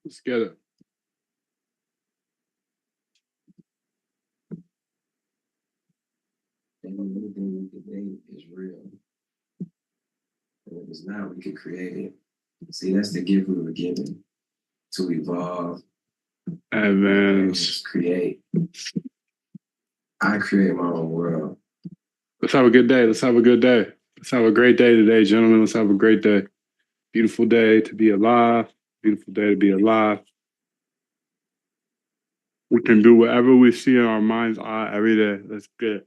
Let's get it. And anything we can make is real. And if it's not, we can create it. See, that's the gift we were given to evolve and Advance. create. I create my own world. Let's have a good day. Let's have a good day. Let's have a great day today, gentlemen. Let's have a great day. Beautiful day to be alive. Beautiful day to be alive. We can do whatever we see in our mind's eye every day. That's good.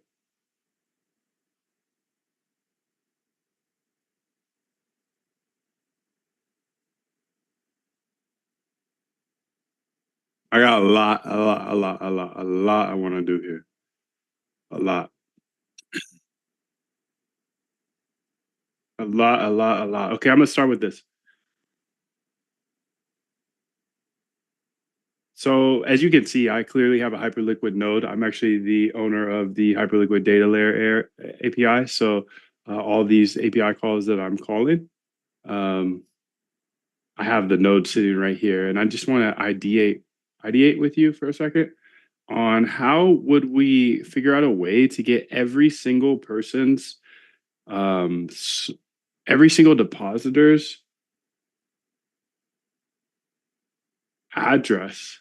I got a lot I want to do here. A lot. A lot. Okay, I'm gonna start with this. So as you can see, I clearly have a Hyperliquid node. I'm actually the owner of the Hyperliquid Data Layer API. So all these API calls that I'm calling, um, I have the node sitting right here, and I just want to ideate with you for a second on how would we figure out a way to get every single person's, um, every single depositor's address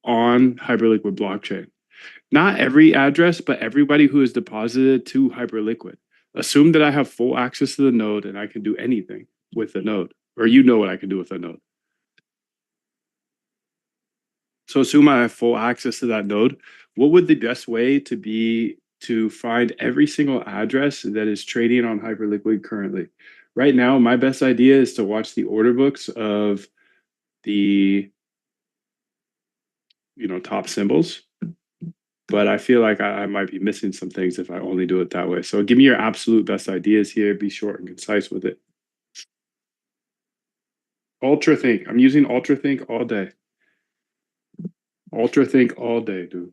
on Hyperliquid blockchain. Not every address, but everybody who is deposited to Hyperliquid. Assume that I have full access to the node and I can do anything with the node, or you know what I can do with the node. So assume I have full access to that node. What would the best way to be to find every single address that is trading on Hyperliquid currently? Right now, my best idea is to watch the order books of the top symbols, but I feel like I might be missing some things if I only do it that way. So give me your absolute best ideas here. Be short and concise with it. UltraThink. I'm using UltraThink all day. UltraThink all day, dude.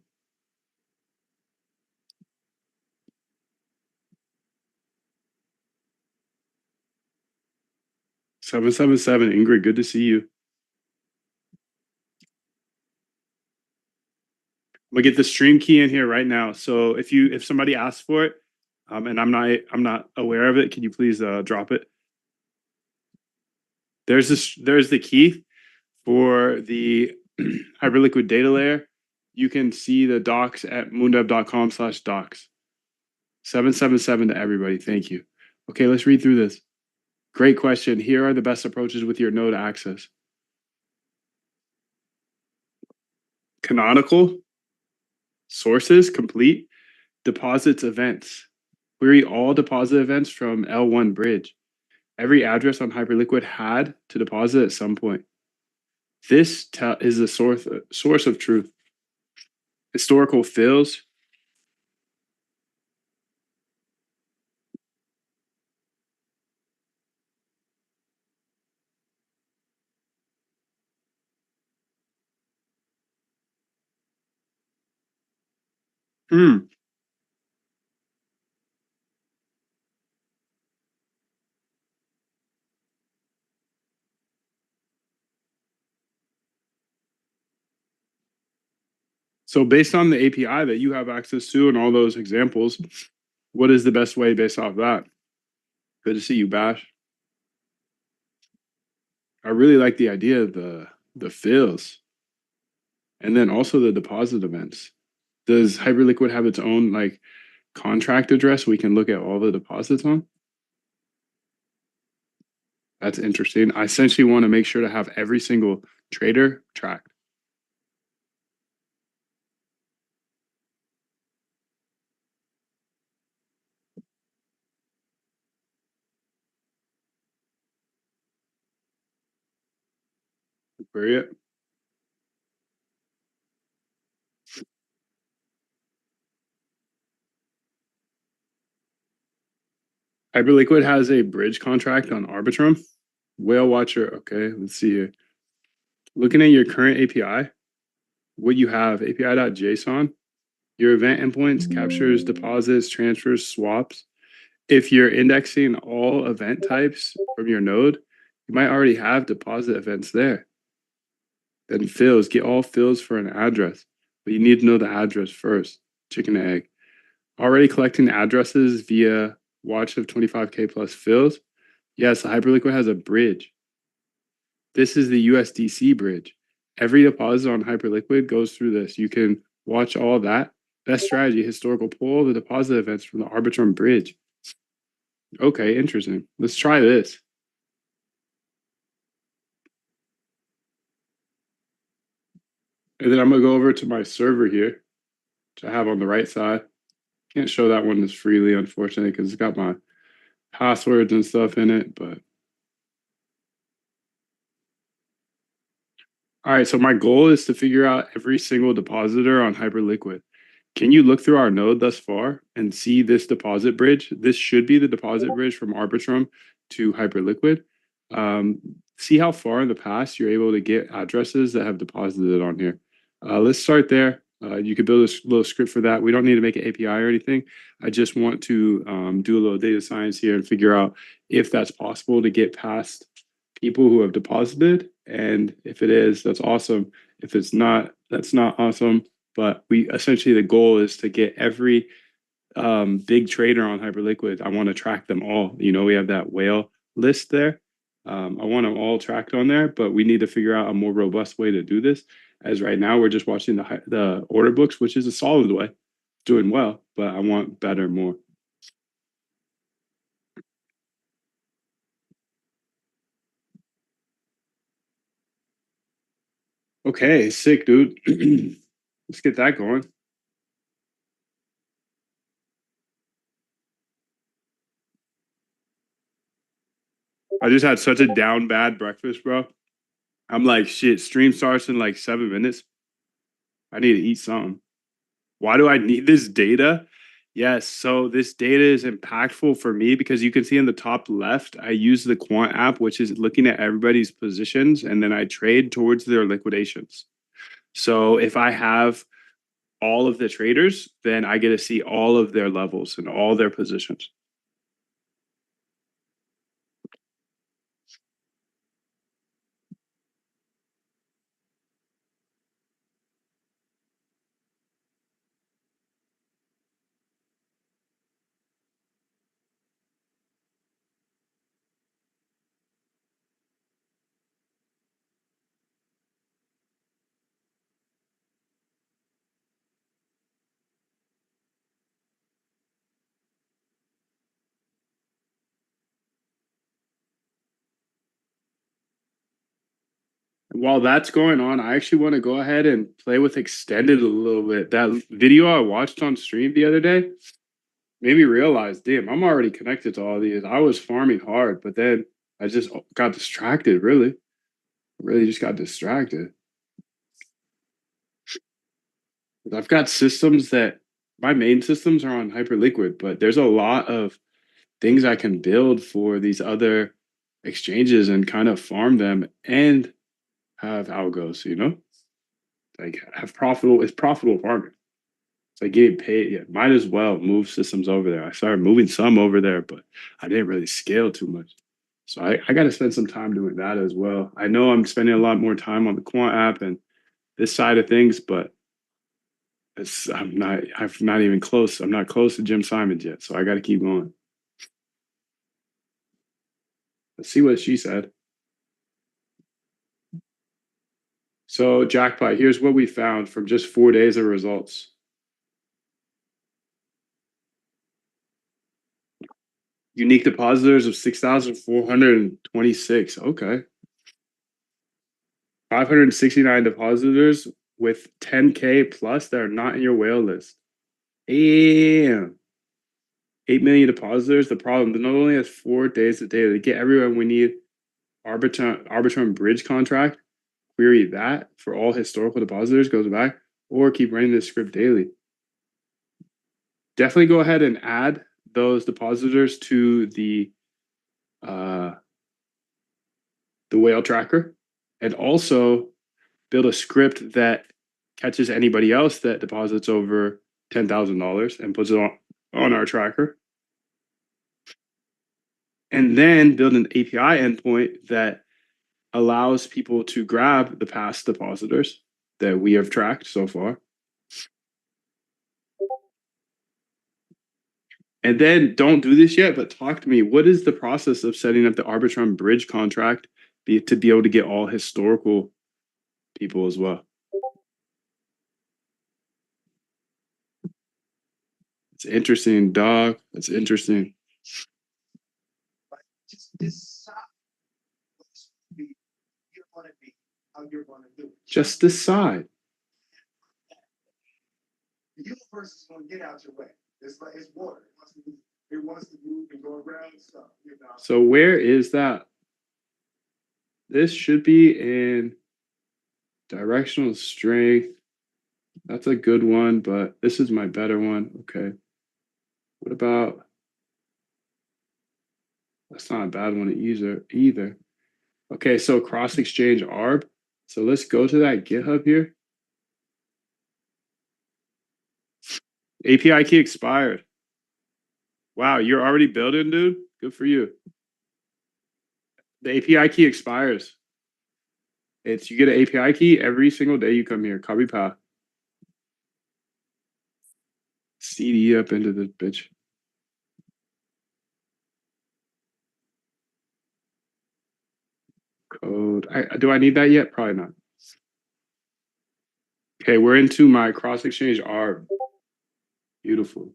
777, Ingrid, good to see you. I'm gonna get the stream key in here right now. So if somebody asks for it, and I'm not aware of it, can you please drop it? There's the key for the Hyperliquid data layer. You can see the docs at moondev.com/docs. 777 to everybody. Thank you. Okay, let's read through this. Great question. Here are the best approaches with your node access. Canonical, sources, complete, deposits, events. Query all deposit events from L1 bridge. Every address on Hyperliquid had to deposit at some point. This is the source of truth. Historical fills. Hmm. So based on the API that you have access to and all those examples, what is the best way based off that? Good to see you, Bash. I really like the idea of the fills and then also the deposit events. Does Hyperliquid have its own like contract address we can look at all the deposits on? That's interesting. I essentially want to make sure to have every single trader tracked. Query it. Hyperliquid has a bridge contract on Arbitrum. Whale Watcher. Okay, let's see here. Looking at your current API, what you have, API.json, your event endpoints captures deposits, transfers, swaps. If you're indexing all event types from your node, you might already have deposit events there. Then fills, get all fills for an address. But you need to know the address first. Chicken and egg. Already collecting addresses via watch of 25K plus fills. Yes, Hyperliquid has a bridge. This is the USDC bridge. Every deposit on Hyperliquid goes through this. You can watch all that. Best strategy, historical pull, the deposit events from the Arbitrum bridge. Okay, interesting. Let's try this. And then I'm gonna go over to my server here, which I have on the right side. Can't show that one as freely, unfortunately, because it's got my passwords and stuff in it, but all right, so my goal is to figure out every single depositor on Hyperliquid. Can you look through our node thus far and see this deposit bridge? This should be the deposit bridge from Arbitrum to Hyperliquid. See how far in the past you're able to get addresses that have deposited on here. Let's start there. You could build a little script for that. We don't need to make an API or anything. I just want to do a little data science here and figure out if that's possible to get past people who have deposited. And if it is, that's awesome. If it's not, that's not awesome. But we essentially the goal is to get every big trader on Hyperliquid. I want to track them all. You know, we have that whale list there. I want them all tracked on there, but we need to figure out a more robust way to do this. As right now, we're just watching the order books, which is a solid way, doing well, but I want better, more. Okay, sick, dude. Let's get that going. I just had such a down bad breakfast, bro. I'm like, shit, stream starts in like 7 minutes. I need to eat something. Why do I need this data? Yes, so this data is impactful for me because you can see in the top left, I use the quant app, which is looking at everybody's positions, and then I trade towards their liquidations. So if I have all of the traders, then I get to see all of their levels and all their positions. While that's going on, I actually want to go ahead and play with extended a little bit. That video I watched on stream the other day made me realize, damn, I'm already connected to all these. I was farming hard, but then I just got distracted, really. Really just got distracted. I've got systems that my main systems are on Hyperliquid, but there's a lot of things I can build for these other exchanges and kind of farm them and have algos, you know? Like have profitable, it's profitable farming. It's like getting paid. Yeah, might as well move systems over there. I started moving some over there, but I didn't really scale too much. So I got to spend some time doing that as well. I know I'm spending a lot more time on the quant app and this side of things, but I'm not even close. I'm not close to Jim Simons yet. So I got to keep going. Let's see what she said. So Jackpot, here's what we found from just 4 days of results. Unique depositors of 6,426. Okay. 569 depositors with 10K plus that are not in your whale list. Damn. 8 million depositors. The problem, the node only has 4 days of data. To get everyone, we need Arbitrum bridge contract. Query that for all historical depositors, goes back, or keep running this script daily. Definitely go ahead and add those depositors to the whale tracker, and also build a script that catches anybody else that deposits over $10,000 and puts it on our tracker. And then build an API endpoint that allows people to grab the past depositors that we have tracked so far. And then don't do this yet, but talk to me. What is the process of setting up the Arbitrum bridge contract to be able to get all historical people as well? It's interesting, dog. It's interesting. Just decide what you want to be, how you want to do it. Just decide. The universe is going to get out your way. It's like it's water. It wants to move and go around and stuff. You know? So where is that? This should be in directional strength. That's a good one, but this is my better one. Okay. What about? That's not a bad one either. Okay, so cross exchange ARB. So let's go to that GitHub here. API key expired. Wow, you're already building, dude? Good for you. The API key expires. You get an API key every single day you come here. Copy path. CD up into this bitch. Code. Do I need that yet? Probably not. Okay, we're into my cross exchange ARB. Beautiful.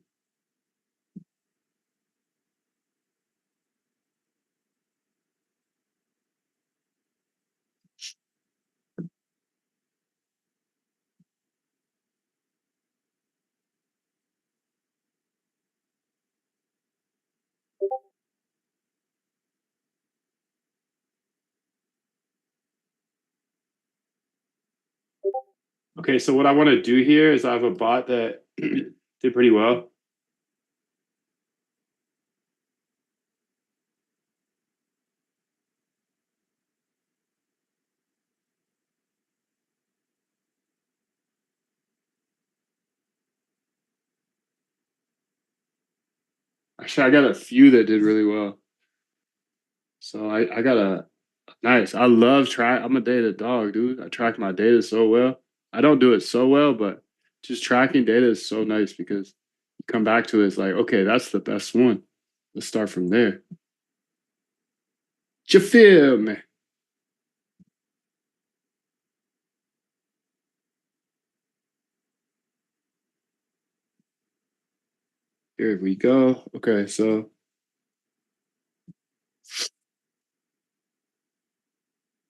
Okay, so what I want to do here is I have a bot that did pretty well. Actually, I got a few that did really well. So I got a nice. I love track. I'm a data dog, dude. I track my data so well. I don't do it so well, but just tracking data is so nice because you come back to it, it's like, okay, that's the best one. Let's start from there. You feel me? Here we go. Okay, so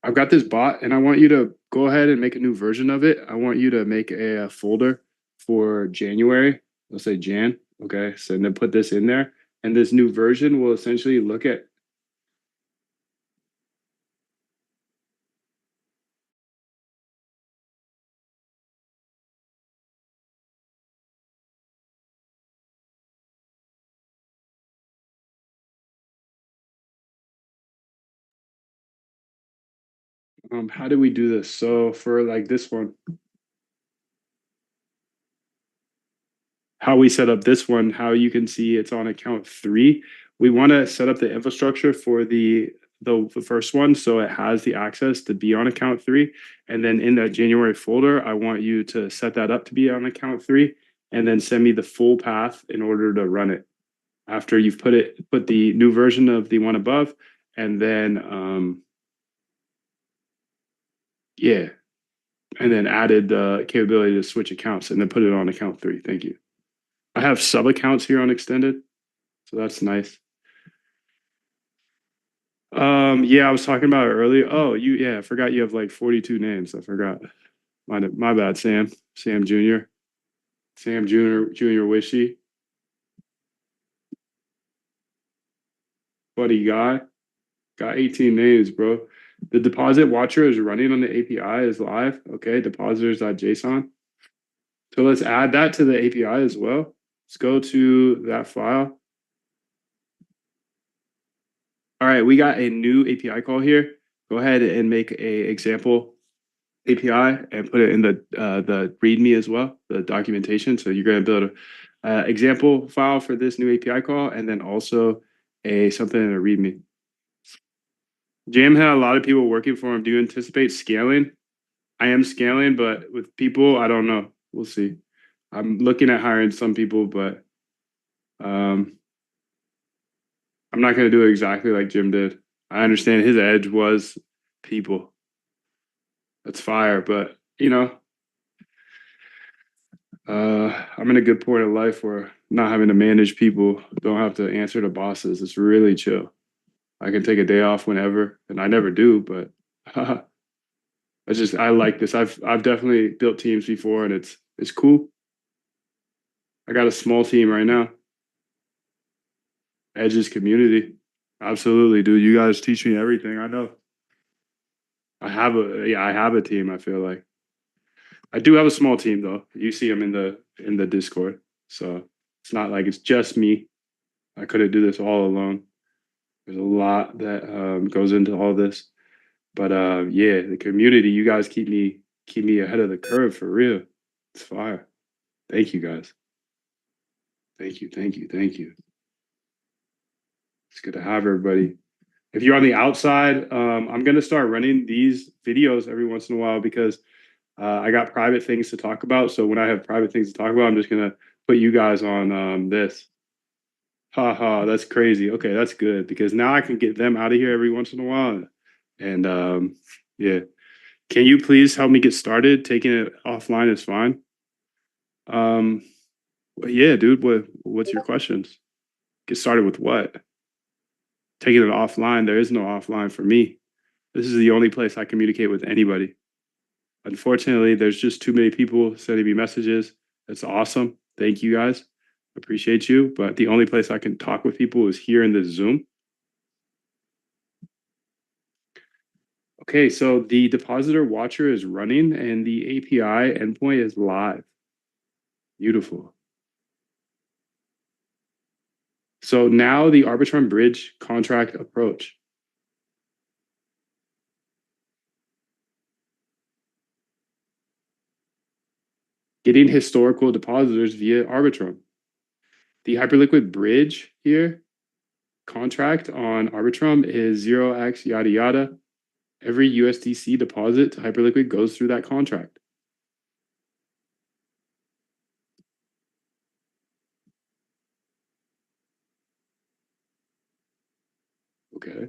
I've got this bot and I want you to go ahead and make a new version of it. I want you to make a folder for January. Let's say Jan. Okay, so then put this in there. And this new version will essentially look at how do we do this? So for like this one, how we set up this one, how you can see it's on account 3. We want to set up the infrastructure for the first one so it has the access to be on account 3. And then in that January folder, I want you to set that up to be on account 3 and then send me the full path in order to run it. After you've put the new version of the one above, and then yeah, and then added the capability to switch accounts and then put it on account 3. Thank you. I have sub accounts here on extended, so that's nice. Yeah, I was talking about it earlier. Oh, I forgot you have like 42 names. I forgot. My bad, Sam. Sam Jr. Sam Jr. Wishy. Buddy guy. Got 18 names, bro. The deposit watcher is running on the API, is live. Okay, depositors.json. So let's add that to the API as well. Let's go to that file. All right, we got a new API call here. Go ahead and make a example API and put it in the README as well, the documentation. So you're going to build a example file for this new API call, and then also something in a README. Jam had a lot of people working for him. Do you anticipate scaling? I am scaling, but with people, I don't know. We'll see. I'm looking at hiring some people, but um, I'm not going to do it exactly like Jim did. I understand his edge was people. That's fire, but I'm in a good point of life where not having to manage people, don't have to answer to bosses. It's really chill. I can take a day off whenever, and I never do, but I like this. I've definitely built teams before, and it's cool. I got a small team right now. Edge's community. Absolutely, dude. You guys teach me everything. I know. I have a team, I feel like. I do have a small team though. You see them in the Discord. So it's not like it's just me. I couldn't do this all alone. There's a lot that goes into all this. But yeah, the community, you guys keep me ahead of the curve for real. It's fire. Thank you guys. Thank you, thank you, thank you. It's good to have everybody. If you're on the outside, I'm gonna start running these videos every once in a while because I got private things to talk about. So when I have private things to talk about, I'm just gonna put you guys on this. Ha ha, that's crazy. Okay, that's good because now I can get them out of here every once in a while. And yeah. Can you please help me get started? Taking it offline is fine. Um, yeah, dude, what's your questions? Get started with what? Taking it offline, there is no offline for me. This is the only place I communicate with anybody. Unfortunately, there's just too many people sending me messages. That's awesome. Thank you guys. Appreciate you. But the only place I can talk with people is here in this Zoom. Okay, so the depositor watcher is running and the API endpoint is live. Beautiful. So now the Arbitrum Bridge contract approach. Getting historical depositors via Arbitrum. The Hyperliquid Bridge here contract on Arbitrum is 0x yada yada. Every USDC deposit to Hyperliquid goes through that contract. Okay.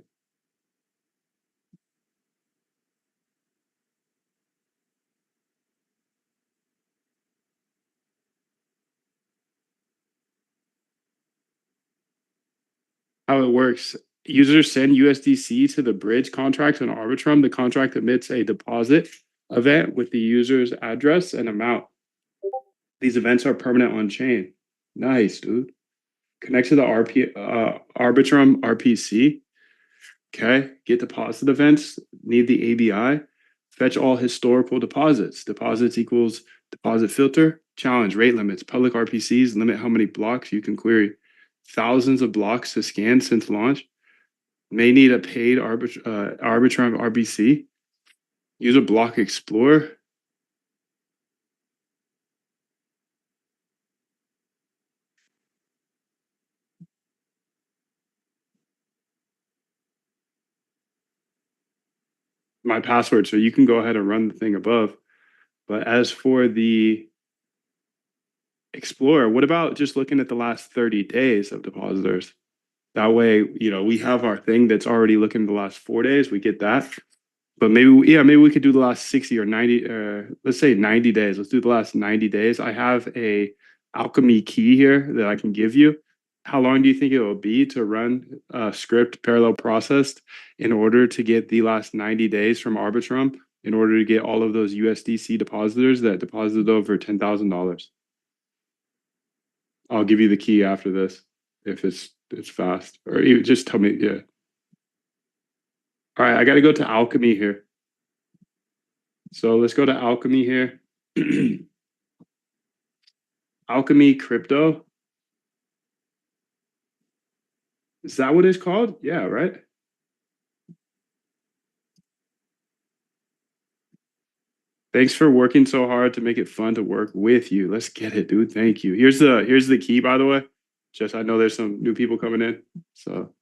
How it works. Users send USDC to the bridge contract on Arbitrum. The contract emits a deposit event with the user's address and amount. These events are permanent on chain. Nice, dude. Connect to the Arbitrum RPC. Okay. Get deposit events. Need the ABI. Fetch all historical deposits. Deposits equals deposit filter. Challenge rate limits. Public RPCs limit how many blocks you can query. Thousands of blocks to scan since launch. May need a paid Arbitrum RPC. Use a block explorer. My password, so you can go ahead and run the thing above. But as for the Explorer, what about just looking at the last 30 days of depositors? That way, we have our thing that's already looking at the last 4 days. We get that. But maybe we could do the last 60 or 90, let's say 90 days. Let's do the last 90 days. I have a alchemy key here that I can give you. How long do you think it will be to run a script parallel processed in order to get the last 90 days from Arbitrum in order to get all of those USDC depositors that deposited over $10,000? I'll give you the key after this if it's fast, or you just tell me. Yeah. All right, I got to go to alchemy here. So let's go to alchemy here. Alchemy crypto. Is that what it's called? Yeah, right. Thanks for working so hard to make it fun to work with you. Let's get it, dude. Thank you. Here's the key, by the way. Just I know there's some new people coming in. So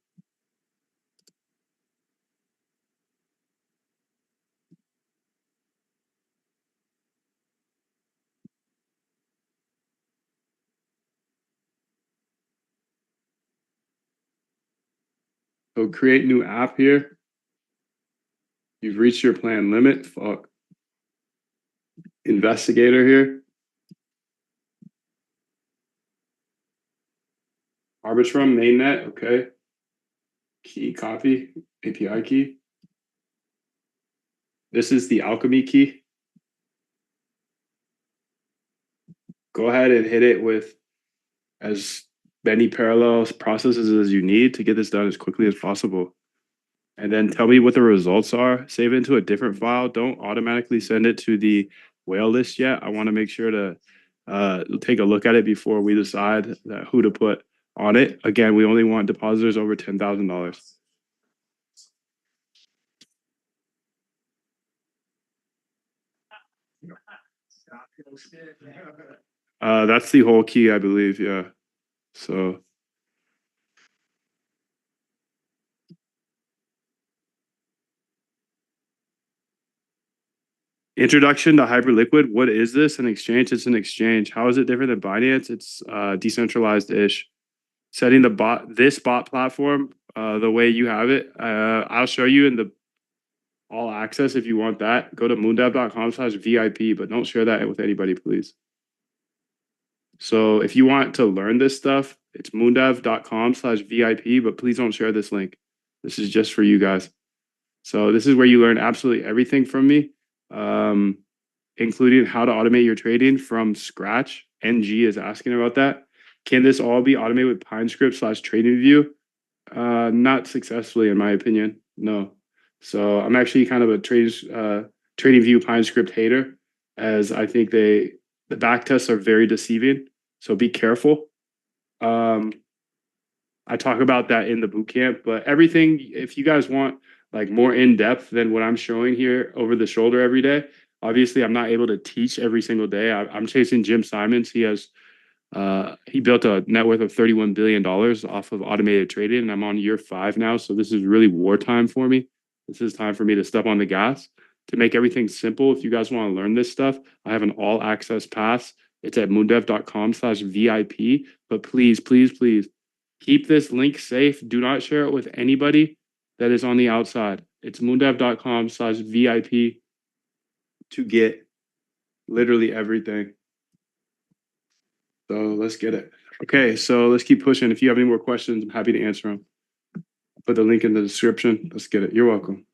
So create new app here. You've reached your plan limit. Fuck. Investigator here. Arbitrum mainnet. Okay. Key copy. API key. This is the Alchemy key. Go ahead and hit it with as many parallel processes as you need to get this done as quickly as possible. And then tell me what the results are. Save it into a different file. Don't automatically send it to the whale list yet. I want to make sure to take a look at it before we decide who to put on it. Again, we only want depositors over $10,000. That's the whole key, I believe. Yeah. So. Introduction to Hyperliquid. What is this? An exchange? It's an exchange. How is it different than Binance? It's decentralized-ish. Setting this bot platform the way you have it. I'll show you in the all access if you want that. Go to moondev.com/VIP, but don't share that with anybody, please. So if you want to learn this stuff, it's moondev.com/VIP, but please don't share this link. This is just for you guys. So this is where you learn absolutely everything from me, including how to automate your trading from scratch. NG is asking about that. Can this all be automated with PineScript/TradingView? Not successfully, in my opinion. No. So I'm actually kind of a TradingView PineScript hater, as I think the back tests are very deceiving. So be careful. I talk about that in the bootcamp, but everything, if you guys want like more in depth than what I'm showing here over the shoulder every day, obviously I'm not able to teach every single day. I'm chasing Jim Simons. He built a net worth of $31 billion off of automated trading, and I'm on year 5 now. So this is really wartime for me. This is time for me to step on the gas to make everything simple. If you guys want to learn this stuff, I have an all access pass. It's at moondev.com/VIP. But please, please, please keep this link safe. Do not share it with anybody that is on the outside. It's moondev.com/VIP to get literally everything. So let's get it. Okay, so let's keep pushing. If you have any more questions, I'm happy to answer them. Put the link in the description. Let's get it. You're welcome.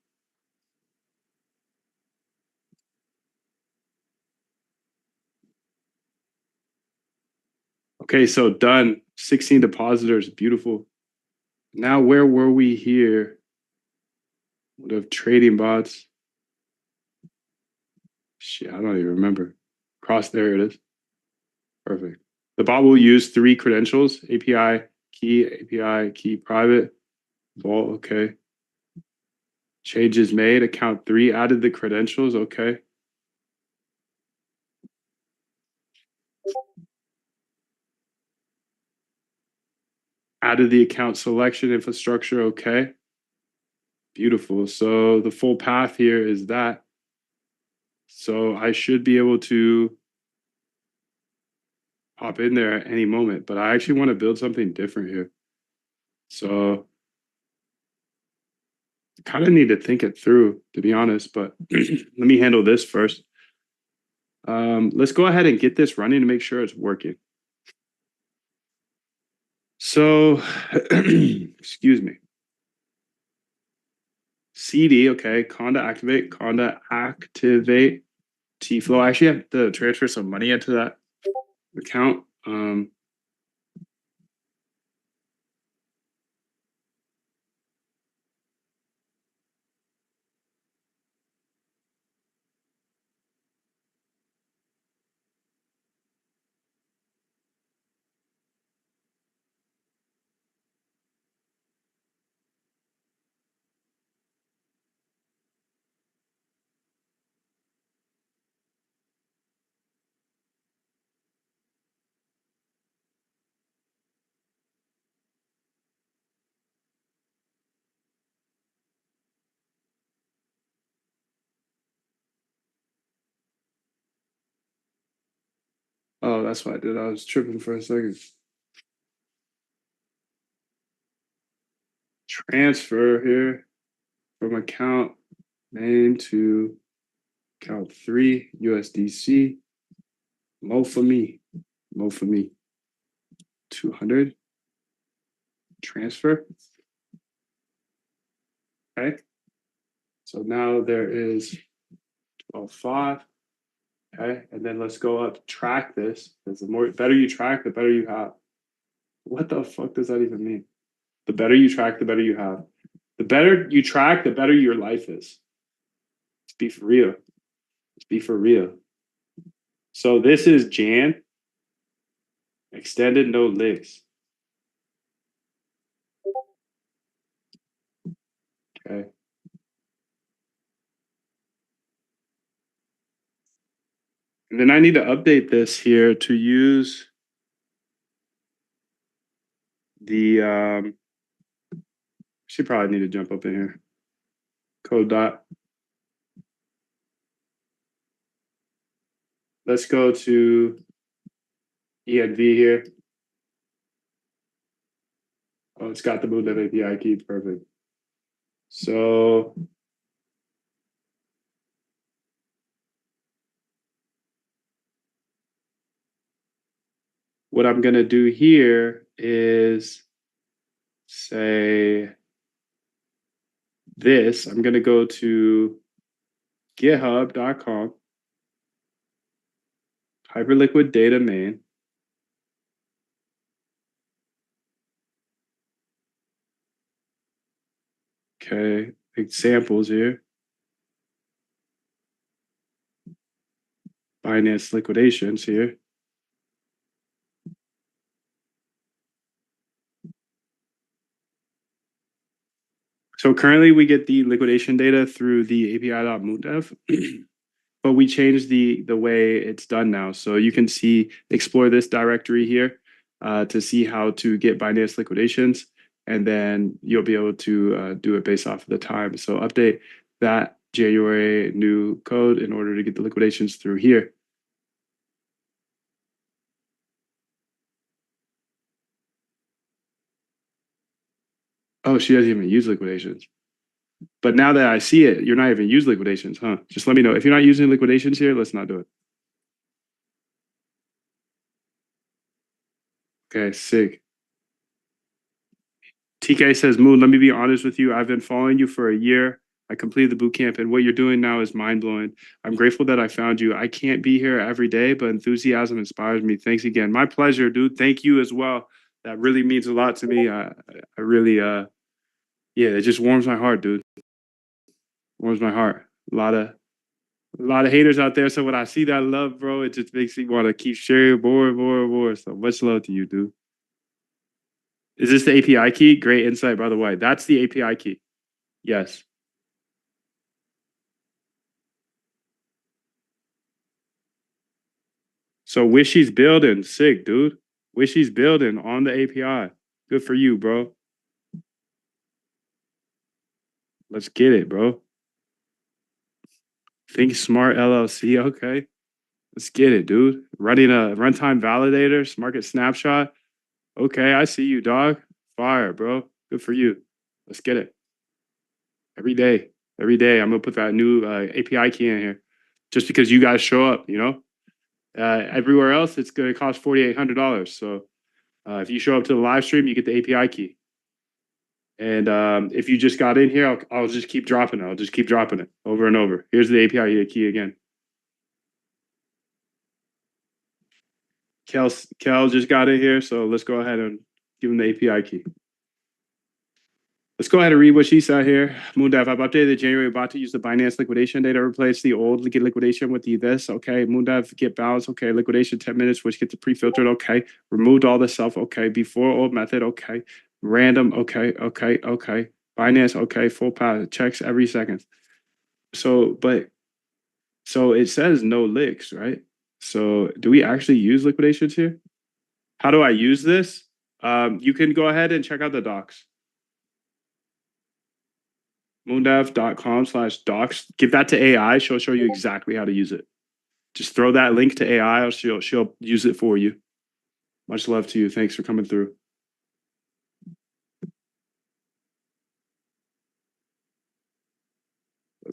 Okay, so done. 16 depositors. Beautiful. Now, where were we here? Would have trading bots. Shit, I don't even remember. Cross, there it is. Perfect. The bot will use 3 credentials: API key private, vault. Okay. Changes made. Account 3 added the credentials. Okay. Added the account selection infrastructure. Okay. Beautiful. So the full path here is that. So I should be able to hop in there at any moment, but I actually want to build something different here. So kind of need to think it through, to be honest, but let me handle this first. Let's go ahead and get this running to make sure it's working. So, excuse me. CD, okay, Conda activate T-Flow. I actually have to transfer some money into that account. Oh, that's what I did. I was tripping for a second. transfer here from account name to account 3 USDC. Mo for me. 200. Transfer. Okay. So now there is 12.5. Okay. And then let's go up, track this. Because the better you track, the better you have. What the fuck does that even mean? The better you track, the better you have. The better you track, the better your life is. Let's be for real. Let's be for real. So this is Jan. Extended no licks. Okay. And then I need to update this here to use the should probably need to jump up in here. Code dot. Let's go to env here. Oh, it's got the MoonDev API key. Perfect. So what I'm going to do here is say this. I'm going to go to github.com, Hyperliquid data main. Okay, examples here. Binance liquidations here. So currently we get the liquidation data through the api.moondev, but we changed the way it's done now. So you can explore this directory here to see how to get Binance liquidations, and then you'll be able to do it based off of the time. So update that January new code in order to get the liquidations through here. Oh, she doesn't even use liquidations. But now that I see it, you're not even using liquidations, huh? Just let me know. If you're not using liquidations here, let's not do it. Okay, sick. TK says, Moon, let me be honest with you. I've been following you for a year. I completed the boot camp, and what you're doing now is mind blowing. I'm grateful that I found you. I can't be here every day, but enthusiasm inspires me. Thanks again. My pleasure, dude. Thank you as well. That really means a lot to me. I really, yeah, it just warms my heart, dude. Warms my heart. A lot of haters out there. So when I see that love, bro, it just makes me want to keep sharing more. So much love to you, dude. Is this the API key? Great insight, by the way. That's the API key. Yes. So Wishy's building. Sick, dude. Wishy's building on the API. Good for you, bro. Let's get it, bro. Think Smart LLC. Okay. Let's get it, dude. Running a runtime validator, Market Snapshot. Okay, I see you, dog. Fire, bro. Good for you. Let's get it. Every day. I'm gonna put that new API key in here, just because you guys show up. You know, everywhere else it's gonna cost $4,800. So if you show up to the live stream, you get the API key. And if you just got in here, I'll just keep dropping it. I'll just keep dropping it over and over. Here's the API key again. Kel just got in here, so let's go ahead and give him the API key. Let's go ahead and read what she said here. MoonDev, I've updated the January bot to use the Binance liquidation data, replace the old get liquidation with the this. Okay, MoonDev get balance. Okay, liquidation 10 minutes, which gets pre-filtered. Okay, removed all the stuff. Okay, before old method. Okay, random. Okay. Binance. Okay, full path checks every second. So it says no licks, right? So do we actually use liquidations here? How do I use this? You can go ahead and check out the docs. moondev.com/docs. Give that to AI. She'll show you exactly how to use it. Just throw that link to AI. She'll use it for you. Much love to you. Thanks for coming through.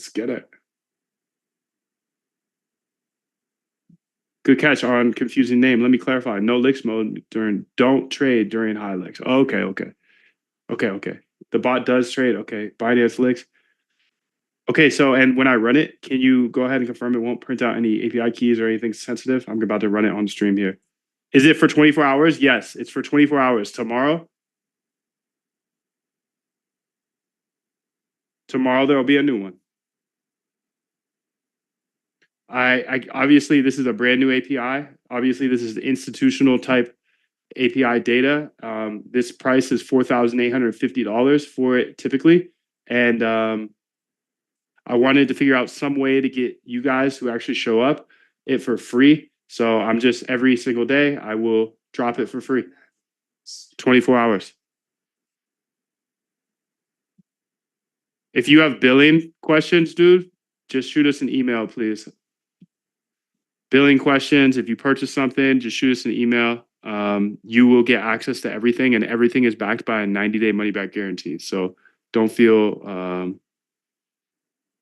Let's get it. Good catch on confusing name. Let me clarify. No licks mode during, don't trade during high licks. Okay. Okay. The bot does trade. Okay. Binance licks. Okay. So, and when I run it, can you go ahead and confirm it won't print out any API keys or anything sensitive? I'm about to run it on stream here. Is it for 24 hours? Yes, it's for 24 hours. Tomorrow there'll be a new one. I obviously this is a brand new API. Obviously, this is institutional type API data. This price is $4,850 for it typically, and I wanted to figure out some way to get you guys who actually show up it for free. So I'm just every single day I will drop it for free. 24 hours. If you have billing questions, dude, just shoot us an email, please. Billing questions, if you purchase something, just shoot us an email. You will get access to everything, and everything is backed by a 90-day money-back guarantee. So don't feel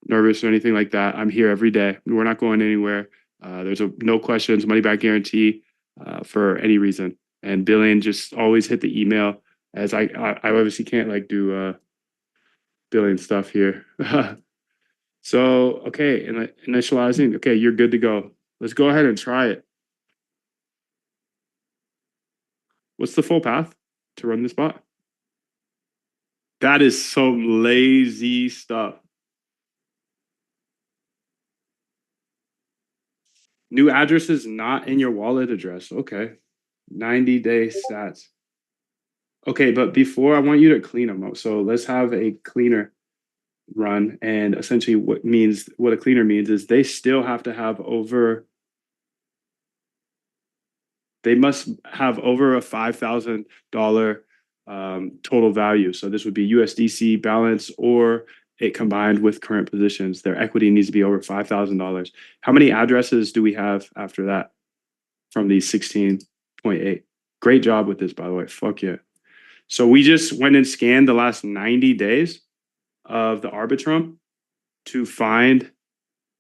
nervous or anything like that. I'm here every day. We're not going anywhere. There's no questions, money-back guarantee for any reason. And billing, just always hit the email. As I obviously can't like do billing stuff here. So, okay, initializing. Okay, you're good to go. Let's go ahead and try it. What's the full path to run this bot? That is some lazy stuff. New address is not in your wallet address. Okay. 90-day stats. Okay, but before I want you to clean them up. So let's have a cleaner run. And essentially what a cleaner means is they still have to have they must have over a $5,000 total value. So this would be USDC balance, or it combined with current positions. Their equity needs to be over $5,000. How many addresses do we have after that from these 16.8? Great job with this, by the way. Fuck yeah. So we just went and scanned the last 90 days of the Arbitrum to find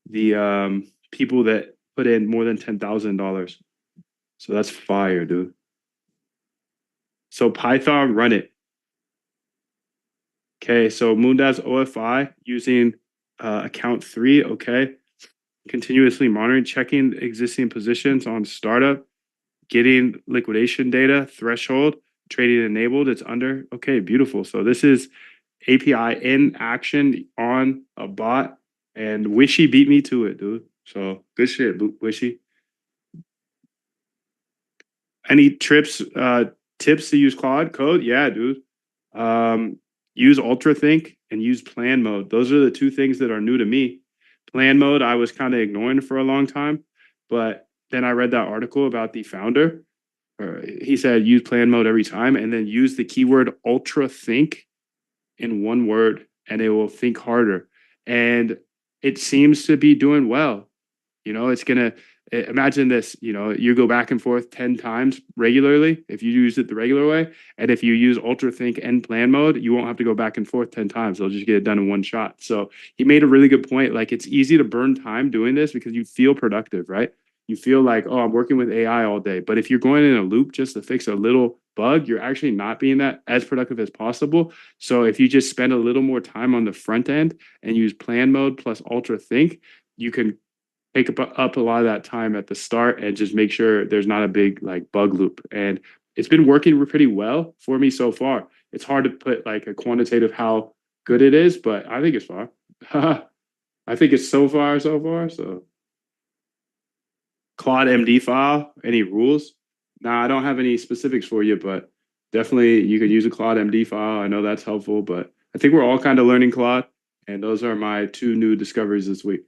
the people that put in more than $10,000. So that's fire, dude. So Python, run it. Okay, so Moondaz OFI using account 3, okay. Continuously monitoring, checking existing positions on startup, getting liquidation data, threshold, trading enabled, it's under. Okay, beautiful. So this is API in action on a bot, and Wishy beat me to it, dude. So good shit, Wishy. Any tips to use Claude Code? Yeah, dude. Use UltraThink and use plan mode. Those are the two things that are new to me. Plan mode, I was kind of ignoring for a long time, but then I read that article about the founder. He said use plan mode every time, and then use the keyword UltraThink in one word, and it will think harder. And it seems to be doing well. You know, it's gonna imagine this, you know, you go back and forth 10 times regularly if you use it the regular way. And if you use UltraThink and plan mode, you won't have to go back and forth 10 times. They'll just get it done in one shot. So he made a really good point. Like, it's easy to burn time doing this because you feel productive, right? You feel like, oh, I'm working with AI all day. But if you're going in a loop just to fix a little bug, you're actually not being that as productive as possible. So if you just spend a little more time on the front end and use plan mode plus UltraThink, you can take up a lot of that time at the start and just make sure there's not a big like bug loop. And it's been working pretty well for me so far. It's hard to put like a quantitative how good it is, but I think it's far. I think it's so far. So Claude MD file, any rules? Nah, I don't have any specifics for you, but definitely you could use a Claude MD file. I know that's helpful, but I think we're all kind of learning Claude, and those are my 2 new discoveries this week.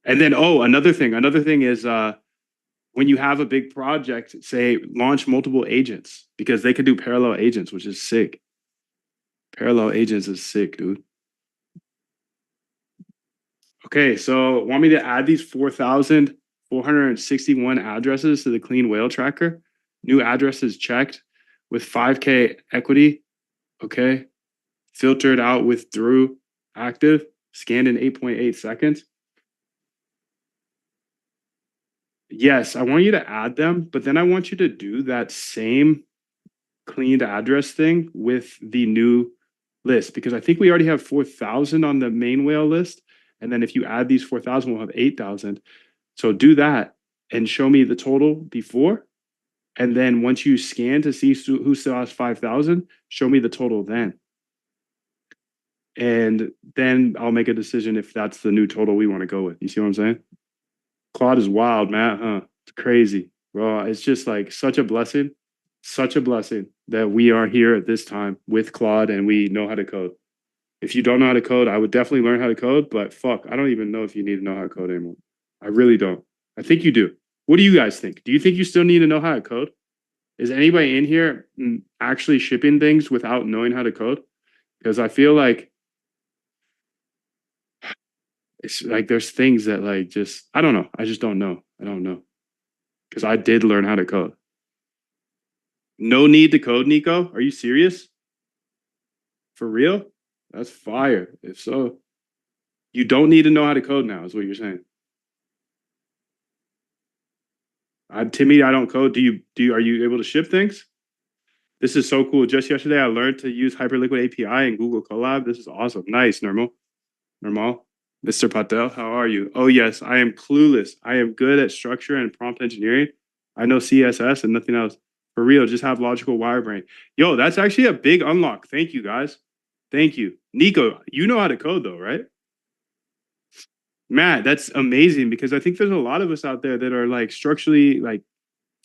And then, another thing is when you have a big project, say launch multiple agents, because they can do parallel agents, which is sick. Parallel agents is sick, dude. Okay, so want me to add these 4,461 addresses to the Clean Whale tracker? New addresses checked with 5K equity. Okay, filtered out, withdrew, active. scanned in 8.8 seconds. Yes, I want you to add them, but then I want you to do that same cleaned address thing with the new list, because I think we already have 4,000 on the main whale list. And then if you add these 4,000, we'll have 8,000. So do that and show me the total before. And then once you scan to see who still has 5,000, show me the total then. And then I'll make a decision if that's the new total we want to go with. You see what I'm saying? Claude is wild, Matt, huh? It's crazy, bro. It's just like such a blessing that we are here at this time with Claude and we know how to code. If you don't know how to code, I would definitely learn how to code, but fuck, I don't even know if you need to know how to code anymore. I really don't. I think you do. What do you guys think? Do you think you still need to know how to code? Is anybody in here actually shipping things without knowing how to code? Because I feel like it's like there's things that like just I don't know. I just don't know. I don't know. Because I did learn how to code. No need to code, Nico. Are you serious? For real? That's fire. If so, you don't need to know how to code now, is what you're saying. Timmy, I don't code. Are you able to ship things? This is so cool. Just yesterday, I learned to use Hyperliquid API in Google Colab. This is awesome. Nice, Normal. Mr. Patel, how are you? Oh, yes, I am clueless. I am good at structure and prompt engineering. I know CSS and nothing else. For real, just have logical wirebrain. Yo, that's actually a big unlock. Thank you, guys. Thank you. Nico, you know how to code though, right? Matt, that's amazing because I think there's a lot of us out there that are like structurally like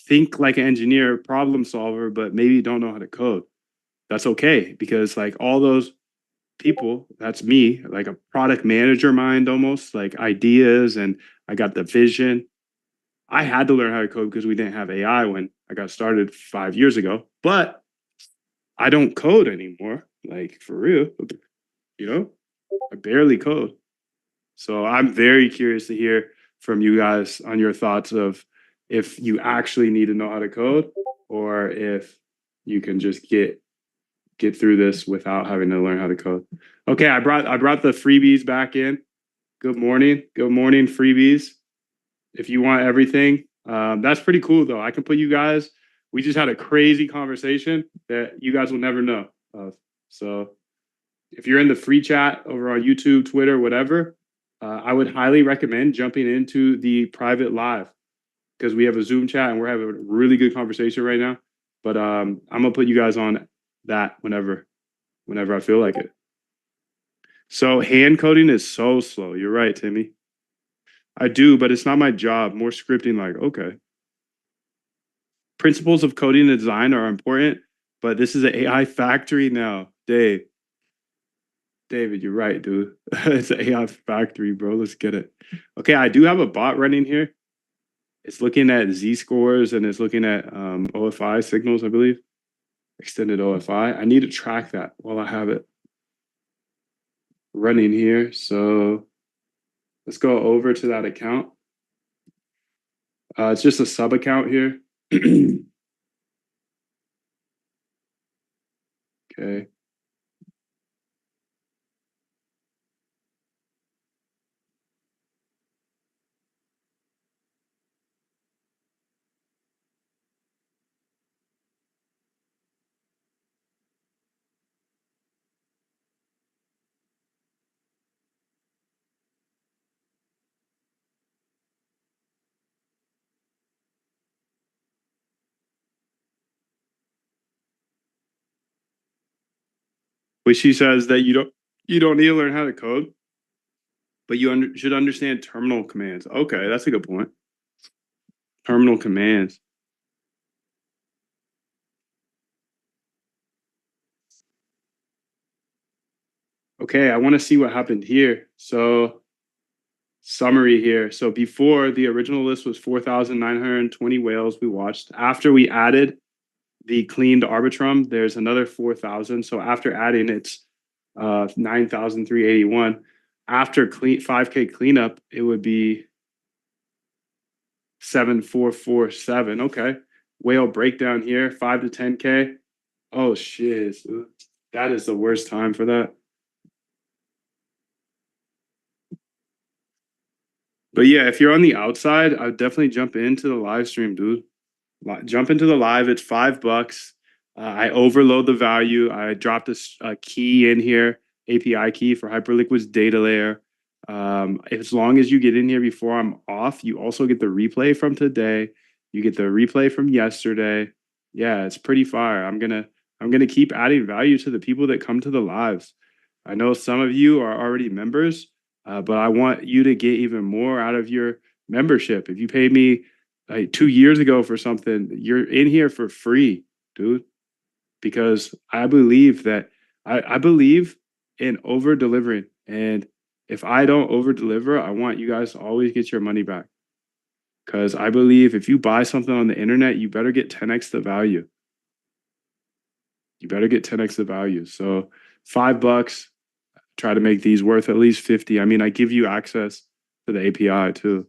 think like an engineer, problem solver, but maybe don't know how to code. That's okay because like all those people, that's me, like a product manager mind almost, like ideas, and I got the vision. I had to learn how to code because we didn't have AI when I got started 5 years ago, but I don't code anymore, like for real, you know, I barely code. So I'm very curious to hear from you guys on your thoughts of if you actually need to know how to code or if you can just get through this without having to learn how to code. Okay, I brought the freebies back in. Good morning, freebies. If you want everything, that's pretty cool though. I can put you guys. We just had a crazy conversation that you guys will never know of. So if you're in the free chat over on YouTube, Twitter, whatever, I would highly recommend jumping into the private live because we have a Zoom chat and we're having a really good conversation right now. But I'm gonna put you guys on that whenever I feel like it. So hand coding is so slow. You're right, Timmy. I do, but it's not my job. More scripting, like, okay. Principles of coding and design are important, but this is an AI factory now. David, you're right, dude. It's an AI factory, bro. Let's get it. Okay, I do have a bot running here. It's looking at z-scores and it's looking at OFI signals, I believe. Extended OFI. I need to track that while I have it running here. So let's go over to that account. It's just a sub account here. Okay. But she says that you don't need to learn how to code, but you should understand terminal commands. Okay, that's a good point. Terminal commands. Okay, I want to see what happened here. So summary here. So before the original list was 4,920 whales we watched. After we added the cleaned Arbitrum, there's another 4,000. So after adding, it's 9,381. After 5K cleanup, it would be 7,447. Okay. Whale breakdown here, 5 to 10K. Oh shit. That is the worst time for that. But yeah, if you're on the outside, I'd definitely jump into the live stream, dude. Jump into the live. It's $5. I overload the value. I dropped a key in here, API key for Hyperliquid's data layer. As long as you get in here before I'm off, you also get the replay from today. You get the replay from yesterday. Yeah, it's pretty fire. I'm gonna keep adding value to the people that come to the lives. I know some of you are already members, but I want you to get even more out of your membership. If you paid me like 2 years ago for something, you're in here for free, dude. Because I believe that I believe in over delivering. And if I don't over deliver, I want you guys to always get your money back. Because I believe if you buy something on the internet, you better get 10x the value. You better get 10x the value. So $5, try to make these worth at least 50. I mean, I give you access to the API too.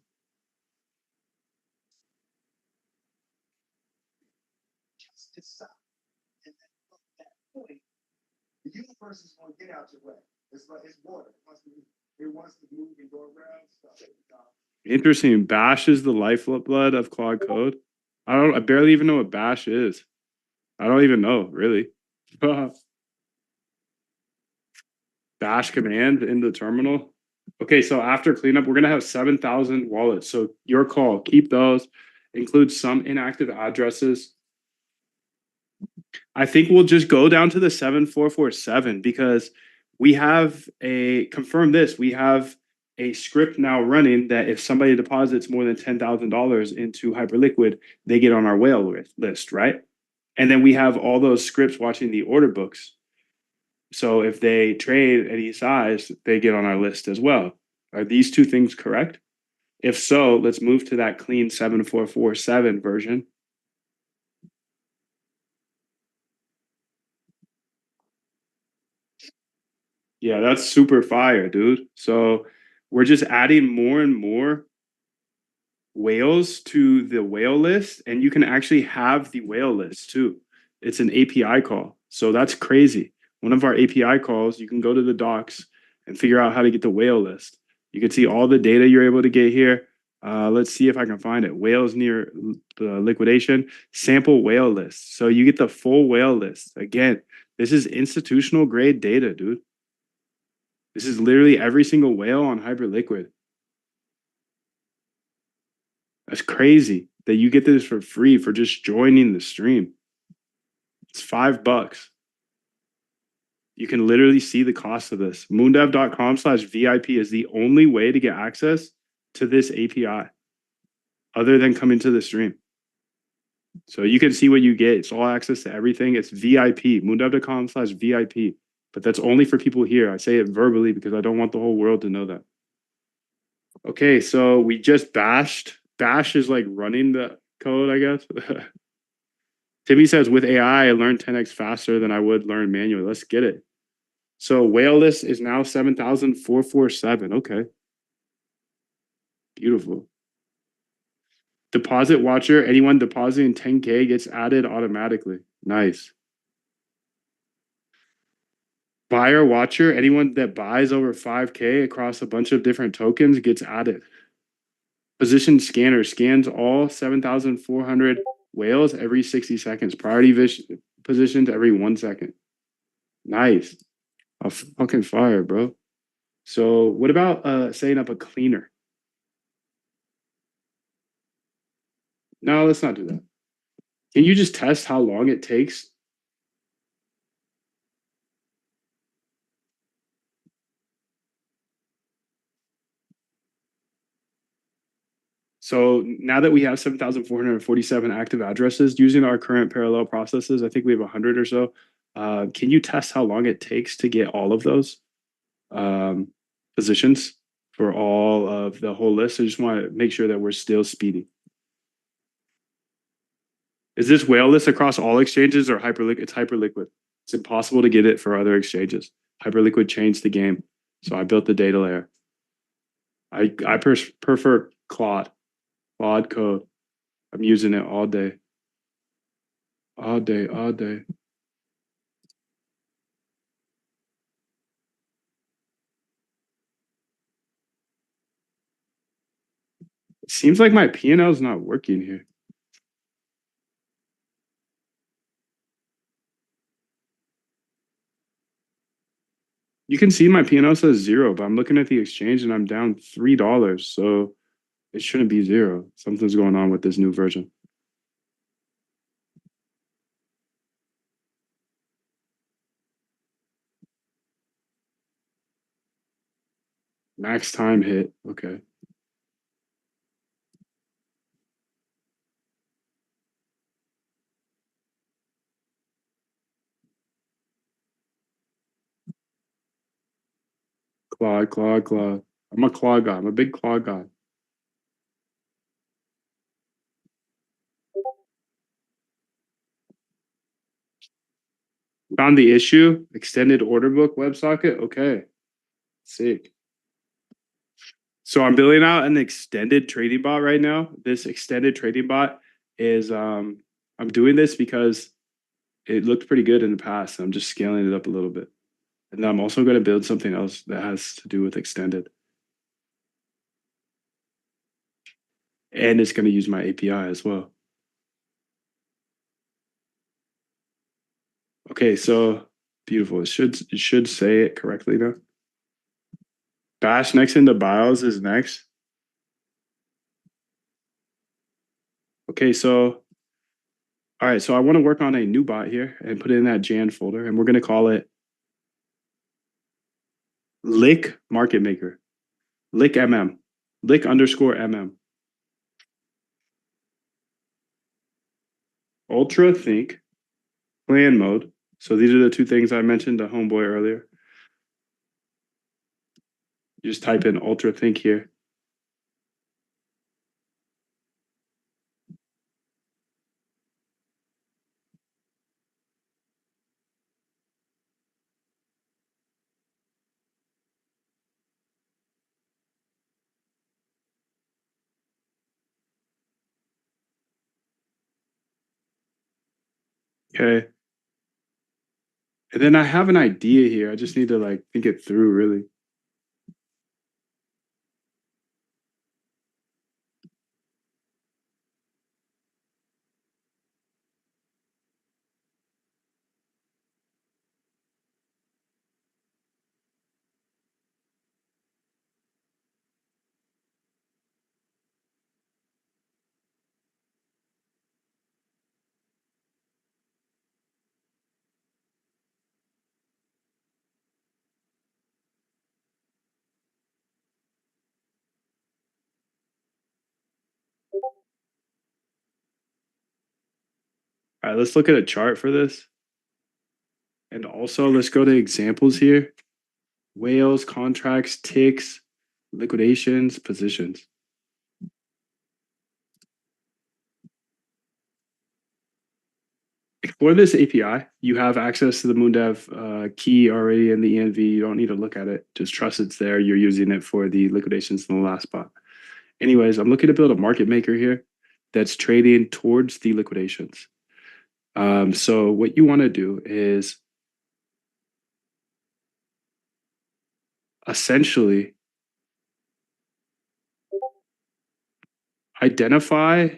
Justice side. And then from that point, the universe is gonna get out your way. It's like it's water. It wants to move and go around stuff. Interesting. Bash is the lifeblood of Claude Code. I barely even know what Bash is. I don't even know, really. Bash command in the terminal. Okay, so after cleanup, we're gonna have 7,000 wallets. So your call, keep those. Include some inactive addresses. I think we'll just go down to the 7447 because we have confirm this. We have a script now running that if somebody deposits more than $10,000 into Hyperliquid, they get on our whale list, right? And then we have all those scripts watching the order books. So if they trade any size, they get on our list as well. Are these two things correct? If so, let's move to that clean 7447 version. Yeah, that's super fire, dude. So we're just adding more and more whales to the whale list, and you can actually have the whale list too. It's an API call. So that's crazy. One of our API calls, you can go to the docs and figure out how to get the whale list. You can see all the data you're able to get here. Let's see if I can find it. Whales near the liquidation, sample whale list. So you get the full whale list. Again, this is institutional grade data, dude. This is literally every single whale on Hyperliquid. That's crazy that you get this for free for just joining the stream. It's $5. You can literally see the cost of this. Moondev.com/VIP is the only way to get access to this API other than coming to the stream. So you can see what you get. It's all access to everything. It's VIP, moondev.com/VIP. But that's only for people here. I say it verbally because I don't want the whole world to know that. Okay, so we just bashed. Bash is like running the code, I guess. Timmy says, with AI, I learned 10x faster than I would learn manually. Let's get it. So whale list is now 7,447. Okay. Beautiful. Deposit watcher, anyone depositing 10K gets added automatically. Nice. Buyer watcher, anyone that buys over 5K across a bunch of different tokens gets added. Position scanner scans all 7,400 whales every 60 seconds. Priority positions every 1 second. Nice. A fucking fire, bro. So what about setting up a cleaner? No, let's not do that. Can you just test how long it takes? So now that we have 7,447 active addresses using our current parallel processes, I think we have 100 or so. Can you test how long it takes to get all of those positions for all of the whole list? I just want to make sure that we're still speedy. Is this whale list across all exchanges or Hyperliquid? It's Hyperliquid. It's impossible to get it for other exchanges. Hyperliquid changed the game. So I built the data layer. I prefer Claude code. I'm using it all day. All day, all day. Seems like my P&L is not working here. You can see my P&L says 0, but I'm looking at the exchange and I'm down $3. So it shouldn't be 0. Something's going on with this new version. Max time hit. Okay. Claw. I'm a claw guy. I'm a big claw guy. Found the issue. Extended order book WebSocket. Okay. Sick. So I'm building out an extended trading bot right now. This extended trading bot is I'm doing this because it looked pretty good in the past. I'm just scaling it up a little bit. And I'm also going to build something else that has to do with extended. And it's going to use my API as well. Okay, so beautiful. It should say it correctly now. Bash next into BIOS is next. Okay, so all right, so I want to work on a new bot here and put it in that Jan folder, and we're going to call it Lick Market Maker. Lick MM. Lick underscore MM. Ultra Think. Plan mode. So these are the two things I mentioned to Homeboy earlier. You just type in Ultra Think here. Okay. And then I have an idea here. I just need to like think it through really. All right, let's look at a chart for this. And also let's go to examples here. Whales, contracts, ticks, liquidations, positions. For this API, you have access to the MoonDev key already in the ENV. You don't need to look at it. Just trust it's there. You're using it for the liquidations in the last spot. Anyways, I'm looking to build a market maker here that's trading towards the liquidations. So what you want to do is essentially identify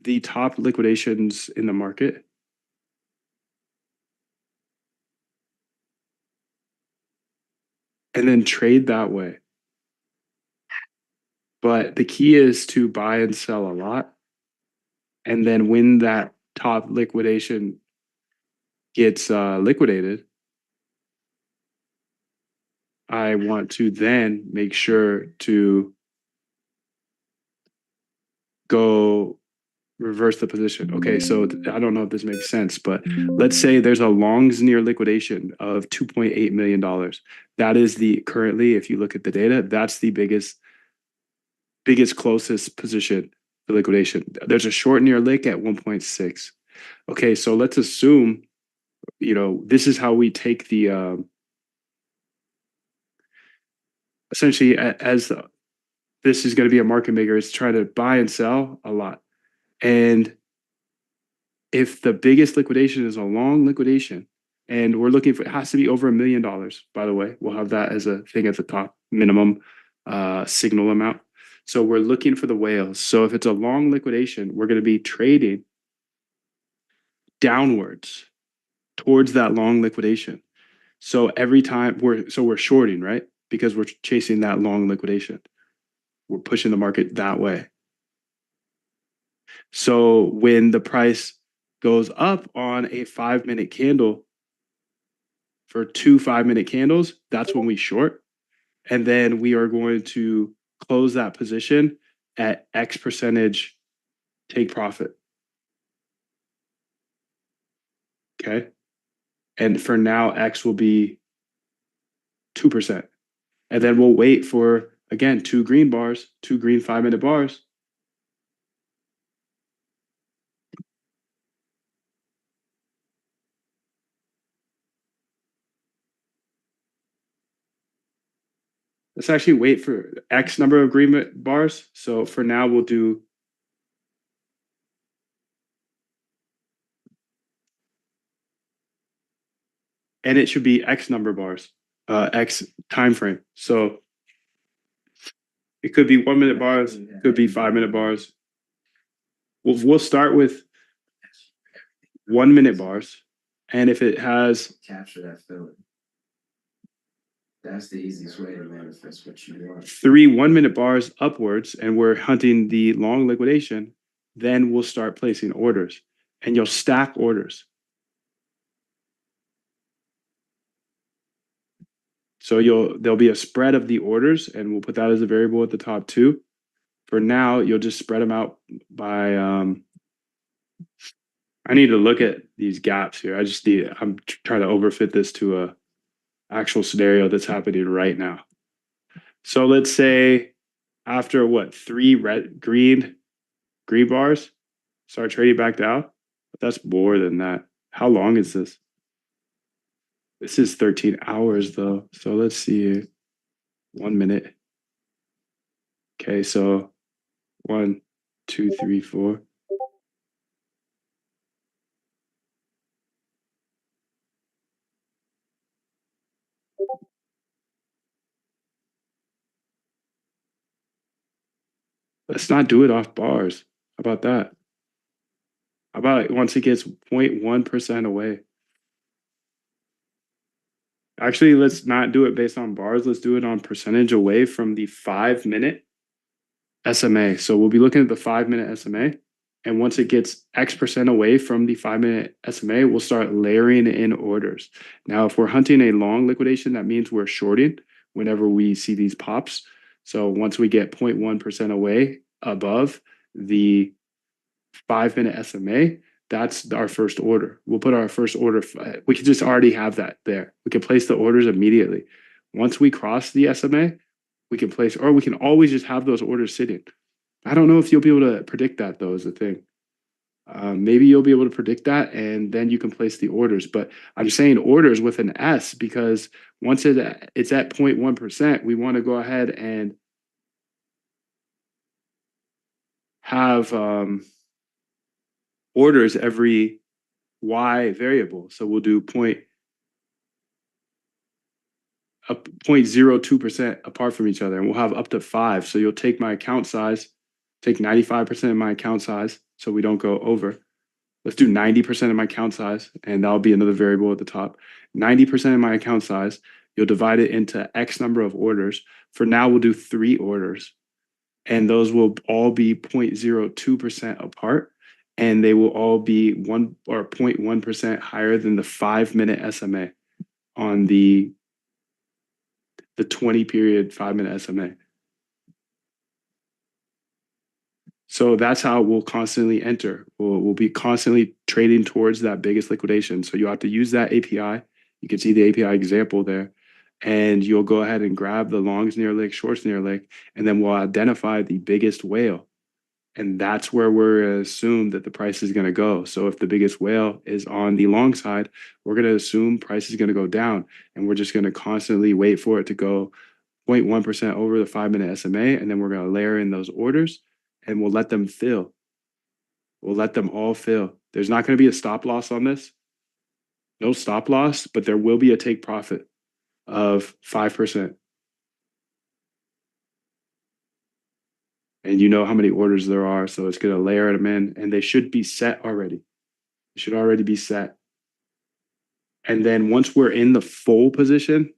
the top liquidations in the market. And then trade that way. But the key is to buy and sell a lot. And then when that top liquidation gets liquidated, I want to then make sure to go reverse the position. Okay, so I don't know if this makes sense, but let's say there's a longs near liquidation of $2.8 million. That is the currently, if you look at the data, that's the biggest closest position for liquidation. There's a short near lick at 1.6. Okay, so let's assume, this is how we take the essentially as this is going to be a market maker, it's trying to buy and sell a lot. And if the biggest liquidation is a long liquidation, and we're looking for, it has to be over $1 million, by the way. We'll have that as a thing at the top, minimum signal amount. So we're looking for the whales. So if it's a long liquidation, we're going to be trading downwards towards that long liquidation. So every time we're shorting, right? Because we're chasing that long liquidation. We're pushing the market that way. So when the price goes up on a 5-minute candle for 2 5-minute candles, that's when we short. And then we are going to close that position at X percentage take profit. Okay. And for now, X will be 2%. And then we'll wait for, again, 2 green bars, 2 green 5-minute bars. Let's actually wait for X number of green bars. So for now, we'll do and it should be X number bars, X time frame. So it could be 1-minute bars, could be 5-minute bars. We'll start with 1-minute bars, and if it has Capture that feeling. That's the easiest way to manifest what you want. 3 1-minute bars upwards, and we're hunting the long liquidation, then we'll start placing orders, and you'll stack orders. So there'll be a spread of the orders, and we'll put that as a variable at the top too. For now, you'll just spread them out by. I need to look at these gaps here. I'm trying to overfit this to a actual scenario that's happening right now. So let's say after what 3 green bars, start trading back down. But that's more than that. How long is this? This is 13 hours though. So let's see. 1 minute. Okay, so 1, 2, 3, 4. Let's not do it off bars. How about that? How about once it gets 0.1% away? Actually, let's not do it based on bars. Let's do it on percentage away from the 5-minute SMA. So we'll be looking at the 5-minute SMA. And once it gets X% away from the 5-minute SMA, we'll start layering in orders. Now, if we're hunting a long liquidation, that means we're shorting whenever we see these pops. So once we get 0.1% away above the 5-minute SMA, that's our first order. We'll put our first order. We could just already have that there. We can place the orders immediately. Once we cross the SMA, we can place, or we can always just have those orders sitting. I don't know if you'll be able to predict that though, is the thing. Maybe you'll be able to predict that and then you can place the orders. But I'm saying orders with an S because once it's at 0.1%, we want to go ahead and have orders every Y variable. So we'll do 0.02% apart from each other, and we'll have up to 5. So you'll take my account size, take 95% of my account size, so we don't go over. Let's do 90% of my account size, and that'll be another variable at the top. 90% of my account size, you'll divide it into X number of orders. For now, we'll do 3 orders, and those will all be 0.02% apart, and they will all be 1 or 0.1% higher than the 5-minute SMA on the 20 period 5-minute SMA. So that's how we'll constantly enter. We'll be constantly trading towards that biggest liquidation. So you have to use that API. You can see the API example there. And you'll go ahead and grab the longs near lick, shorts near lick, and then we'll identify the biggest whale. And that's where we're going to assume that the price is going to go. So if the biggest whale is on the long side, we're going to assume price is going to go down. And we're just going to constantly wait for it to go 0.1% over the 5-minute SMA. And then we're going to layer in those orders and we'll let them fill. We'll let them all fill. There's not going to be a stop loss on this. No stop loss, but there will be a take profit of 5%. and you know how many orders there are. So it's going to layer them in, and they should be set already. They should already be set. And then once we're in the full position,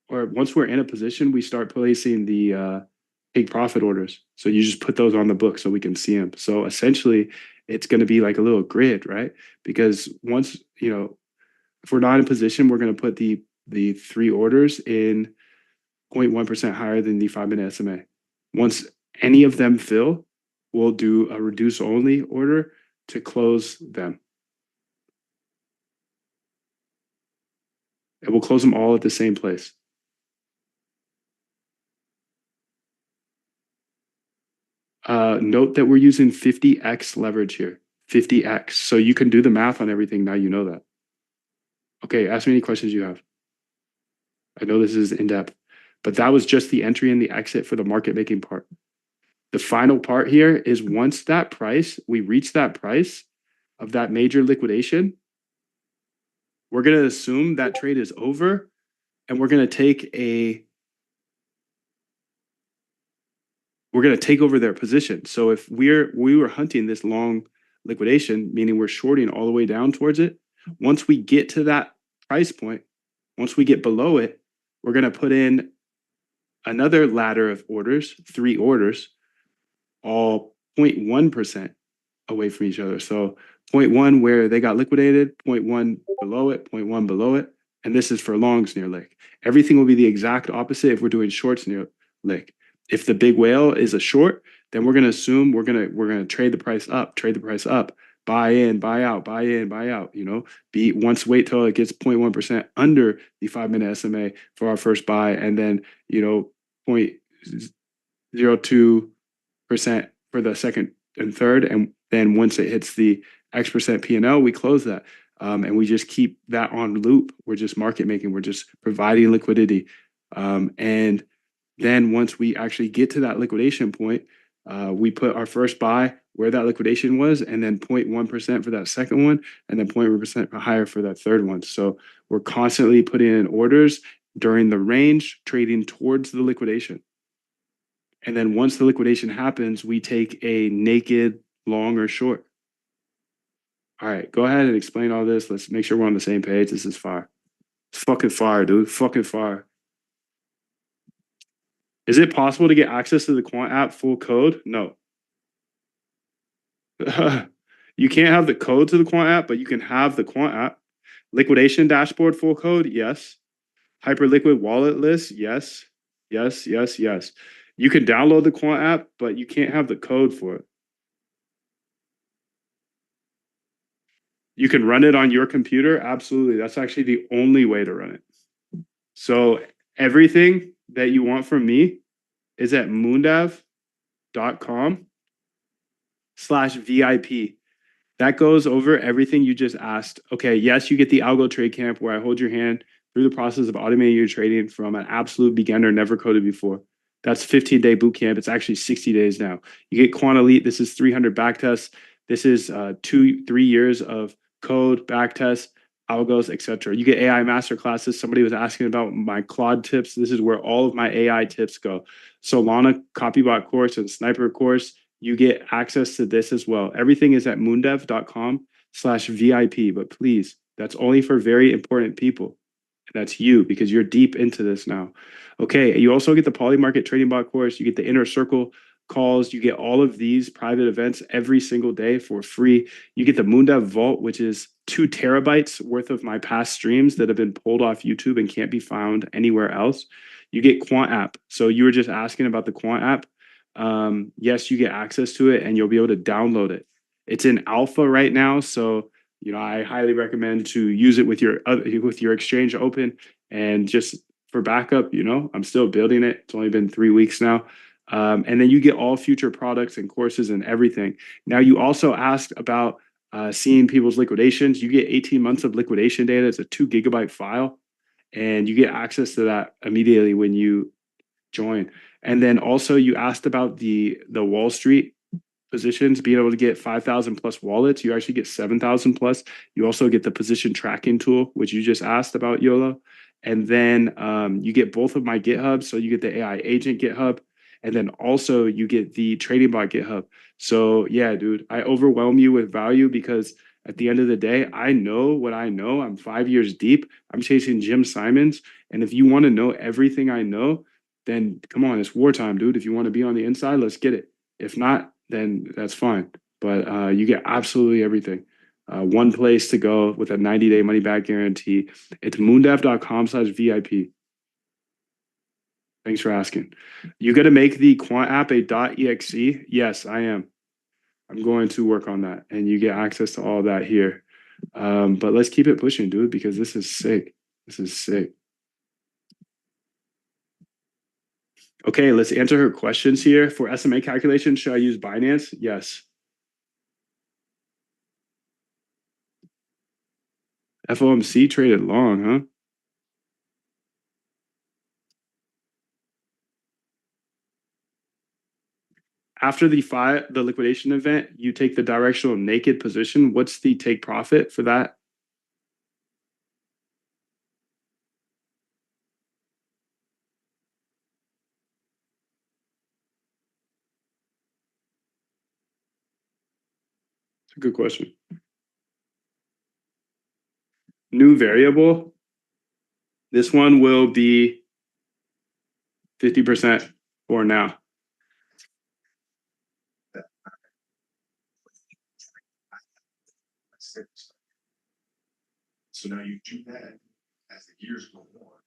or once we're in a position, we start placing the take profit orders. So you just put those on the book so we can see them. So essentially, it's going to be like a little grid, right? Because once, if we're not in position, we're going to put the 3 orders in 0.1% higher than the 5-minute SMA. Once any of them fill, we'll do a reduce only order to close them. And we'll close them all at the same place. Note that we're using 50x leverage here, 50x. So you can do the math on everything. Now you know that. Okay, ask me any questions you have. I know this is in depth, but that was just the entry and the exit for the market making part. The final part here is once that price, we reach that price of that major liquidation, we're going to assume that trade is over, and we're going to take over their position. So if we were hunting this long liquidation, meaning we're shorting all the way down towards it, once we get to that price point, once we get below it, we're going to put in another ladder of orders, 3 orders, all 0.1% away from each other. So 0.1 where they got liquidated, 0.1 below it, 0.1 below it. And this is for longs near lick. Everything will be the exact opposite if we're doing shorts near lick. If the big whale is a short, then we're going to assume we're going to trade the price up, buy in, buy out, buy in, buy out, wait till it gets 0.1% under the 5-minute SMA for our first buy, and then, 0.02% for the second and third. And then once it hits the X% P&L, we close that. And we just keep that on loop. We're just market making. We're just providing liquidity. And then once we actually get to that liquidation point, we put our first buy where that liquidation was, and then 0.1% for that second one, and then 0.1% higher for that third one. So we're constantly putting in orders during the range, trading towards the liquidation. And then once the liquidation happens, we take a naked long or short. All right, go ahead and explain all this. Let's make sure we're on the same page. This is fire. It's fucking fire, dude. Fucking fire. Is it possible to get access to the Quant app full code? No. You can't have the code to the Quant app, but you can have the Quant app. Liquidation dashboard full code? Yes. Hyperliquid wallet list? Yes. Yes, yes, yes. You can download the Quant app, but you can't have the code for it. You can run it on your computer? Absolutely. That's actually the only way to run it. So everything that you want from me is at moondev.com/VIP. That goes over everything you just asked. Okay, yes, you get the Algo Trade Camp where I hold your hand through the process of automating your trading from an absolute beginner, never coded before. That's 15-day boot camp. It's actually 60 days now. You get Quant Elite. This is 300 back tests. This is 2-3 years of code, back tests, algos, etc. You get AI master classes. Somebody was asking about my Claude tips. This is where all of my AI tips go. Solana Copybot course and Sniper course. You get access to this as well. Everything is at moondev.com/VIP. But please, that's only for very important people. That's you, because you're deep into this now. Okay, you also get the Polymarket Trading Bot course. You get the Inner Circle calls. You get all of these private events every single day for free. You get the Moondev Vault, which is 2 terabytes worth of my past streams that have been pulled off YouTube and can't be found anywhere else. You get Quant app. So you were just asking about the Quant app. Yes, you get access to it, and you'll be able to download it. It's in alpha right now, so I highly recommend to use it with your exchange open, and just for backup. I'm still building it. It's only been 3 weeks now. And then you get all future products and courses and everything. Now, you also asked about seeing people's liquidations. You get 18 months of liquidation data. It's a 2 gigabyte file, and you get access to that immediately when you join. And then also you asked about the Wall Street positions, being able to get 5,000 plus wallets. You actually get 7,000 plus. You also get the position tracking tool, which you just asked about, Yolo. And then you get both of my GitHubs. So you get the AI agent GitHub, And then also you get the trading bot GitHub. So yeah, dude, I overwhelm you with value because at the end of the day, I know what I know. I'm 5 years deep. I'm chasing Jim Simons. And if you want to know everything I know, then come on, it's wartime, dude. If you want to be on the inside, let's get it. If not, then that's fine. But you get absolutely everything. One place to go with a 90-day money back guarantee. It's moondev.com/VIP. Thanks for asking. You got to make the quant app a .exe? Yes, I am. I'm going to work on that, and you get access to all that here. But let's keep it pushing, dude, because this is sick. This is sick. Okay, let's answer her questions here. For SMA calculation, should I use Binance? Yes. FOMC traded long, huh? After the liquidation event, you take the directional naked position. What's the take profit for that? It's a good question. New variable. This one will be 50% for now. So now you do that as the years go on.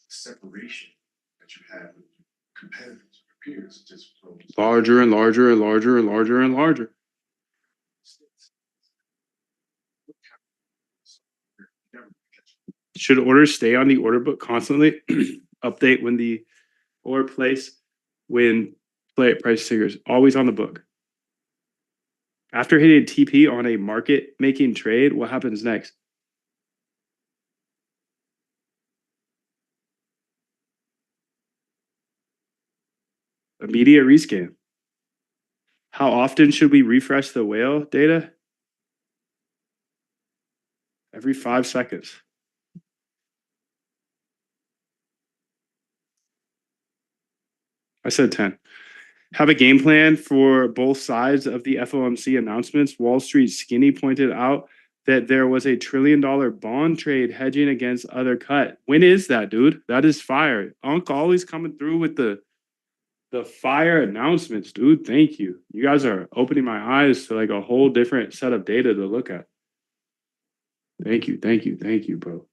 Separation that you have with your competitors, your peers, just grows. Larger and larger and larger and larger and larger. Should orders stay on the order book constantly? Update when the or place when play price triggers. Always on the book. After hitting TP on a market making trade, what happens next? Immediate rescan. How often should we refresh the whale data? Every 5 seconds. I said 10. Have a game plan for both sides of the FOMC announcements. Wall Street Skinny pointed out that there was a $1 trillion bond trade hedging against other cut. When is that, dude? That is fire. Unc always coming through with the fire announcements, dude. Thank you. You guys are opening my eyes to like a whole different set of data to look at. Thank you, thank you, thank you, bro.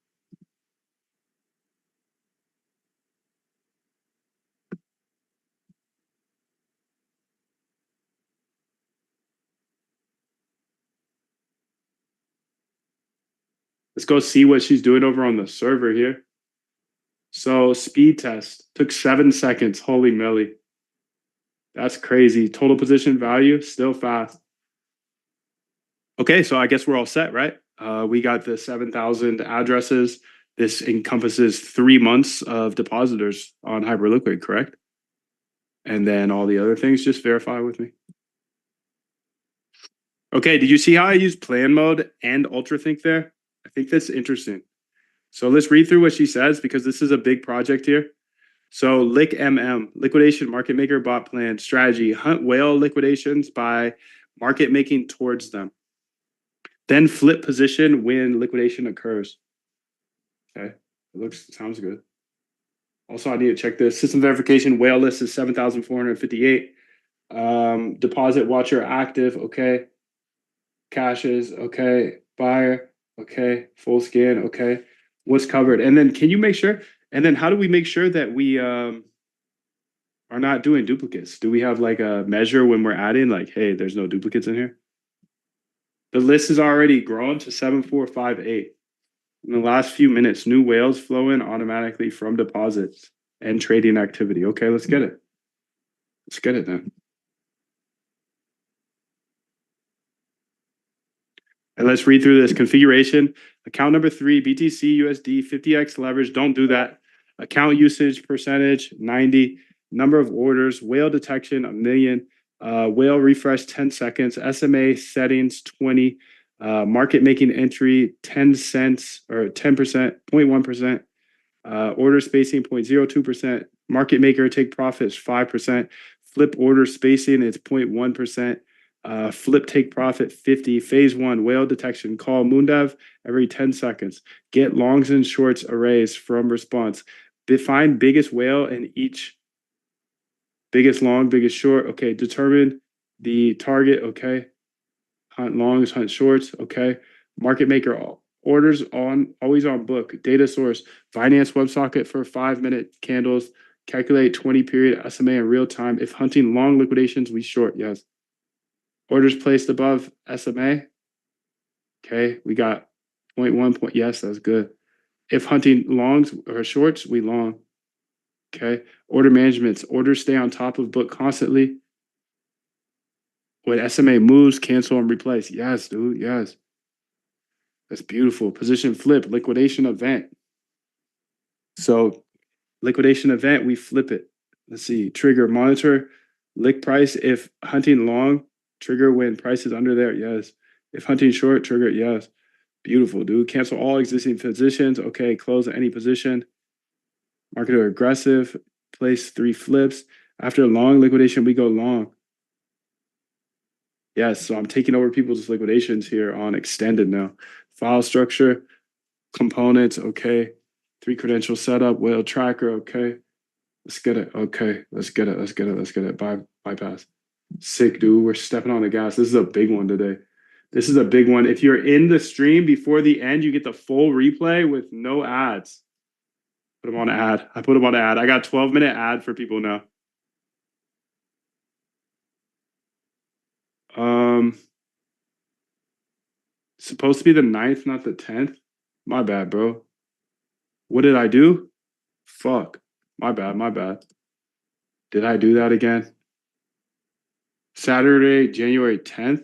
Let's go see what she's doing over on the server here. So speed test took 7 seconds. Holy moly. That's crazy. Total position value, still fast. Okay, so I guess we're all set, right? We got the 7,000 addresses. This encompasses 3 months of depositors on Hyperliquid, correct? And then all the other things, just verify with me. Okay, did you see how I used plan mode and UltraThink there? I think that's interesting. So let's read through what she says because this is a big project here. So LickMM, liquidation market maker bot plan strategy, hunt whale liquidations by market making towards them. Then flip position when liquidation occurs. Okay, sounds good. Also, I need to check this. System verification, whale list is 7,458. Deposit watcher active, okay. Caches, okay. Buyer, okay. Full scan, okay. What's covered? And then can you make sure? And then how do we make sure that we are not doing duplicates? Do we have like a measure when we're adding like, hey, there's no duplicates in here? The list is already grown to 7,458. In the last few minutes, new whales flow in automatically from deposits and trading activity. Okay, let's get it. Let's get it then. And let's read through this configuration. Account number 3, BTC USD 50x leverage. Don't do that. Account usage percentage 90. Number of orders. Whale detection 1,000,000. Whale refresh 10 seconds. SMA settings 20. Market making entry 10 cents or 10%, 0.1%. Order spacing 0.02%. Market maker take profit is 5%. Flip order spacing is 0.1%. Flip take profit 50. Phase one, whale detection. Call Moondev every 10 seconds. Get longs and shorts arrays from response. Define biggest whale in each biggest long, biggest short. Okay. Determine the target. Okay. Hunt longs, hunt shorts. Okay. Market maker orders on always on book. Data source, finance WebSocket for 5-minute candles. Calculate 20 period SMA in real time. If hunting long liquidations, we short. Yes. Orders placed above SMA. Okay. We got 0.1 point. Yes, that's good. If hunting longs or shorts, we long. Okay. Order managements. Orders stay on top of book constantly. When SMA moves, cancel and replace. Yes, dude. Yes. That's beautiful. Position flip, liquidation event. So liquidation event, we flip it. Let's see. Trigger, monitor, lick price. If hunting long, trigger when price is under there. Yes. If hunting short, trigger. Yes. Beautiful, dude. Cancel all existing positions. Okay. Close any position. Marketer aggressive. Place 3 flips. After long liquidation, we go long. Yes. So I'm taking over people's liquidations here on extended now. File structure, components. Okay. 3 credential setup, whale tracker. Okay. Let's get it. Okay. Let's get it. Let's get it. Let's get it. Bypass. Sick, dude. We're stepping on the gas. This is a big one today. This is a big one. If you're in the stream before the end, you get the full replay with no ads. Put them on ad. I put them on ad. I got 12-minute ad for people now. Supposed to be the 9th, not the 10th. My bad, bro. What did I do? Fuck. My bad, my bad. Did I do that again? Saturday, January 10th?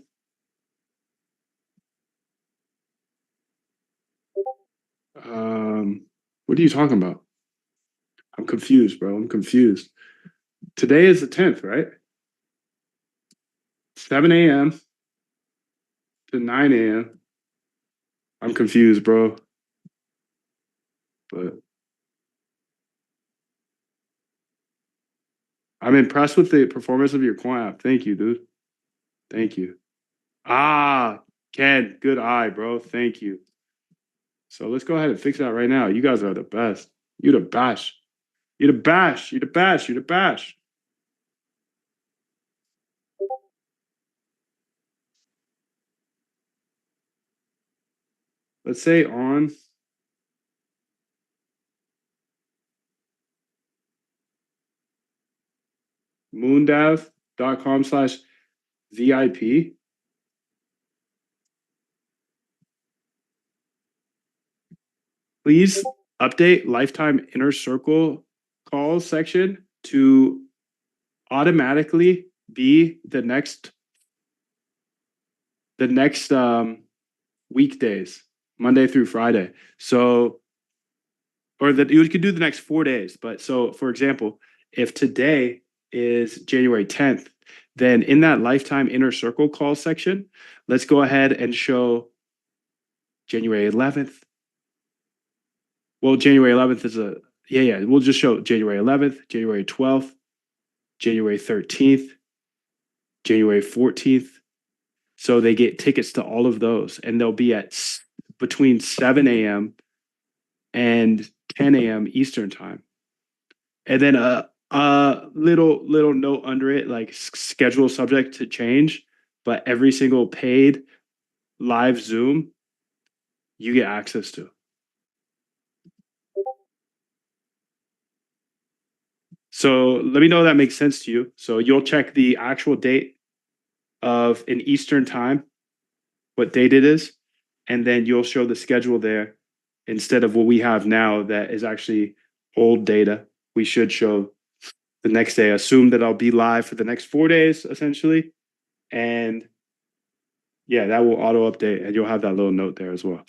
What are you talking about? I'm confused, bro. I'm confused. Today is the 10th, right? 7 a.m. to 9 a.m. I'm confused, bro. But I'm impressed with the performance of your coin app. Thank you, dude. Thank you. Ah, Ken, good eye, bro. Thank you. So let's go ahead and fix that right now. You guys are the best. You the bash. You the bash. You the bash. You the bash. Let's say on moondav.com/VIP. Please update lifetime inner circle calls section to automatically be the next weekdays, Monday through Friday. So, or that you could do the next 4 days. But so, for example, if today is January 10th, then in that lifetime inner circle call section, let's go ahead and show January 11th. Well, January 11th is we'll just show January 11th, January 12th, January 13th, January 14th. So they get tickets to all of those, and they'll be at between 7 a.m. and 10 a.m. Eastern time. And then a little note under it, like schedule subject to change, but every single paid live Zoom you get access to. So let me know if that makes sense to you. So you'll check the actual date of an Eastern time, what date it is, and then you'll show the schedule there instead of what we have now that is actually old data. We should show the next day. Assume that I'll be live for the next 4 days, essentially. And yeah, that will auto update and you'll have that little note there as well.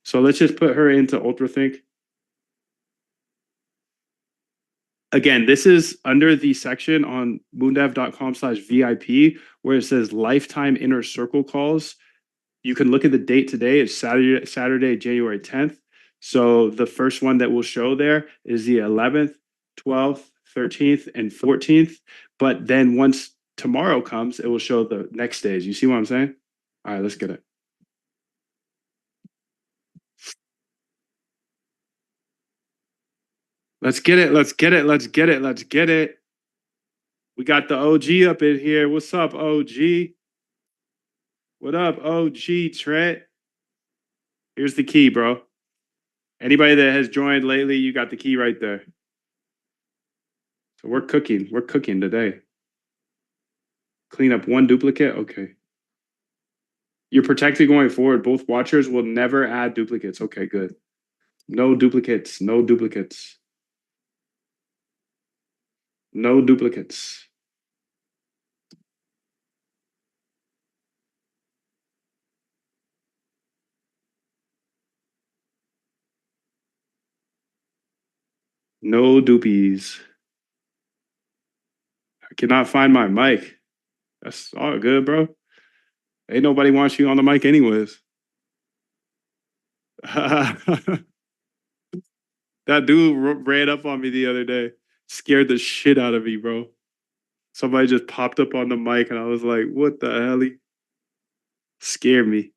So let's just put her into UltraThink. Again, this is under the section on moondev.com/VIP where it says lifetime inner circle calls. You can look at the date today. It's Saturday, January 10th. So the first one that will show there is the 11th, 12th, 13th, and 14th. But then once tomorrow comes, it will show the next days. You see what I'm saying? All right, let's get it. Let's get it. Let's get it. Let's get it. Let's get it. We got the OG up in here. What's up, OG? What up, OG Trent? Here's the key, bro. Anybody that has joined lately, you got the key right there. So we're cooking. We're cooking today. Clean up one duplicate. Okay. You're protected going forward. Both watchers will never add duplicates. Okay, good. No duplicates. No duplicates. No duplicates. No dupies. I cannot find my mic. That's all good, bro. Ain't nobody wants you on the mic anyways. That dude ran up on me the other day. Scared the shit out of me, bro. Somebody just popped up on the mic and I was like, what the hell? Scared me.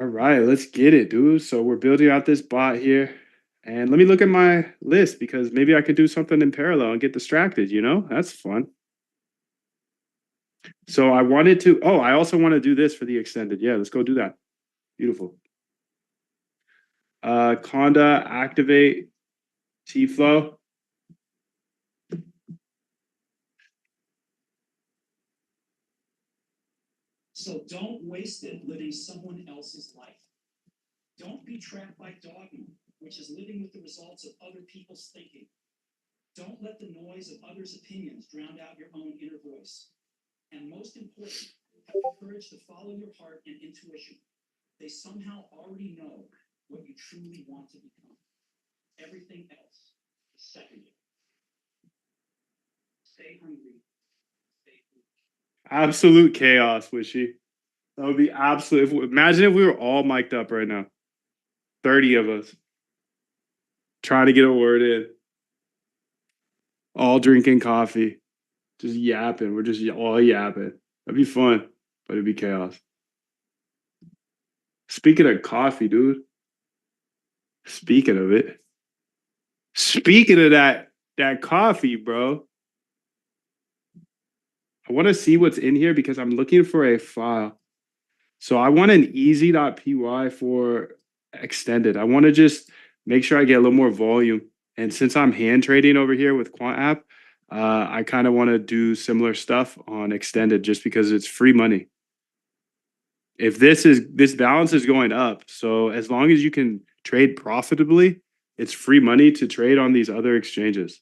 All right, let's get it, dude. So we're building out this bot here. And let me look at my list because maybe I could do something in parallel and get distracted, you know? That's fun. So I wanted to, oh, I also want to do this for the extended. Yeah, let's go do that. Beautiful. Conda, activate T-flow. So don't waste it living someone else's life. Don't be trapped by dogma, which is living with the results of other people's thinking. Don't let the noise of others' opinions drown out your own inner voice. And most important, have the courage to follow your heart and intuition. They somehow already know what you truly want to become. Everything else is secondary. Stay hungry. Stay foolish. Absolute chaos, Wishy. That would be absolute. Imagine if we were all mic'd up right now. 30 of us. Trying to get a word in. All drinking coffee. Just yapping. We're just all yapping. That'd be fun, but it'd be chaos. Speaking of coffee, dude. Speaking of it. Speaking of that coffee, bro. I want to see what's in here because I'm looking for a file. So I want an easy.py for extended. I want to just make sure I get a little more volume. And since I'm hand trading over here with Quant App, I kind of want to do similar stuff on extended just because it's free money. If this balance is going up, so as long as you can trade profitably, it's free money to trade on these other exchanges.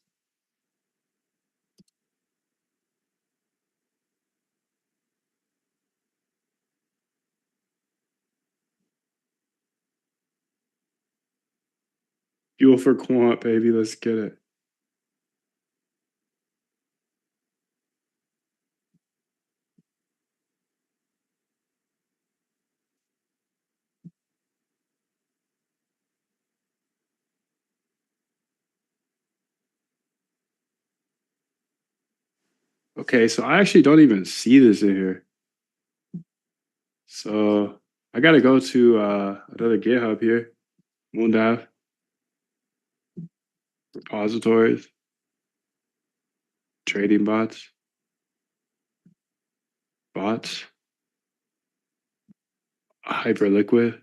Fuel for Quant, baby. Let's get it. Okay, so I actually don't even see this in here. So I gotta go to another GitHub here. Moondav. Repositories. Trading bots. Bots. Hyperliquid.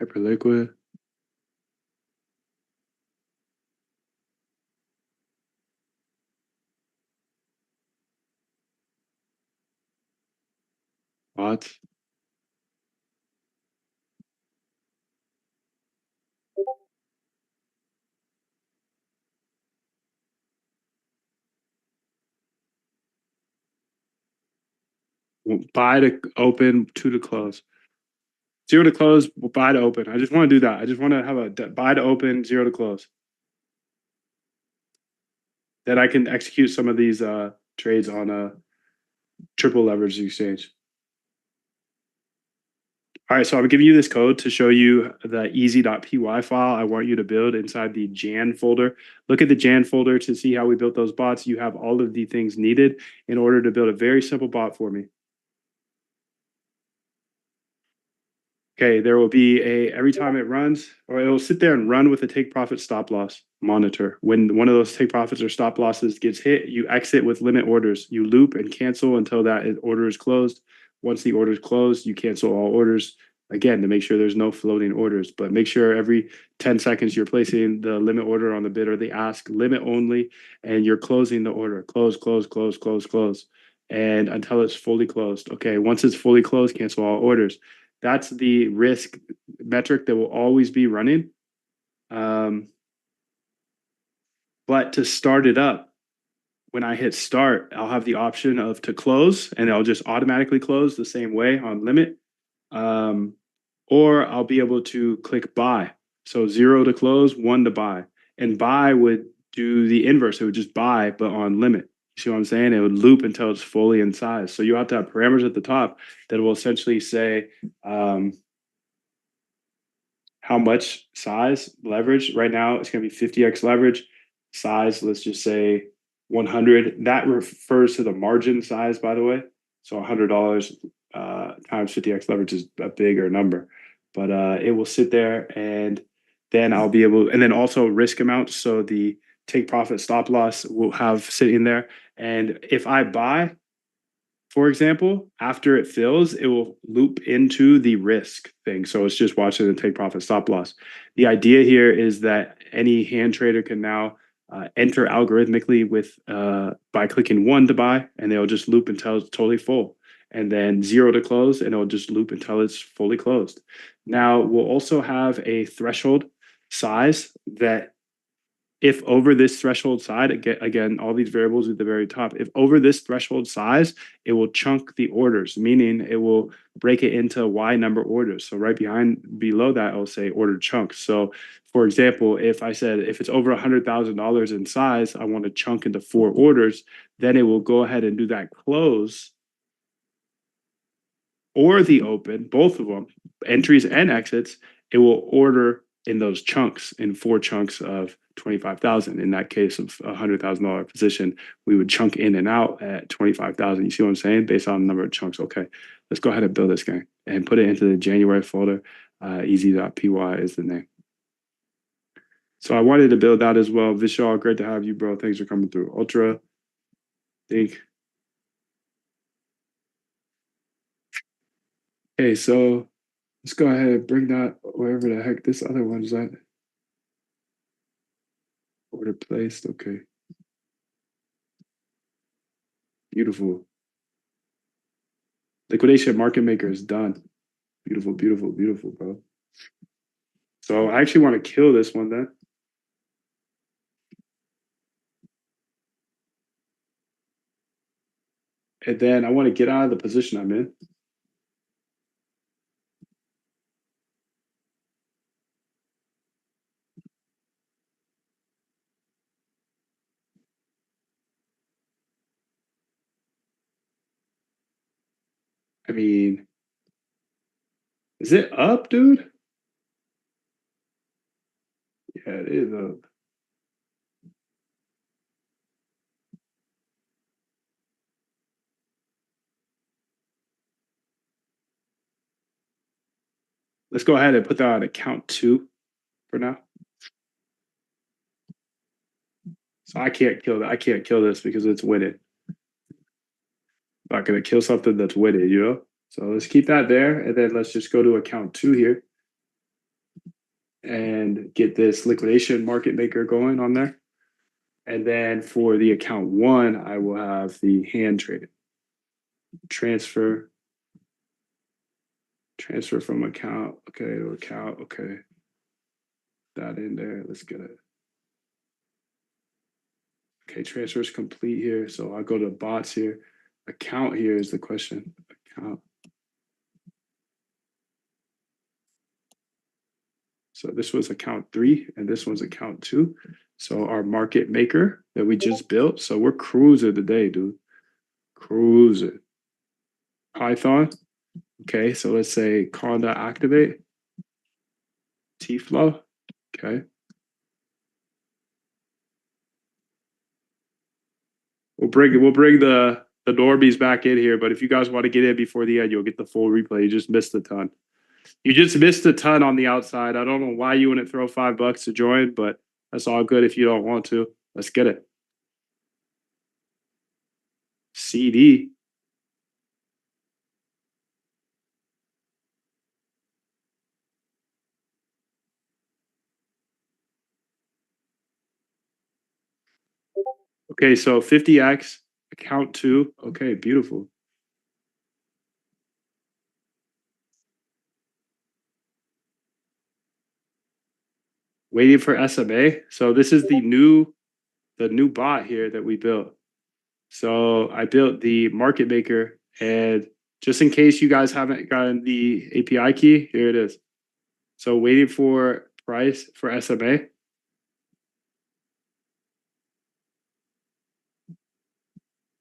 Hyperliquid. Bots. buy to open, 2 to close. 0 to close, buy to open. I just want to do that. I just want to have a buy to open, 0 to close. Then I can execute some of these trades on a triple leverage exchange. All right, so I'm giving you this code to show you the easy.py file I want you to build inside the Jan folder. Look at the Jan folder to see how we built those bots. You have all of the things needed in order to build a very simple bot for me. Okay, there will be every time it runs, or it will sit there and run with a take profit stop loss monitor. When one of those take profits or stop losses gets hit, you exit with limit orders. You loop and cancel until that order is closed. Once the order is closed, you cancel all orders again to make sure there's no floating orders. But make sure every 10 seconds you're placing the limit order on the bid or the ask, limit only, and you're closing the order. Close, close, close, close, close. And until it's fully closed. Okay, once it's fully closed, cancel all orders. That's the risk metric that will always be running. But to start it up, when I hit start, I'll have the option of to close, and I'll just automatically close the same way on limit. Or I'll be able to click buy. So 0 to close, 1 to buy. And buy would do the inverse. It would just buy, but on limit. You see what I'm saying? It would loop until it's fully in size. So you have to have parameters at the top that will essentially say how much size leverage. Right now, it's going to be 50x leverage. Size, let's just say 100. That refers to the margin size, by the way. So $100 times 50x leverage is a bigger number. But it will sit there, and then I'll be able, and then also risk amount. So the take profit stop loss will have sitting there. And if I buy, for example, after it fills, it will loop into the risk thing. So it's just watching the take profit stop loss. The idea here is that any hand trader can now enter algorithmically with by clicking 1 to buy, and they'll just loop until it's totally full. And then 0 to close, and it'll just loop until it's fully closed. Now, we'll also have a threshold size that if over this threshold size, again, all these variables at the very top, if over this threshold size, it will chunk the orders, meaning it will break it into Y number orders. So right below that, I'll say order chunks. So for example, if I said, if it's over $100,000 in size, I want to chunk into 4 orders, then it will go ahead and do that close or the open, both of them, entries and exits. It will order in those chunks, in 4 chunks of 25,000. In that case of $100,000 position, we would chunk in and out at 25,000. You see what I'm saying? Based on the number of chunks. Okay, let's go ahead and build this guy and put it into the January folder. Easy.py is the name. So I wanted to build that as well. Vishal, great to have you, bro. Thanks for coming through. Ultra, think. Okay, so let's go ahead and bring that wherever the heck this other one's at. Order placed, okay. Beautiful. Liquidation market maker is done. Beautiful, beautiful, beautiful, bro. So I actually want to kill this one then. And then I want to get out of the position I'm in. I mean, is it up, dude? Yeah, it is up. Let's go ahead and put that on account 2 for now. So I can't kill that. I can't kill this because it's winning. I'm not gonna kill something that's winning, you know? So let's keep that there, and then let's just go to account 2 here and get this liquidation market maker going on there. And then for the account 1, I will have the hand traded. Transfer from account, okay, to account, okay. That in there, let's get it. Okay, transfer is complete here. So I'll go to bots here. Account here is the question. account. So this was account 3 and this one's account 2. So our market maker that we just built. So we're cruising today, dude. Cruising. Python. Okay, so let's say conda activate. T-flow. Okay. We'll bring the normies back in here, but if you guys want to get in before the end, you'll get the full replay. You just missed a ton. You just missed a ton on the outside. I don't know why you wouldn't throw $5 to join, but that's all good if you don't want to. Let's get it. CD. Okay, so 50x, account 2. Okay, beautiful. Waiting for SMA. So this is the new bot here that we built. So I built the market maker, and just in case you guys haven't gotten the API key, here it is. So waiting for price for SMA.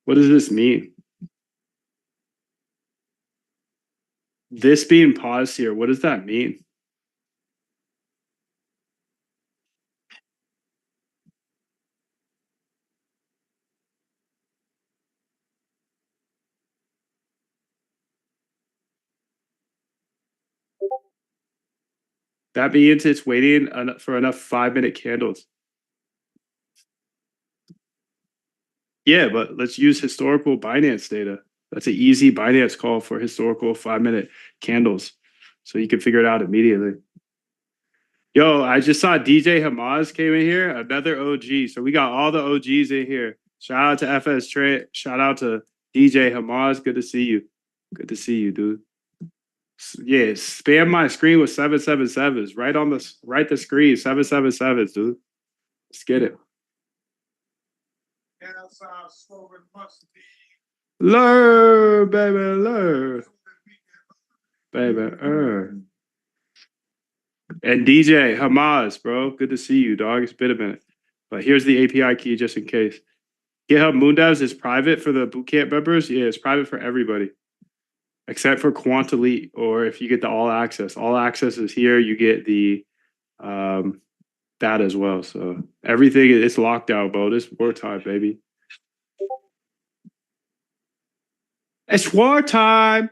What does this mean? This being paused here, what does that mean? That means it's waiting for enough 5-minute candles. Yeah, but let's use historical Binance data. That's an easy Binance call for historical 5-minute candles. So you can figure it out immediately. Yo, I just saw DJ Hamaz came in here, another OG. So we got all the OGs in here. Shout out to FS Trade. Shout out to DJ Hamaz. Good to see you. Good to see you, dude. Yeah, spam my screen with 777s. Right on the screen, 777s, dude. Let's get it. Lure, baby, lure. Baby, And DJ Hamaz, bro. Good to see you, dog. It's been a minute. But here's the API key just in case. GitHub Moondevs is private for the bootcamp members. Yeah, it's private for everybody. Except for Quant Elite, or if you get the all access. All access is here. You get the that as well. So everything is locked out, bro. It's wartime, baby. It's wartime.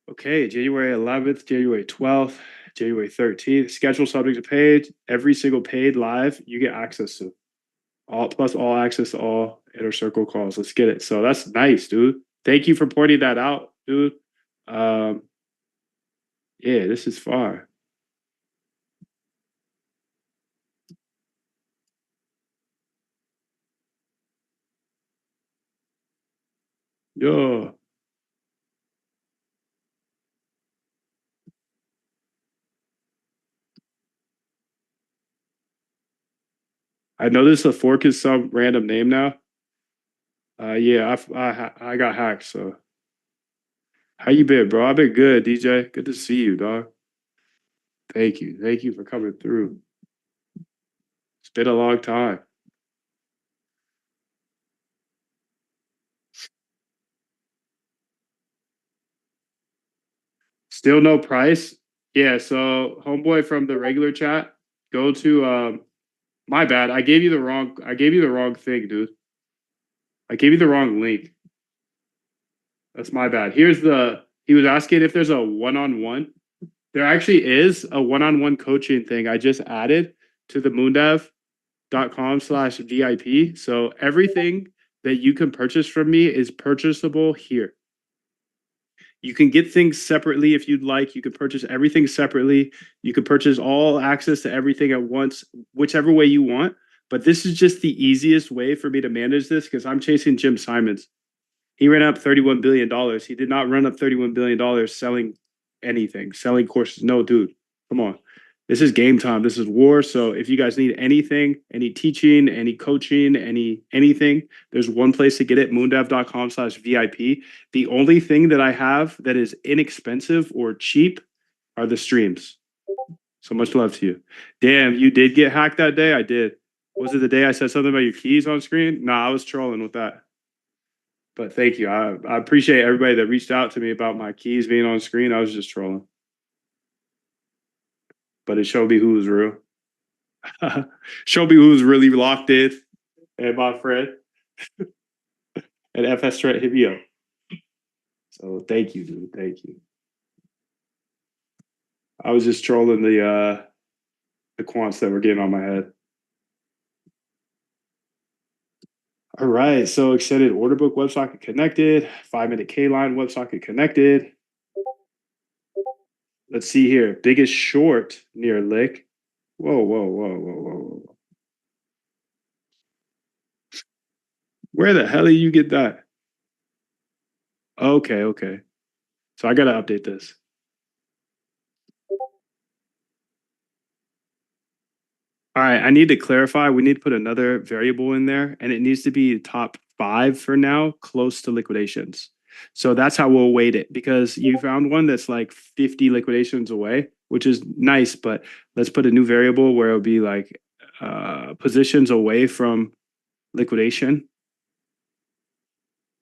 Okay, January 11th, January 12th, January 13th. Schedule subject to paid. Every single paid live you get access to. All access to all inner circle calls. Let's get it. So that's nice, dude. Thank you for pointing that out, dude. Yeah, this is far. Yo. I noticed the fork is some random name now. Yeah, I got hacked. So, how you been, bro? I've been good, DJ. Good to see you, dog. Thank you for coming through. It's been a long time. Still no price. Yeah. So, homeboy from the regular chat, go to my bad. I gave you the wrong thing, dude. I gave you the wrong link. That's my bad. He was asking if there's a one-on-one. There actually is a one-on-one coaching thing I just added to the moondev.com/VIP. So everything that you can purchase from me is purchasable here. You can get things separately if you'd like. You can purchase everything separately. You can purchase all access to everything at once, whichever way you want. But this is just the easiest way for me to manage this because I'm chasing Jim Simons. He ran up $31 billion. He did not run up $31 billion selling anything, selling courses. No, dude, come on. This is game time. This is war. So if you guys need anything, any teaching, any coaching, anything, there's one place to get it, moondev.com/VIP. The only thing that I have that is inexpensive or cheap are the streams. So much love to you. Damn, you did get hacked that day? I did. Was it the day I said something about your keys on screen? Nah, I was trolling with that. But thank you. I appreciate everybody that reached out to me about my keys being on screen. I was just trolling. But it showed me who was real. Showed me who's really locked in. And my friend. And FS Threat hit me up. So thank you, dude. Thank you. I was just trolling the quants that were getting on my head. All right, so extended order book WebSocket connected, 5-minute K-line WebSocket connected. Let's see here, biggest short near lick. Whoa. Where the hell did you get that? Okay. So I gotta update this. All right, I need to clarify. We need to put another variable in there, and it needs to be top 5 for now, close to liquidations. So that's how we'll weight it, because you found one that's like 50 liquidations away, which is nice, but let's put a new variable where it'll be like positions away from liquidation,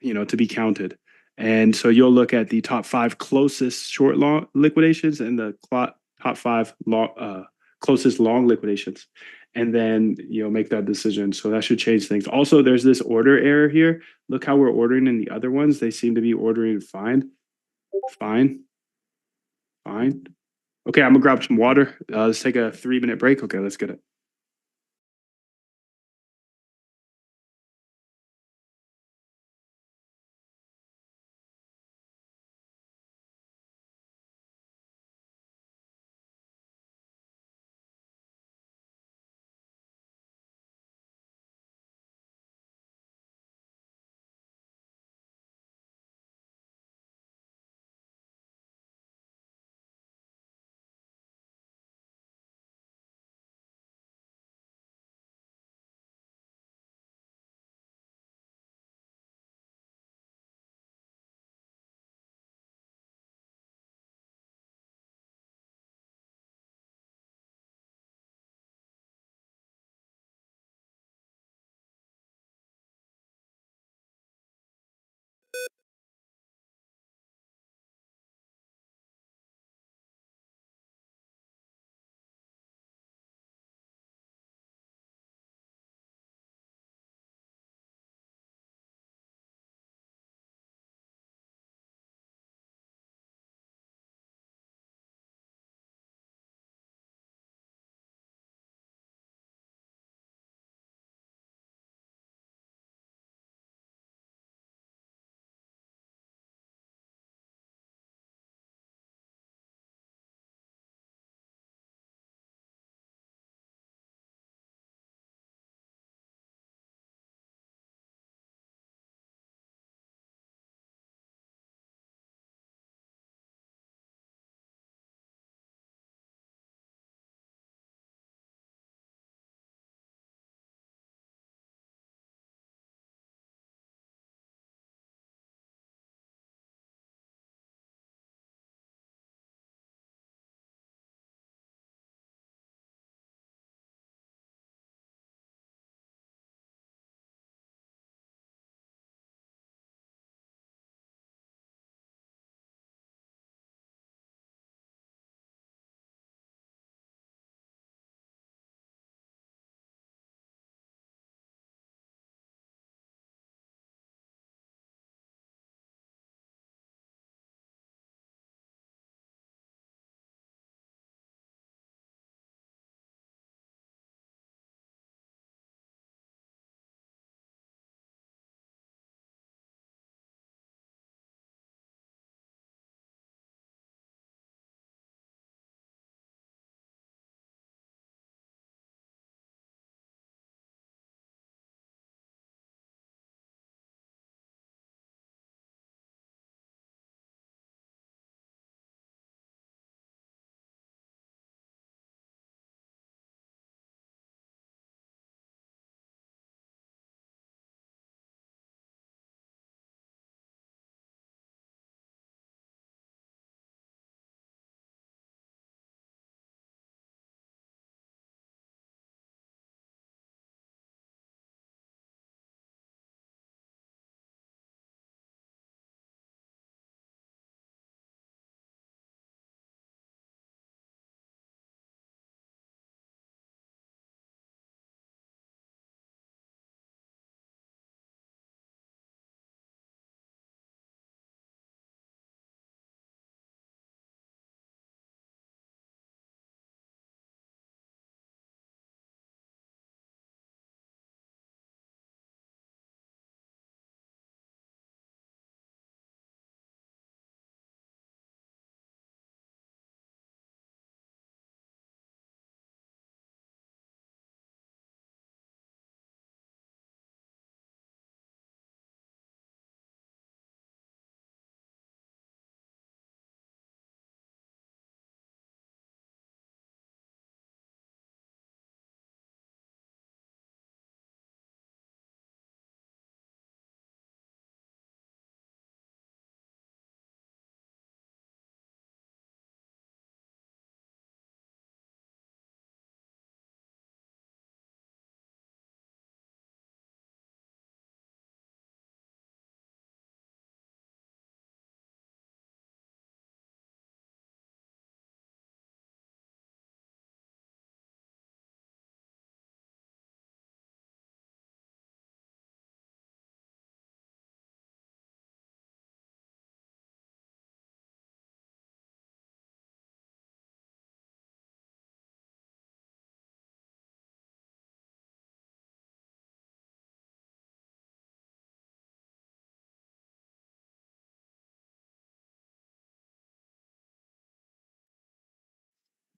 to be counted. And so you'll look at the top 5 closest short long liquidations and the top 5 long closest long liquidations, and then make that decision. So that should change things. Also, there's this order error here. Look how we're ordering in the other ones. They seem to be ordering fine. Okay, I'm gonna grab some water. Let's take a 3-minute break. Okay, let's get it.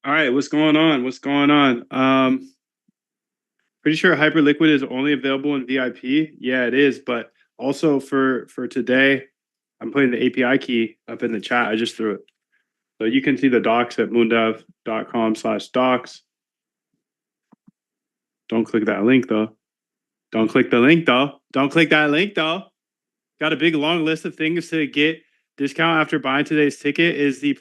All right, what's going on? What's going on? Pretty sure Hyperliquid is only available in VIP. Yeah, it is, but also for today, I'm putting the API key up in the chat. I just threw it. So you can see the docs at moondev.com/docs. Don't click that link though. Don't click the link though. Don't click that link though. Got a big long list of things to get discount after buying today's ticket is the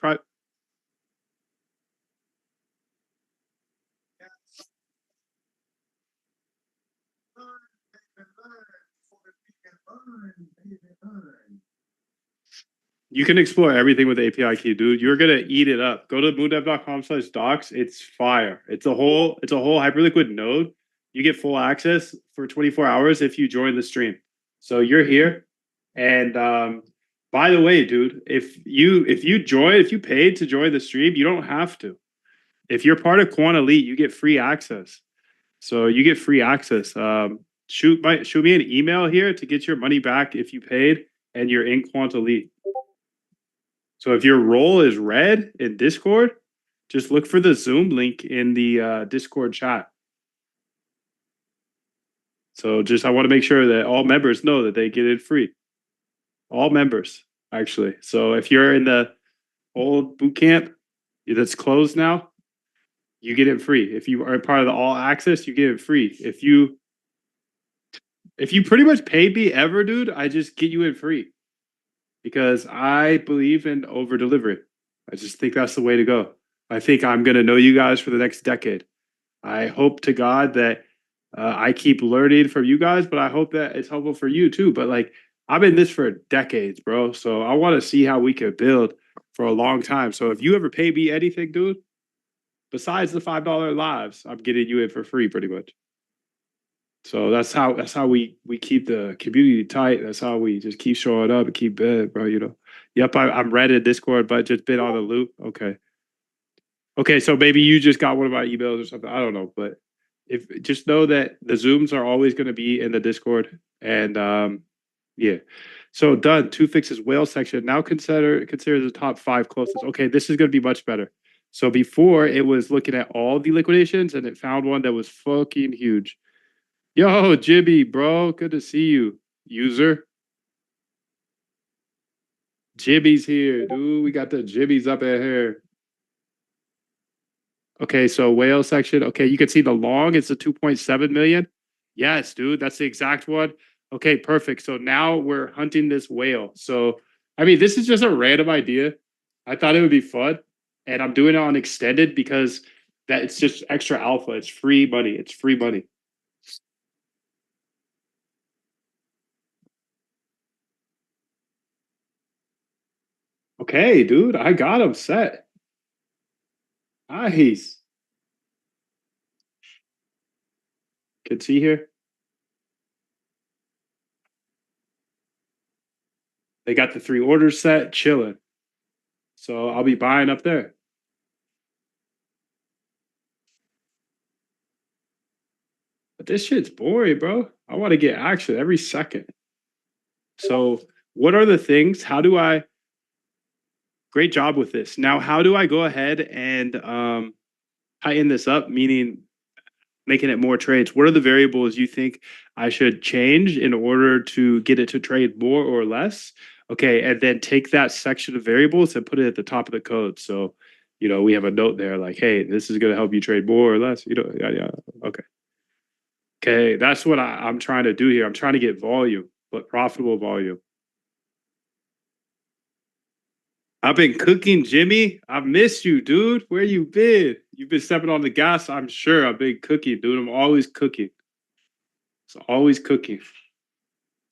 You can explore everything with the API key, dude. You're gonna eat it up. Go to moondev.com/docs. It's fire. It's a whole Hyperliquid node. You get full access for 24 hours if you join the stream. So you're here. And by the way, dude, if you paid to join the stream, you don't have to. If you're part of Quant Elite, you get free access. So you get free access. Shoot me an email here to get your money back if you paid and you're in Quant Elite. So if your role is red in Discord, just look for the Zoom link in the Discord chat. So I want to make sure that all members know that they get it free. All members, actually. So if you're in the old boot camp that's closed now, you get it free. If you are part of the all access, you get it free. If you pretty much paid me ever, dude, I just get you in free. Because I believe in over delivery. I just think that's the way to go. I think I'm going to know you guys for the next decade. I hope to God that I keep learning from you guys, but I hope that it's helpful for you too. But like, I've been this for decades, bro. So I want to see how we can build for a long time. So if you ever pay me anything, dude, besides the $5 lives, I'm getting you in for free pretty much. So that's how we keep the community tight. That's how we just keep showing up and keep bed, bro. You know. Yep, I'm red in Discord, but just been on the loop. Okay, so maybe you just got one of my emails or something. I don't know, but if just know that the Zooms are always going to be in the Discord, and yeah. So done. 2 fixes whale section. Now consider the top 5 closest. Okay, this is going to be much better. So before it was looking at all the liquidations and it found one that was fucking huge. Yo, Jibby, bro. Good to see you, user. Jibby's here, dude. We got the Jibbies up in here. Okay, so whale section. Okay, you can see the long. It's a 2.7 million. Yes, dude. That's the exact one. Okay, perfect. So now we're hunting this whale. So, I mean, this is just a random idea. I thought it would be fun. And I'm doing it on extended because that it's just extra alpha. It's free money. It's free money. Okay, dude, I got him set. Nice. Can see here. They got the 3 orders set, chilling. So I'll be buying up there. But this shit's boring, bro. I want to get action every second. So what are the things? How do I great job with this. Now, how do I go ahead and tighten this up, meaning making it more trades? What are the variables you think I should change in order to get it to trade more or less? Okay, and then take that section of variables and put it at the top of the code. So, you know, we have a note there like, hey, this is going to help you trade more or less. You know, yeah. Okay, that's what I'm trying to do here. I'm trying to get volume, but profitable volume. I've been cooking, Jimmy. I've missed you, dude. Where you been? You've been stepping on the gas, I'm sure. I've been cooking, dude. I'm always cooking. It's always cooking.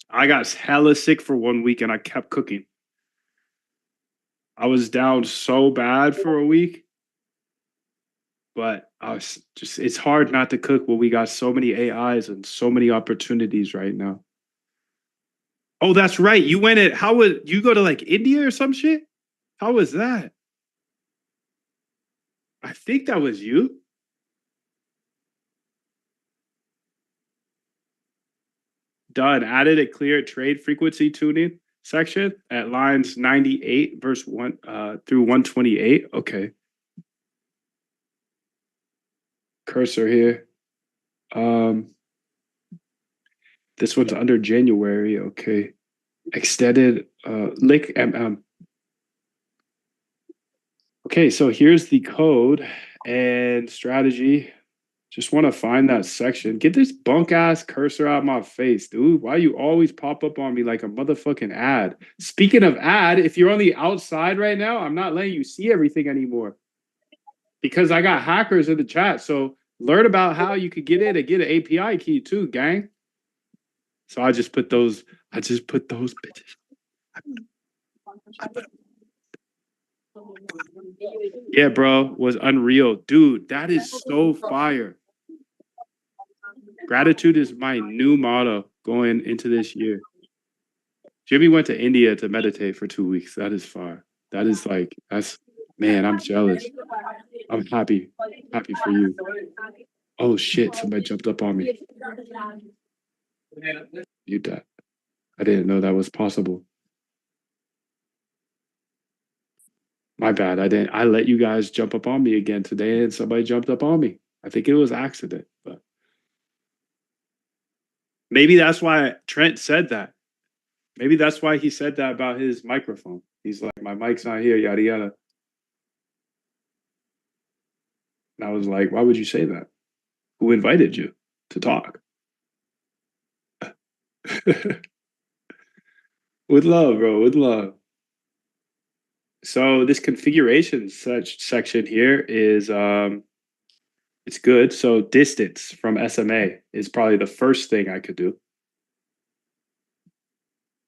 I got hella sick for 1 week and I kept cooking. I was down so bad for a week. But I was just, it's hard not to cook when we got so many AIs and so many opportunities right now. Oh, that's right. You went at, how would you go to like India or some shit? How was that? I think that was you. Done. Added a clear trade frequency tuning section at lines 98 verse 1 through 128. Okay. cursor here. This one's under January. Okay. Extended lick Okay, so here's the code and strategy. Just want to find that section. Get this bunk ass cursor out of my face, dude. Why you always pop up on me like a motherfucking ad? Speaking of ad, if you're on the outside right now, I'm not letting you see everything anymore because I got hackers in the chat. So learn about how you could get in and get an API key too, gang. So I just put those bitches. Yeah, bro, was unreal. Dude, that is so fire. Gratitude is my new motto going into this year. Jimmy went to India to meditate for 2 weeks. That is fire. That is like, man, I'm jealous. I'm happy for you. Oh shit, somebody jumped up on me. You died. I didn't know that was possible. My bad. I let you guys jump up on me again today and somebody jumped up on me. I think it was accident, but maybe that's why Trent said that. Maybe that's why he said that about his microphone. He's like, my mic's not here, yada yada. And I was like, why would you say that? Who invited you to talk? With love, bro, with love. So this configuration section here is it's good. So distance from SMA is probably the first thing I could do.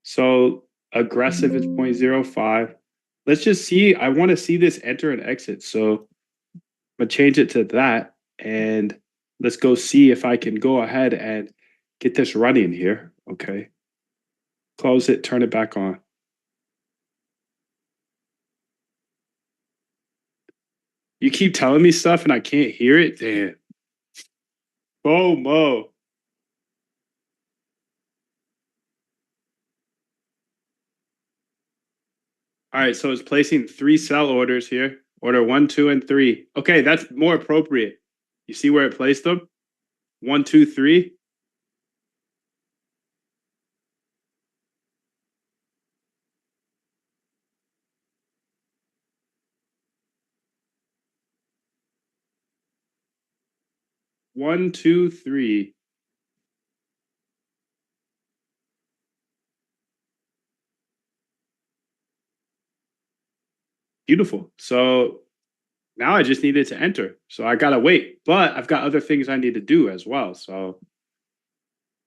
So aggressive is 0.05. Let's just see. I want to see this enter and exit. So I'm gonna change it to that. And let's go see if I can go ahead and get this running here. Okay. Close it, turn it back on. You keep telling me stuff and I can't hear it? Damn. FOMO. All right, so it's placing 3 sell orders here. Order 1, 2, and 3. Okay, that's more appropriate. You see where it placed them? 1, 2, 3. One, two, three. Beautiful. So now I just needed to enter. So I gotta wait, but I've got other things I need to do as well. So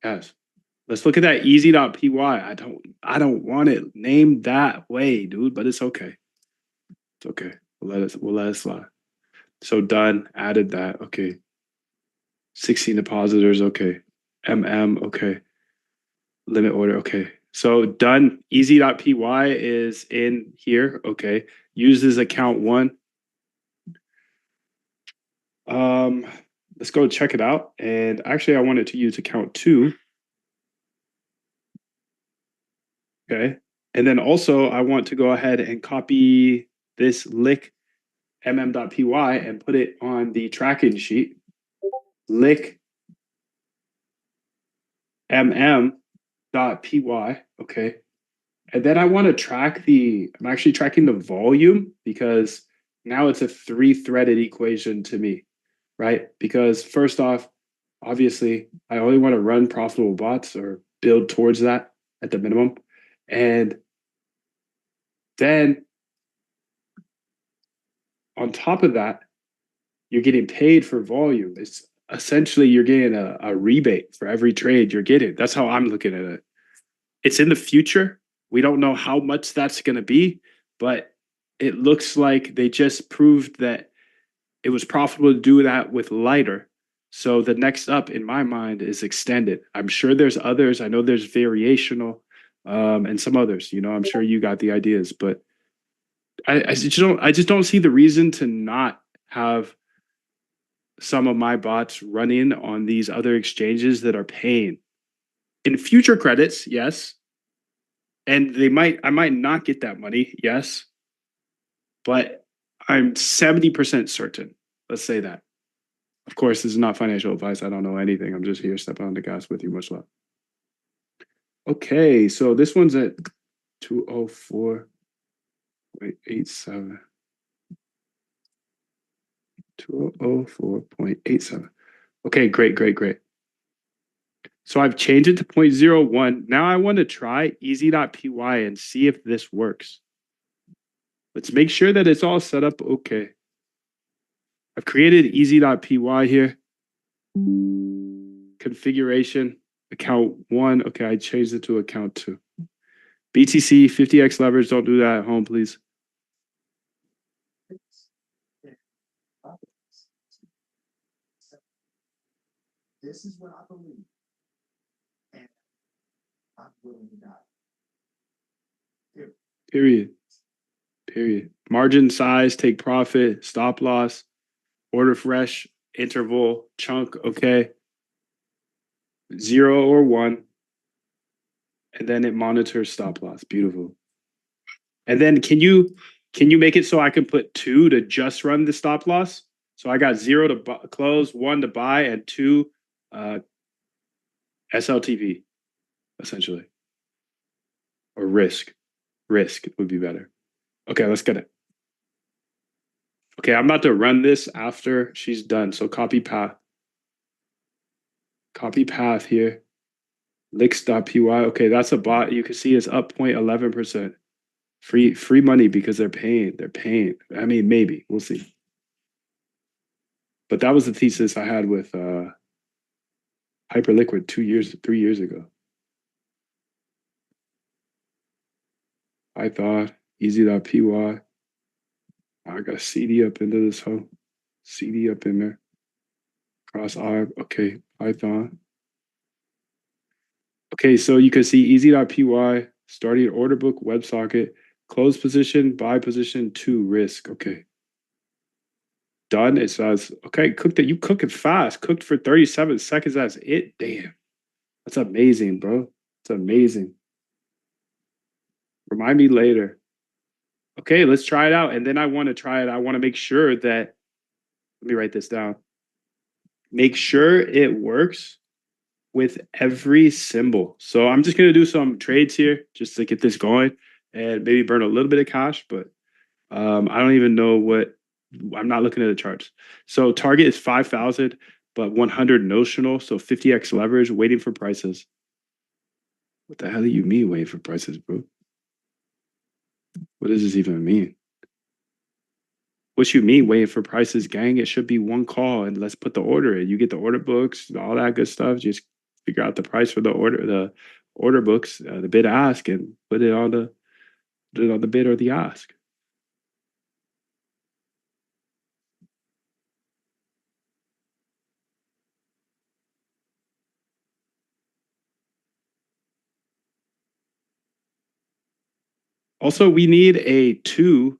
yes, let's look at that easy.py. I don't want it named that way, dude, but it's okay. It's okay. We'll let it slide. So done. Added that. Okay. 16 depositors. Okay. Okay. Limit order. Okay. So done. Easy.py is in here. Okay. Uses account 1. Let's go check it out. And actually, I wanted to use account 2. Okay. And then also, I want to go ahead and copy this lick mm.py and put it on the tracking sheet. Lick mm.py. Okay. And then I want to track I'm actually tracking the volume because now it's a 3-threaded equation to me, right? Because first off, obviously, I only want to run profitable bots or build towards that at the minimum. And then on top of that, you're getting paid for volume. It's essentially you're getting a rebate for every trade you're getting. That's how I'm looking at it. It's in the future. We don't know how much that's going to be, but it looks like they just proved that it was profitable to do that with lighter. So the next up in my mind is extended. I'm sure there's others. I know there's variational and some others. I'm sure you got the ideas, but I just don't see the reason to not have some of my bots running on these other exchanges that are paying. In future credits, yes. And I might not get that money, yes. But I'm 70% certain. Let's say that. Of course, this is not financial advice. I don't know anything. I'm just here stepping on the gas with you. Much love. Okay, so this one's at 204.87. 204.87. Okay, great. So I've changed it to 0.01. Now I want to try easy.py and see if this works. Let's make sure that it's all set up okay. I've created easy.py here. Configuration, account 1. Okay, I changed it to account 2. BTC, 50x leverage. Don't do that at home, please. This is what I believe. And I'm willing to die. Period. Margin size, take profit, stop loss, order fresh, interval, chunk, okay. 0 or 1. And then it monitors stop loss. Beautiful. And then can you make it so I can put 2 to just run the stop loss? So I got 0 to close, 1 to buy, and 2 SLTV, essentially. Or risk. Risk would be better. Okay, let's get it. Okay, I'm about to run this after she's done. So copy path. Copy path here. Licks.py. Okay, that's a bot. You can see it's up 0.11%. Free money because they're paying. They're paying. I mean, maybe. We'll see. But that was the thesis I had with Hyperliquid 3 years ago. I thought easy.py. I got CD up into this hole. CD up in there. Cross arm. Okay, Python. Okay, so you can see easy.py, starting order book, WebSocket, close position, buy position, 2 risk. Okay. Done. It says, okay, cooked it. You cook it fast. Cooked for 37 seconds. That's it. Damn. That's amazing, bro. It's amazing. Remind me later. Okay, let's try it out. And then I want to try it. I want to make sure that, let me write this down. Make sure it works with every symbol. So I'm just going to do some trades here just to get this going and maybe burn a little bit of cash, but I don't even know what, I'm not looking at the charts. So target is 5,000, but 100 notional. So 50x leverage, waiting for prices. What the hell do you mean waiting for prices, bro? What does this even mean? What you mean waiting for prices, gang? It should be one call and let's put the order in. You get the order books, all that good stuff. Just figure out the price for the order books, the bid ask, and put it on the bid or the ask. Also, we need a 2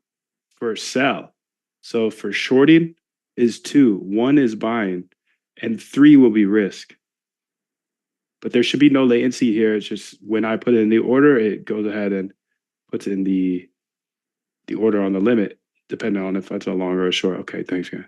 for sell. So for shorting is 2, 1 is buying, and 3 will be risk. But there should be no latency here. It's just when I put in the order, it goes ahead and puts in the order on the limit, depending on if that's a long or a short. Okay, thanks, guys.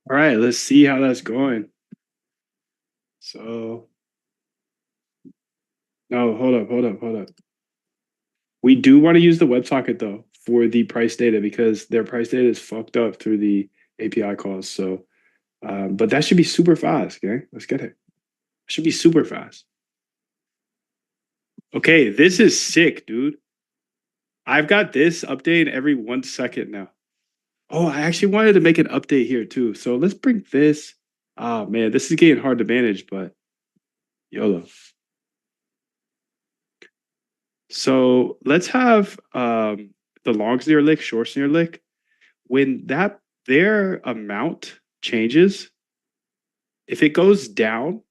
All right, let's see how that's going. So, no, hold up. We do want to use the WebSocket though for the price data because their price data is fucked up through the API calls. So But that should be super fast, okay? Let's get it. Should be super fast. Okay, this is sick, dude. I've got this update every 1 second now. Oh, I actually wanted to make an update here too. So let's bring this. Oh man, this is getting hard to manage, but YOLO. So let's have the longs near lick, shorts near lick. When that their amount changes, if it goes down,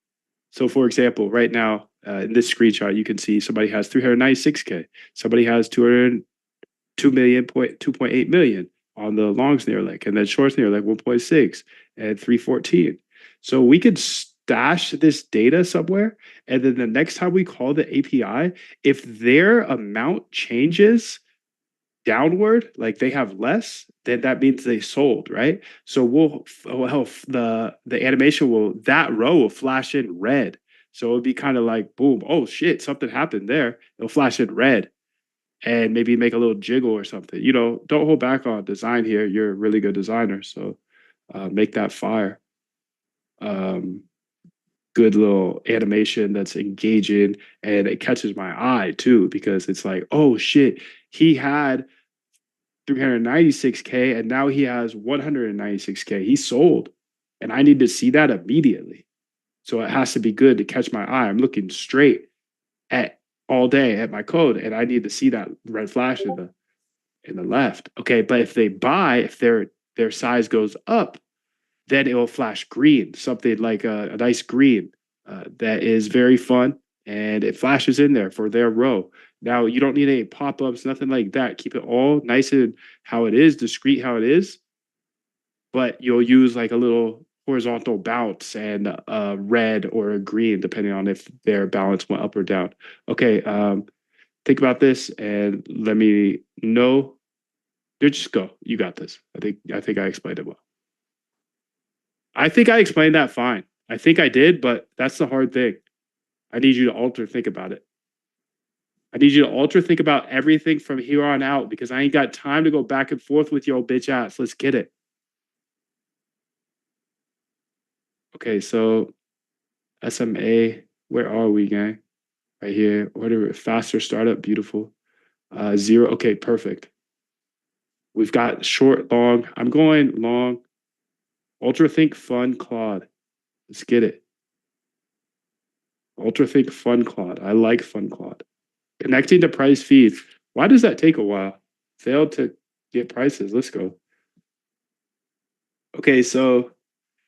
so for example, right now in this screenshot, you can see somebody has 396K, somebody has 2.8 million on the longs near lick, and then shorts near lick 1.6 and 314. So we could stash this data somewhere, and then the next time we call the API, if their amount changes downward, like they have less, then that means they sold, right? So the animation will, that row will flash in red. So it'll be kind of like boom, oh shit, something happened there. It'll flash in red and maybe make a little jiggle or something. You know, don't hold back on design here. You're a really good designer, so make that fire. Good little animation that's engaging, and it catches my eye too because it's like, oh shit, he had 396K and now he has 196K. He sold, and I need to see that immediately. So it has to be good to catch my eye. I'm looking straight at all day at my code, and I need to see that red flash in the left. Okay, but if they buy, if their size goes up, then it will flash green, something like a nice green that is very fun, and it flashes in there for their row. Now you don't need any pop-ups, nothing like that. Keep it all nice and how it is, discreet how it is, but you'll use like a little horizontal bounce and a red or a green, depending on if their balance went up or down. Okay, think about this and let me know. Just go. You got this. I think I explained it well. I think I explained that fine. I think I did, but that's the hard thing. I need you to alter think about it. I need you to alter think about everything from here on out because I ain't got time to go back and forth with your bitch ass. Let's get it. Okay, so SMA, where are we, gang? Right here. Order faster startup, beautiful. Zero. Okay, perfect. We've got short, long. I'm going long. Ultra think fun, Claude. Let's get it. Ultra think fun, Claude. I like fun, Claude. Connecting to price feeds. Why does that take a while? Failed to get prices. Let's go. Okay, so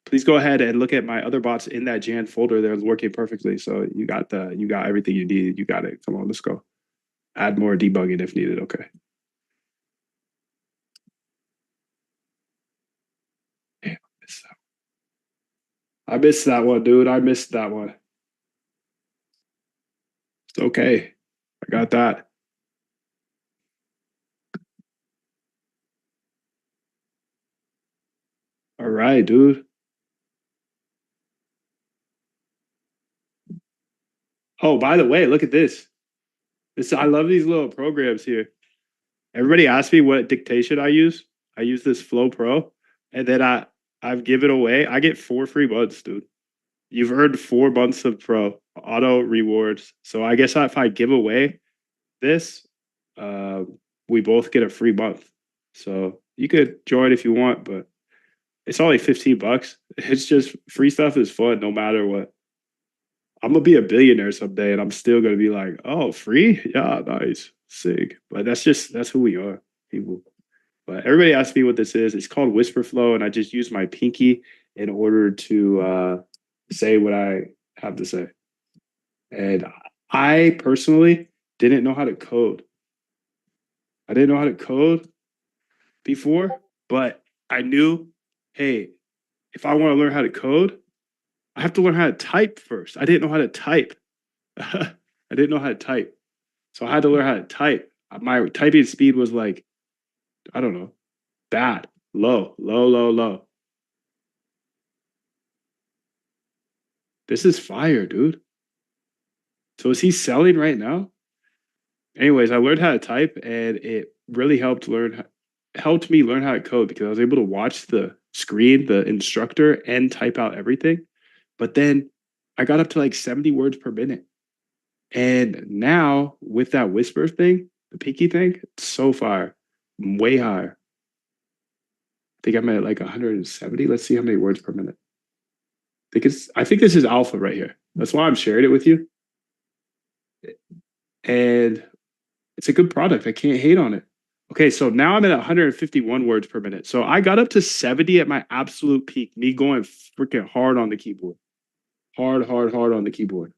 please go ahead and look at my other bots in that Jan folder. They're working perfectly. So you got everything you need. You got it. Come on, let's go. Add more debugging if needed. Okay. Damn, I missed that one, dude. I missed that one. It's okay. I got that. All right, dude. Oh, by the way, look at this. I love these little programs here. Everybody asks me what dictation I use. I use this Flow Pro, and then I've given away. I get 4 free months, dude. You've earned 4 months of Pro auto rewards. So I guess if I give away this, we both get a free month. So you could join if you want, but it's only $15. It's just free stuff is fun no matter what. I'm gonna be a billionaire someday, and I'm still gonna be like, oh, free? Yeah, nice, sick. But that's who we are, people. But everybody asks me what this is. It's called Whisper Flow, and I just use my pinky in order to say what I have to say. And I personally didn't know how to code. I didn't know how to code before, but I knew, hey, if I want to learn how to code, I have to learn how to type first. I didn't know how to type. I didn't know how to type. So I had to learn how to type. My typing speed was like, I don't know, bad, low, low, low, low. This is fire, dude. So is he selling right now? Anyways, I learned how to type, and it really helped me learn how to code because I was able to watch the screen, the instructor, and type out everything. But then I got up to like 70 words per minute. And now with that whisper thing, the pinky thing, it's so far, way higher. I think I'm at like 170. Let's see how many words per minute. I think this is alpha right here. That's why I'm sharing it with you. And it's a good product. I can't hate on it. Okay, so now I'm at 151 words per minute. So I got up to 70 at my absolute peak, me going freaking hard on the keyboard. Hard on the keyboard.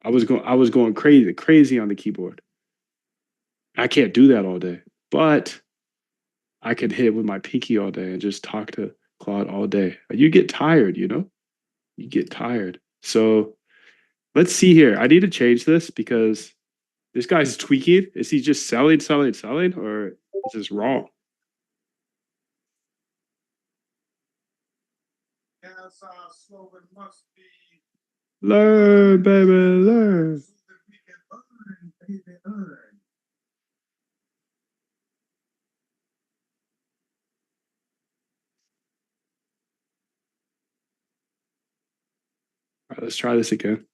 I was going crazy on the keyboard. I can't do that all day, but I could hit it with my pinky all day and just talk to Claude all day. You get tired, you know? You get tired. So let's see here. I need to change this because this guy's tweaking. Is he just selling, or is this wrong? Yes, our slogan must be. Learn, baby, learn. So that we can earn, baby, earn. All right, let's try this again.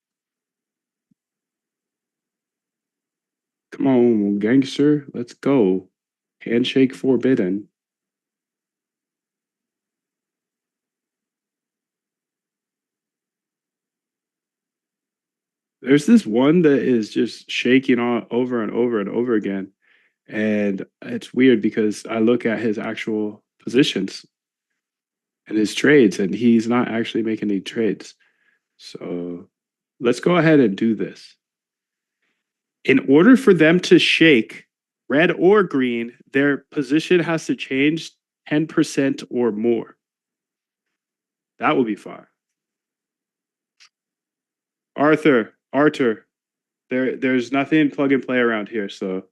Come on, gangster. Let's go. Handshake forbidden. There's this one that is just shaking on over and over and over again. And it's weird because I look at his actual positions and his trades, and he's not actually making any trades. So let's go ahead and do this. In order for them to shake red or green, their position has to change 10% or more. That will be fire. Arthur, there's nothing plug and play around here, so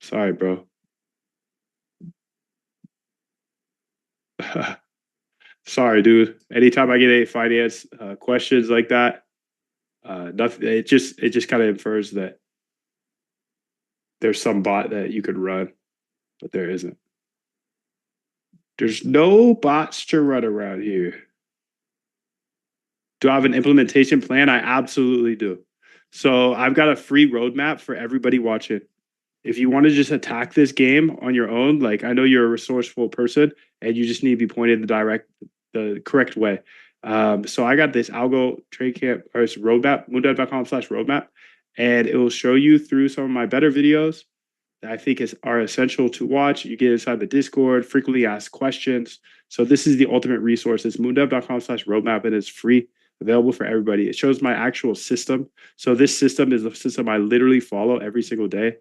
sorry, bro. Sorry, dude. Anytime I get any finance questions like that, nothing. It just kind of infers that there's some bot that you could run, but there isn't. There's no bots to run around here. Do I have an implementation plan? I absolutely do. So I've got a free roadmap for everybody watching. If you want to just attack this game on your own, like I know you're a resourceful person and you just need to be pointed the correct way. So I got this algo trade camp or it's roadmap, moondev.com/roadmap, and it will show you through some of my better videos that I think are essential to watch. You get inside the Discord, frequently asked questions. So this is the ultimate resource. It's moondev.com/roadmap and it's free, available for everybody. It shows my actual system. So this system is the system I literally follow every single day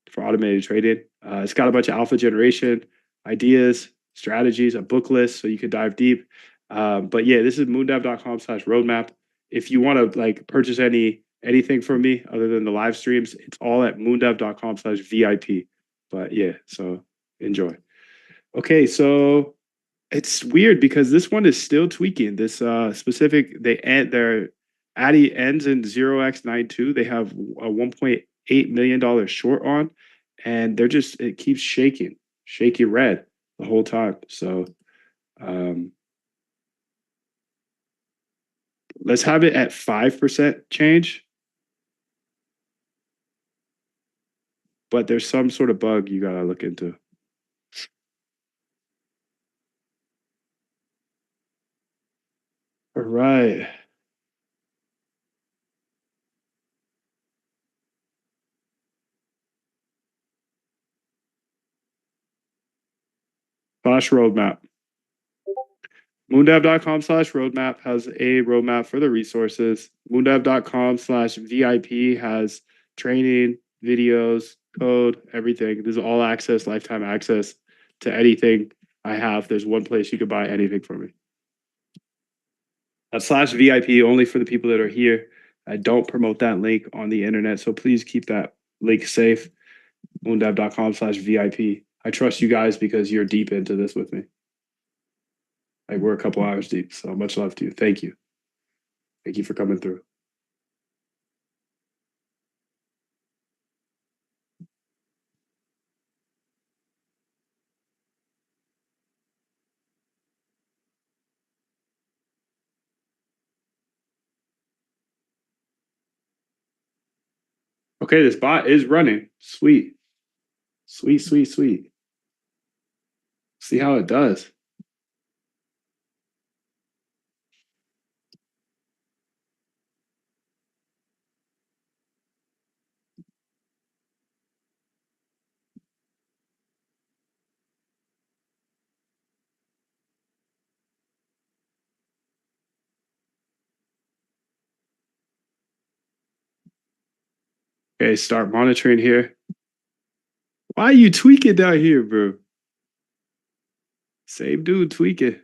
for automated trading. It's got a bunch of alpha generation ideas, strategies, a book list so you can dive deep. But yeah, this is moondev.com/roadmap. If you want to like purchase anything from me other than the live streams, it's all at moondev.com/VIP. But yeah, so enjoy. Okay, so it's weird because this one is still tweaking. This specific their Addy ends in 0x92. They have a $1.8 million short on, and it keeps shaky red the whole time. So let's have it at 5% change. But there's some sort of bug you gotta look into. All right. /roadmap. Moondev.com/roadmap has a roadmap for the resources. Moondev.com/VIP has training, videos, code, everything. This is all access, lifetime access to anything I have. There's one place you could buy anything from me. That's /VIP only for the people that are here. I don't promote that link on the internet, so please keep that link safe. Moondev.com/VIP. I trust you guys because you're deep into this with me. Like we're a couple hours deep, so much love to you. Thank you. Thank you for coming through. Okay, this bot is running. Sweet. Sweet, sweet, sweet. See how it does. Okay, start monitoring here. Why are you tweaking down here, bro? Same dude tweaking.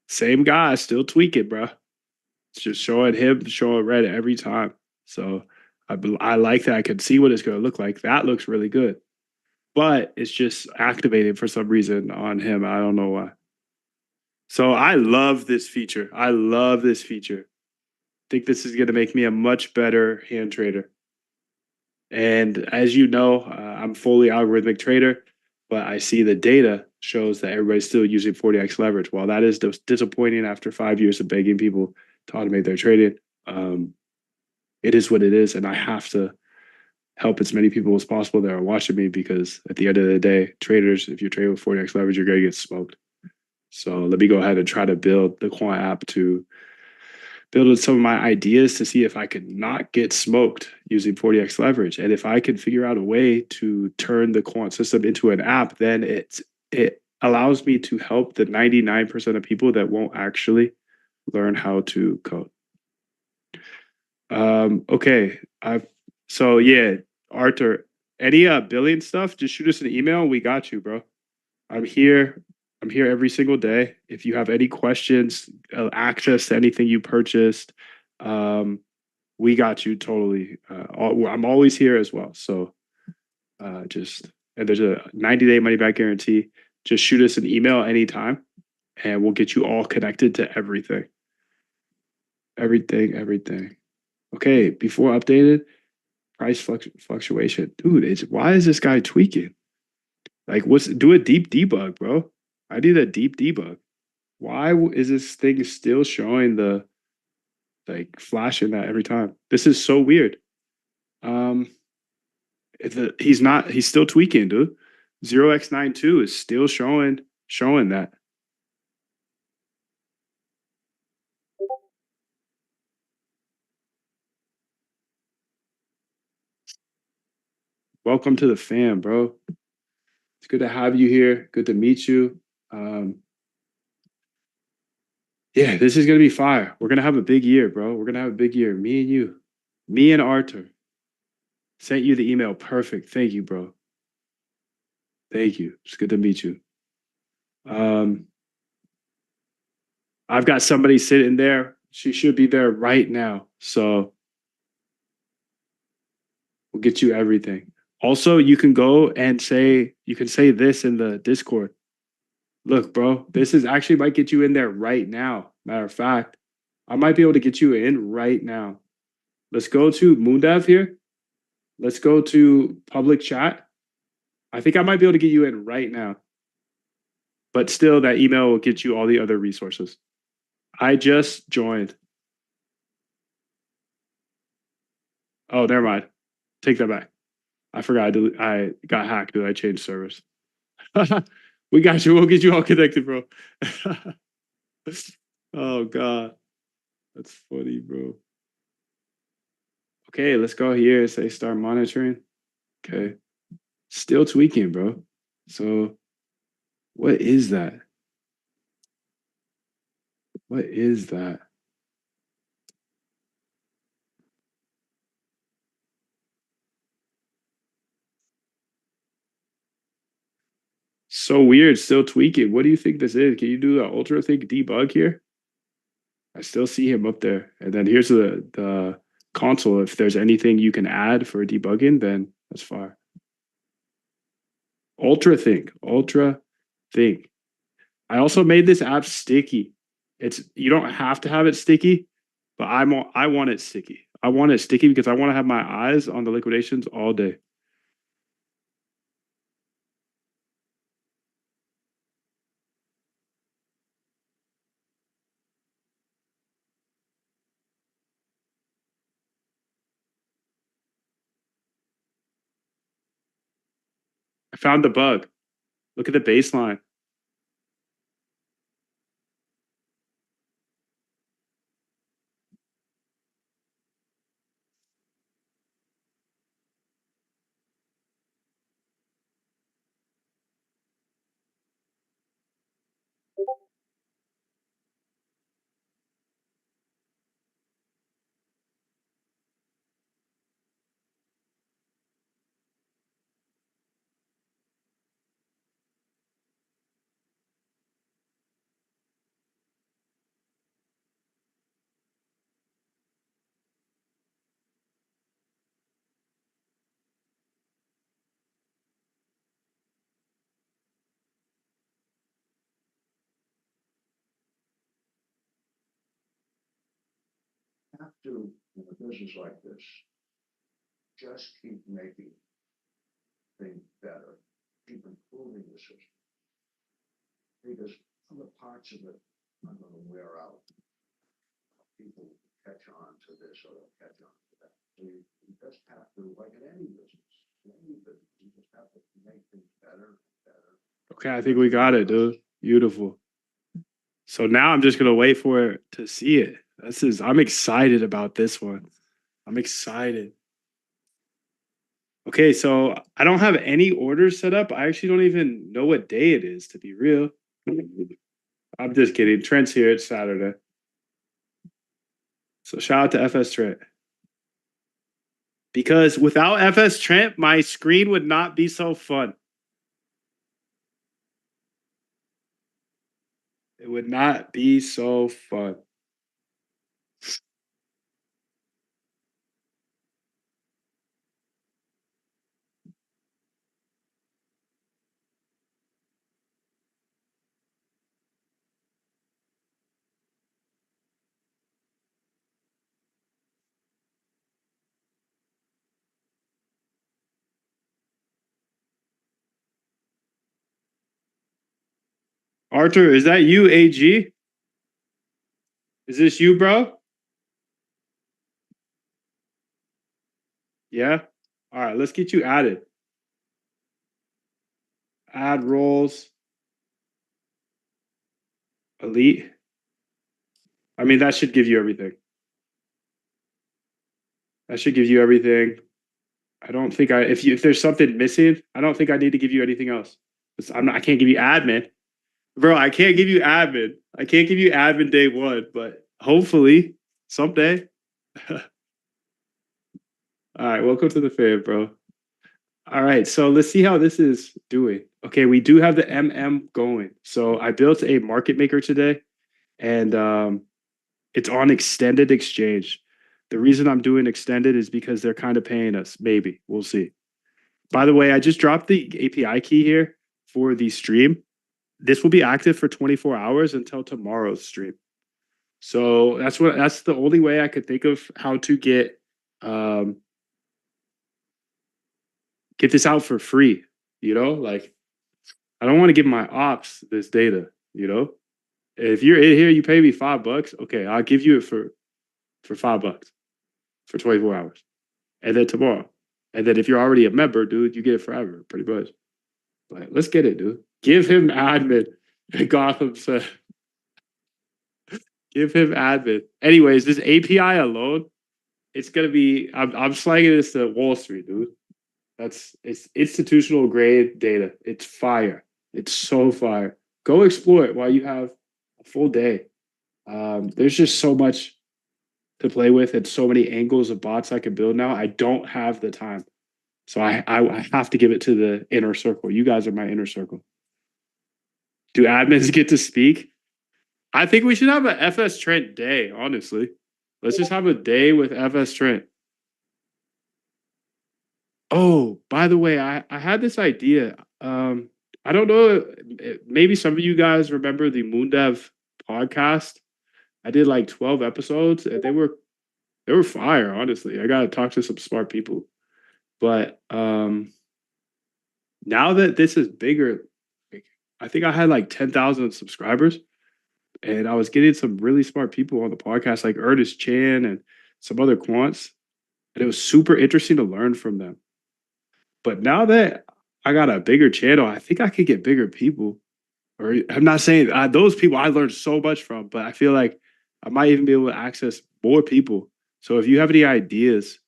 Same guy still tweaking, bro. It's just showing him, showing red every time. So I like that. I can see what it's going to look like. That looks really good. But it's just activated for some reason on him. I don't know why. So I love this feature. I love this feature. Think this is going to make me a much better hand trader. And as you know, I'm fully algorithmic trader, but I see the data shows that everybody's still using 40x leverage. While that is disappointing after 5 years of begging people to automate their trading, it is what it is, and I have to help as many people as possible that are watching me, because at the end of the day, traders, if you're trading with 40x leverage, you're going to get smoked. So let me go ahead and try to build the Quant app to build some of my ideas to see if I could not get smoked using 40x leverage. And if I can figure out a way to turn the Quant system into an app, then it allows me to help the 99% of people that won't actually learn how to code. Okay. So yeah, Arthur, any billing stuff, just shoot us an email. We got you, bro. I'm here. I'm here every single day. If you have any questions, access to anything you purchased, we got you totally. I'm always here as well. So and there's a 90-day money back guarantee. Just shoot us an email anytime and we'll get you all connected to everything. Everything. Okay, before updated, price fluctuation. Dude, why is this guy tweaking? Like, do a deep debug, bro. I need a deep debug. Why is this thing still showing the like flashing that every time? This is so weird. He's still tweaking, dude. 0x92 is still showing that. Welcome to the fam, bro. It's good to have you here. Good to meet you. Yeah, this is gonna be fire. We're gonna have a big year, bro. We're gonna have a big year. Me and you. Me and Arthur. Sent you the email. Perfect. Thank you, bro. Thank you. It's good to meet you. I've got somebody sitting there. She should be there right now. So we'll get you everything. Also, you can go and say this in the Discord. Look, bro, this is actually might get you in there right now. Matter of fact, I might be able to get you in right now. Let's go to Moondev here. Let's go to public chat. I think I might be able to get you in right now. But still, that email will get you all the other resources. I just joined. Oh, never mind. Take that back. I forgot. I got hacked. Did I change servers? We got you. We'll get you all connected, bro. Oh God, that's funny, bro. Okay, let's go here and say start monitoring. Okay, still tweaking, bro. So, what is that? What is that? So weird, still tweaking. What do you think this is? Can you do the ultra think debug here? I still see him up there. And then here's the console. If there's anything you can add for debugging, then that's fine. Ultra think. I also made this app sticky. You don't have to have it sticky, but I want it sticky. I want it sticky because I want to have my eyes on the liquidations all day. found the bug. Look at the baseline. Have to, in a business like this, just keep making things better, keep improving the system. Because other parts of it are gonna wear out. People catch on to this or they'll catch on to that. So you just have to, like in any business, you just have to make things better and better. Okay, I think we got it, dude. Beautiful. So now I'm just gonna wait for it to see it. I'm excited about this one. I'm excited. Okay, so I don't have any orders set up. I actually don't even know what day it is, to be real. I'm just kidding. Trent's here. It's Saturday. So shout out to FS Trent. Because without FS Trent, my screen would not be so fun. It would not be so fun. Arthur, is that you, AG? Is this you, bro? Yeah? All right, let's get you added. Add roles. Elite. I mean, that should give you everything. That should give you everything. I don't think if there's something missing, I don't think I need to give you anything else. I can't give you admin. Bro, I can't give you admin. I can't give you admin day one, but hopefully someday. All right, welcome to the fam, bro. All right, so let's see how this is doing. Okay, we do have the MM going. So I built a market maker today, and it's on extended exchange. The reason I'm doing extended is because they're kind of paying us. Maybe we'll see. By the way, I just dropped the API key here for the stream. This will be active for 24 hours until tomorrow's stream. So that's the only way I could think of how to get this out for free. You know, like I don't want to give my ops this data, you know? If you're in here, you pay me $5. Okay, I'll give you it for $5 for 24 hours. And then tomorrow. And then if you're already a member, dude, you get it forever, pretty much. But let's get it, dude. Give him admin. Gotham said. Give him admin. Anyways, this API alone, it's gonna be. I'm slanging this to Wall Street, dude. It's institutional grade data. It's fire. It's so fire. Go explore it while you have a full day. There's just so much to play with and so many angles of bots I can build now. I don't have the time. So I have to give it to the inner circle. You guys are my inner circle. Do admins get to speak? I think we should have a FS Trent day, honestly. Let's just have a day with FS Trent. Oh, by the way, I had this idea. I don't know. Maybe some of you guys remember the Moondev podcast. I did like 12 episodes, and they were fire. Honestly, I gotta talk to some smart people. But now that this is bigger, I think I had like 10,000 subscribers, and I was getting some really smart people on the podcast, like Ernest Chan and some other quants, and it was super interesting to learn from them. But now that I got a bigger channel, I think I could get bigger people. Or I'm not saying those people I learned so much from, but I feel like I might even be able to access more people. So if you have any ideas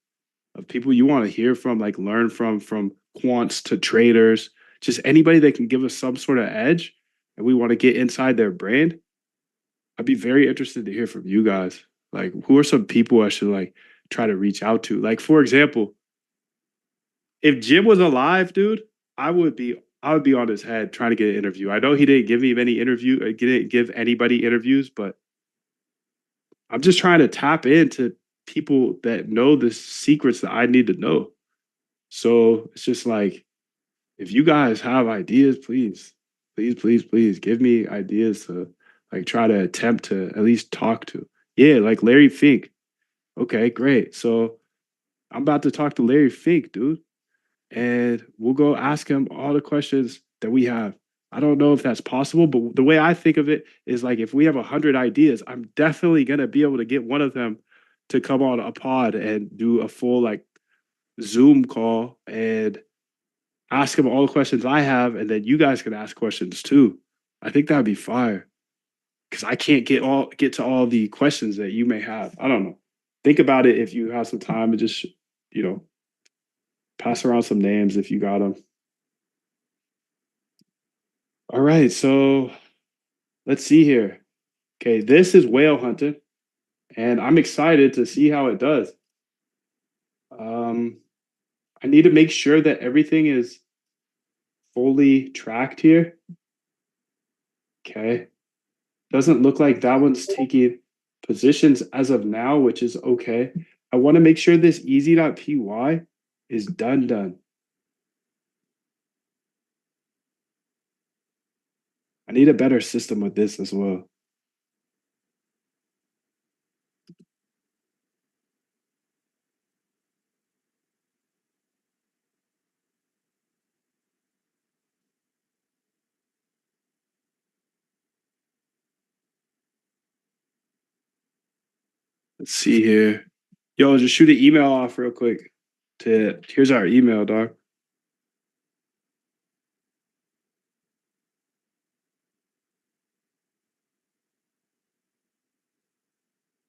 of people you want to hear from, like learn from quants to traders, just anybody that can give us some sort of edge, and we want to get inside their brand, I'd be very interested to hear from you guys. Like, who are some people I should like try to reach out to? Like, for example, if Jim was alive, dude, I would be on his head trying to get an interview. I know he didn't give me many didn't give anybody interviews, but I'm just trying to tap into people that know the secrets that I need to know. So it's just like, if you guys have ideas, please give me ideas to like try to attempt to at least talk to. Yeah, like Larry Fink. Okay, great. So I'm about to talk to Larry Fink, dude, and we'll go ask him all the questions that we have. I don't know if that's possible, but the way I think of it is like if we have 100 ideas, I'm definitely gonna be able to get one of them to come on a pod and do a full like Zoom call and ask him all the questions I have, and then you guys can ask questions too. I think that'd be fire because I can't get to all the questions that you may have. I don't know. Think about it if you have some time and just you know pass around some names if you got them. All right, so let's see here. Okay, this is whale hunting, and I'm excited to see how it does. Um, I need to make sure that everything is fully tracked here. Okay. Doesn't look like that one's taking positions as of now, which is okay. I want to make sure this easy.py is done. I need a better system with this as well. Let's see here. Yo, just shoot an email off real quick. Here's our email, dog.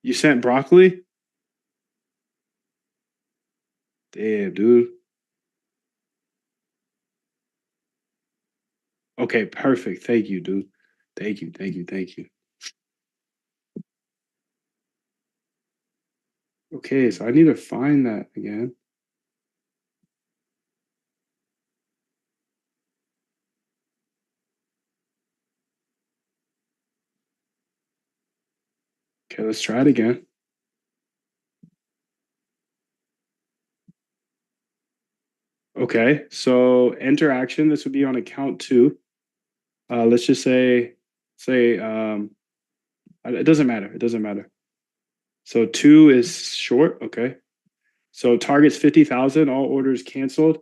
You sent broccoli? Damn, dude. Okay, perfect. Thank you, dude. Thank you. Okay, so I need to find that again. Okay, let's try it again. Okay, so interaction, this would be on account 2. Let's just say it doesn't matter. It doesn't matter. So 2 is short. Okay. So targets 50,000, all orders canceled.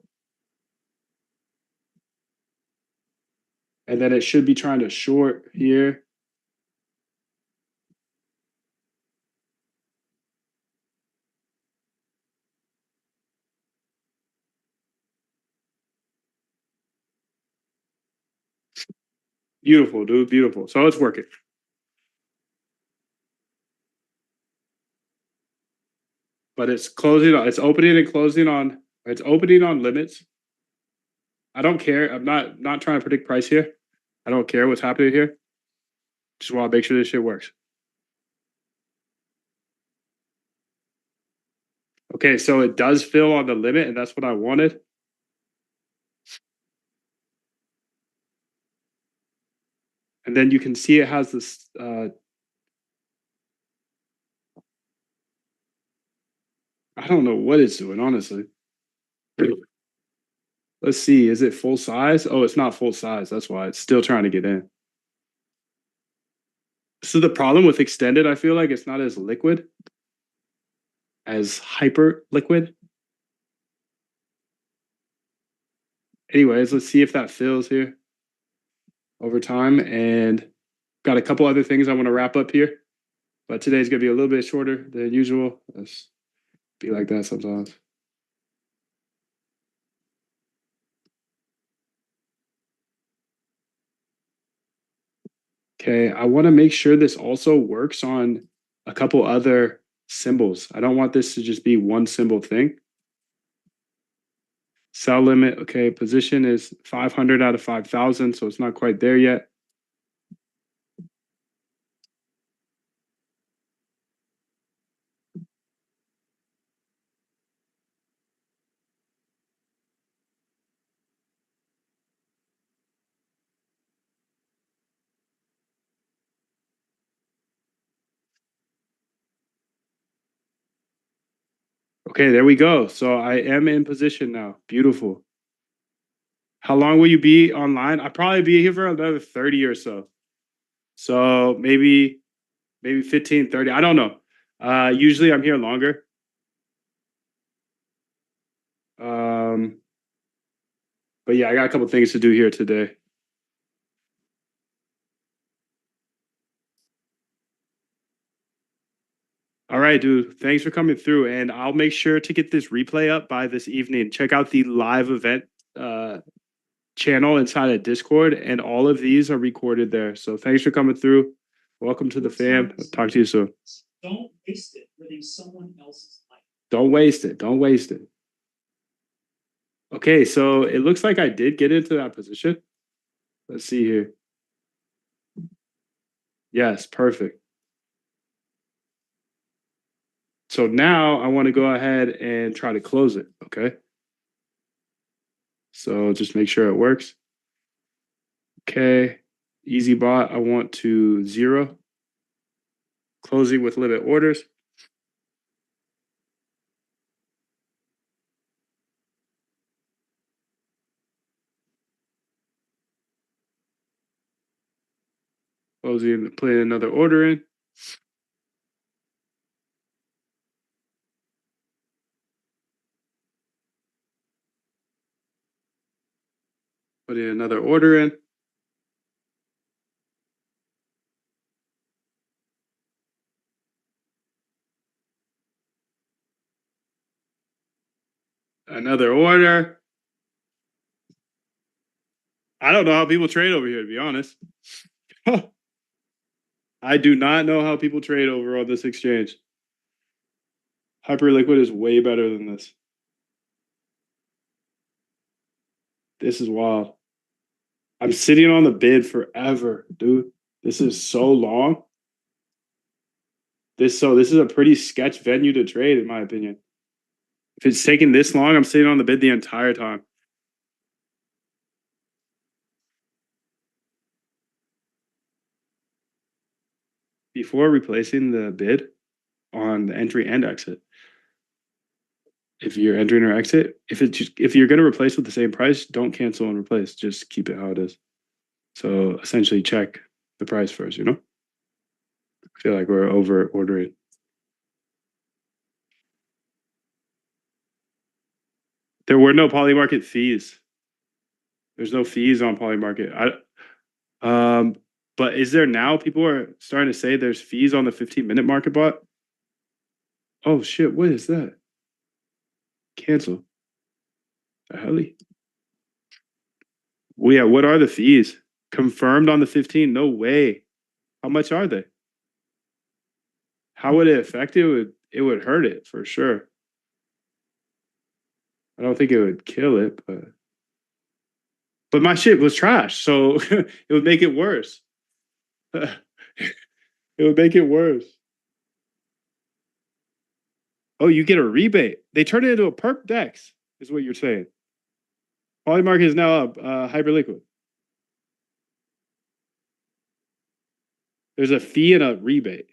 And then it should be trying to short here. Beautiful, dude. Beautiful. So it's working. But it's closing on, it's opening and closing on, it's opening on limits. I don't care. I'm not trying to predict price here. I don't care what's happening here. Just want to make sure this shit works. Okay, so it does fill on the limit, and that's what I wanted. And then you can see it has this I don't know what it's doing, honestly. Let's see, is it full size? Oh, it's not full size. That's why it's still trying to get in. So the problem with extended, I feel like it's not as liquid as hyper liquid. Anyways, let's see if that fills here over time. And got a couple other things I want to wrap up here. But today's gonna be a little bit shorter than usual. Let's be like that sometimes. Okay, I want to make sure this also works on a couple other symbols. I don't want this to just be one symbol thing. Sell limit, okay, position is 500 out of 5,000, so it's not quite there yet. Okay, there we go. So I am in position now. Beautiful. How long will you be online? I'll probably be here for another 30 or so. So maybe 15, 30. I don't know. Usually I'm here longer. But yeah, I got a couple things to do here today. All right, dude. Thanks for coming through. And I'll make sure to get this replay up by this evening. Check out the live event channel inside of Discord, and all of these are recorded there. So thanks for coming through. Welcome to the fam. I'll talk to you soon. Don't waste it living someone else's life. Don't waste it. Don't waste it. Okay, so it looks like I did get into that position. Let's see here. Yes, perfect. So now I want to go ahead and try to close it, okay? So just make sure it works. Okay, easy bot, I want to 0. Closing with limit orders. Closing, putting another order in. Putting another order in. Another order. I don't know how people trade over here, to be honest. I do not know how people trade over on this exchange. Hyperliquid is way better than this. This is wild. I'm sitting on the bid forever, dude. This is so long. This is a pretty sketch venue to trade, in my opinion. If it's taking this long, I'm sitting on the bid the entire time. Before replacing the bid on the entry and exit, if you're entering or exit, if you're going to replace with the same price, don't cancel and replace. Just keep it how it is. So essentially, check the price first. You know, I feel like we're over ordering. There were no Polymarket fees. There's no fees on Polymarket. But is there now? People are starting to say there's fees on the 15-minute market bot. Oh shit! What is that? Cancel. The hell? Well, yeah. What are the fees? Confirmed on the 15? No way. How much are they? How would it affect it? It would hurt it for sure. I don't think it would kill it, but my shit was trash, so it would make it worse. It would make it worse. Oh, you get a rebate. They turn it into a perp dex, is what you're saying. Polymarket is now up, Hyperliquid. There's a fee and a rebate.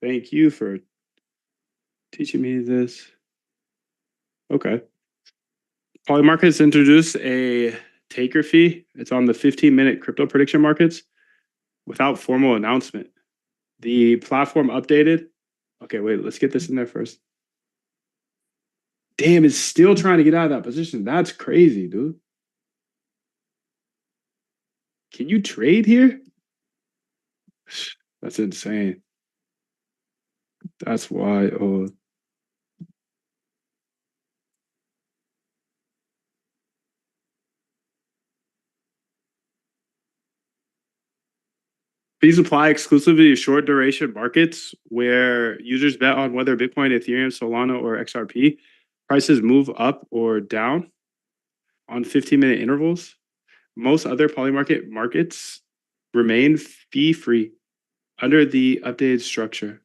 Thank you for teaching me this. Okay. Polymarket has introduced a taker fee. It's on the 15-minute crypto prediction markets without formal announcement. The platform updated. Okay, wait, let's get this in there first. Damn, it's still trying to get out of that position. That's crazy, dude. Can you trade here? That's insane. That's why. Oh, fees apply exclusively to short duration markets where users bet on whether Bitcoin, Ethereum, Solana, or XRP prices move up or down on 15-minute intervals. Most other polymarket markets remain fee free under the updated structure.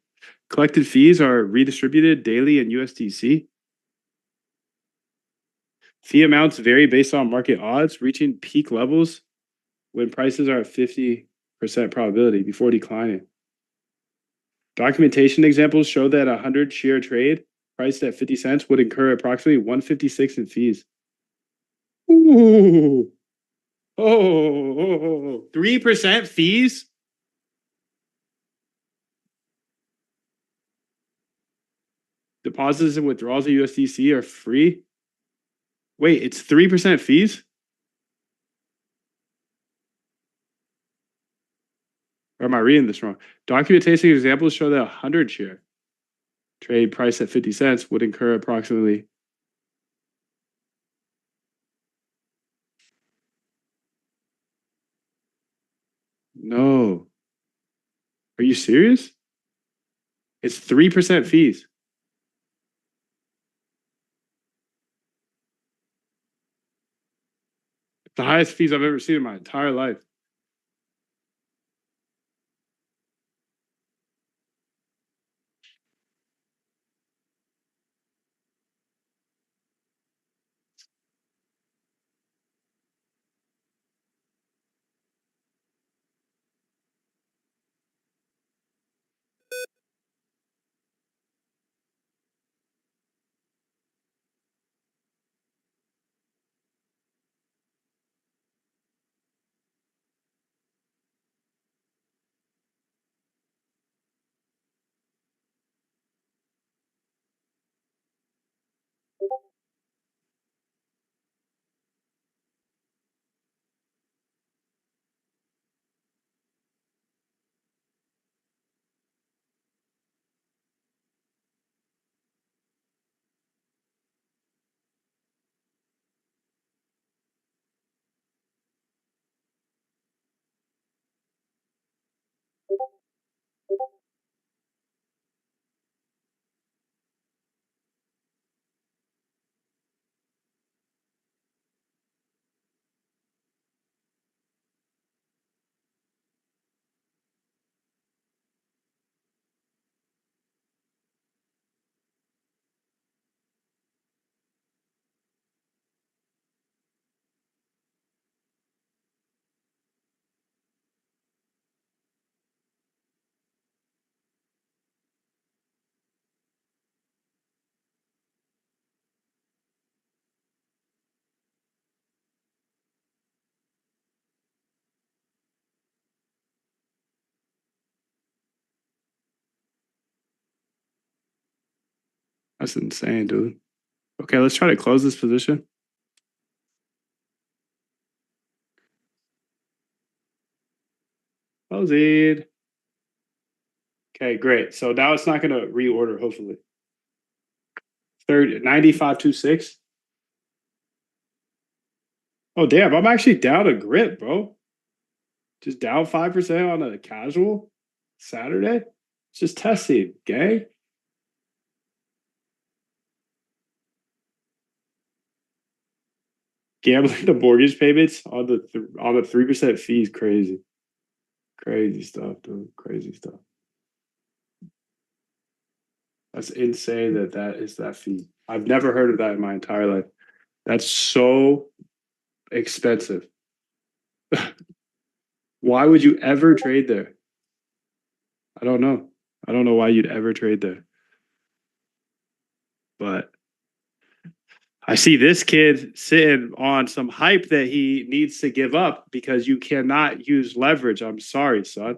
Collected fees are redistributed daily in USDC. Fee amounts vary based on market odds, reaching peak levels when prices are at 50% probability before declining. Documentation examples show that a 100 share trade priced at 50 cents would incur approximately 156 in fees. Ooh. Oh, 3% fees? Deposits and withdrawals of USDC are free. Wait, it's 3% fees? Or am I reading this wrong? Documentation examples show that a 100 share trade priced at 50 cents would incur approximately. No. Are you serious? It's 3% fees. The highest fees I've ever seen in my entire life. That's insane, dude. Okay, let's try to close this position. Close it. Okay, great. So now it's not going to reorder, hopefully. 95.26. Oh, damn. I'm actually down a grip, bro. Just down 5% on a casual Saturday. It's just testing, gang. Gambling the mortgage payments on the 3% fees, crazy. Crazy stuff, dude. Crazy stuff. That's insane that is that fee. I've never heard of that in my entire life. That's so expensive. Why would you ever trade there? I don't know. I don't know why you'd ever trade there. But I see this kid sitting on some hype that he needs to give up because you cannot use leverage. I'm sorry, son.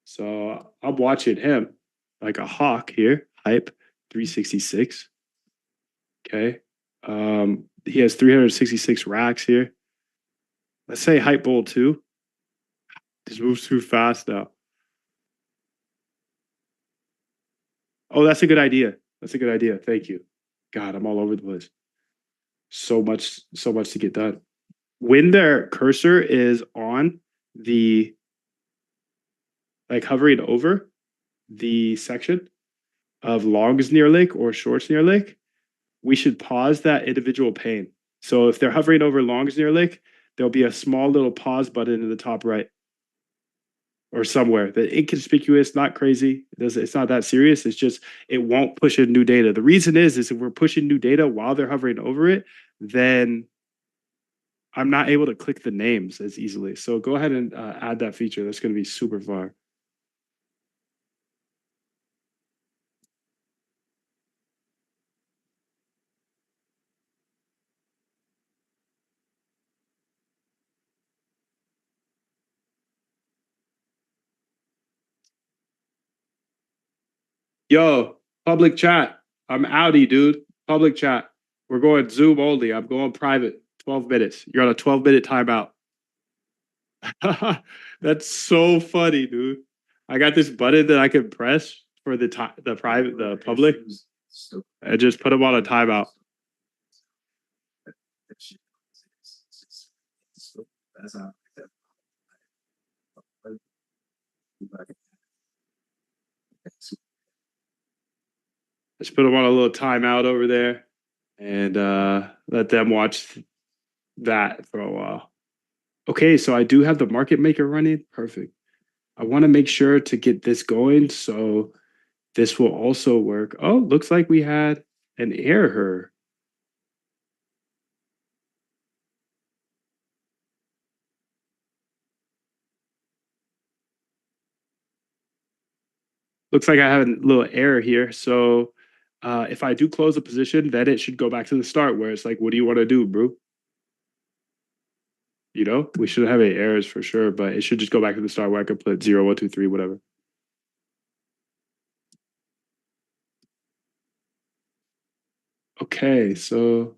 So I'm watching him like a hawk here. Hype 366. Okay. He has 366 racks here. Let's say hype bull 2. This moves too fast now. Oh, that's a good idea. That's a good idea. Thank you. God, I'm all over the place. So much to get done. When their cursor is on the, like, hovering over the section of longs near lake or shorts near lake, we should pause that individual pane. So if they're hovering over longs near lake, there'll be a small little pause button in the top right or somewhere. The inconspicuous, not crazy. It's not that serious. It's just it won't push in new data. The reason is if we're pushing new data while they're hovering over it, then I'm not able to click the names as easily. So go ahead and add that feature. That's going to be super far. Yo, public chat. I'm outie, dude. Public chat. We're going Zoom only. I'm going private. 12 minutes. You're on a 12-minute timeout. That's so funny, dude. I got this button that I can press for the public. I just put them on a timeout. That's how. Just put them on a little timeout over there and let them watch that for a while. Okay, so I do have the market maker running. Perfect. I want to make sure to get this going so this will also work. Oh, looks like we had an error. Looks like I have a little error here. So if I do close a position, then it should go back to the start where it's like, what do you want to do, bro? You know, we shouldn't have any errors for sure, but it should just go back to the start where I could put 0, 1, 2, 3, whatever. Okay, so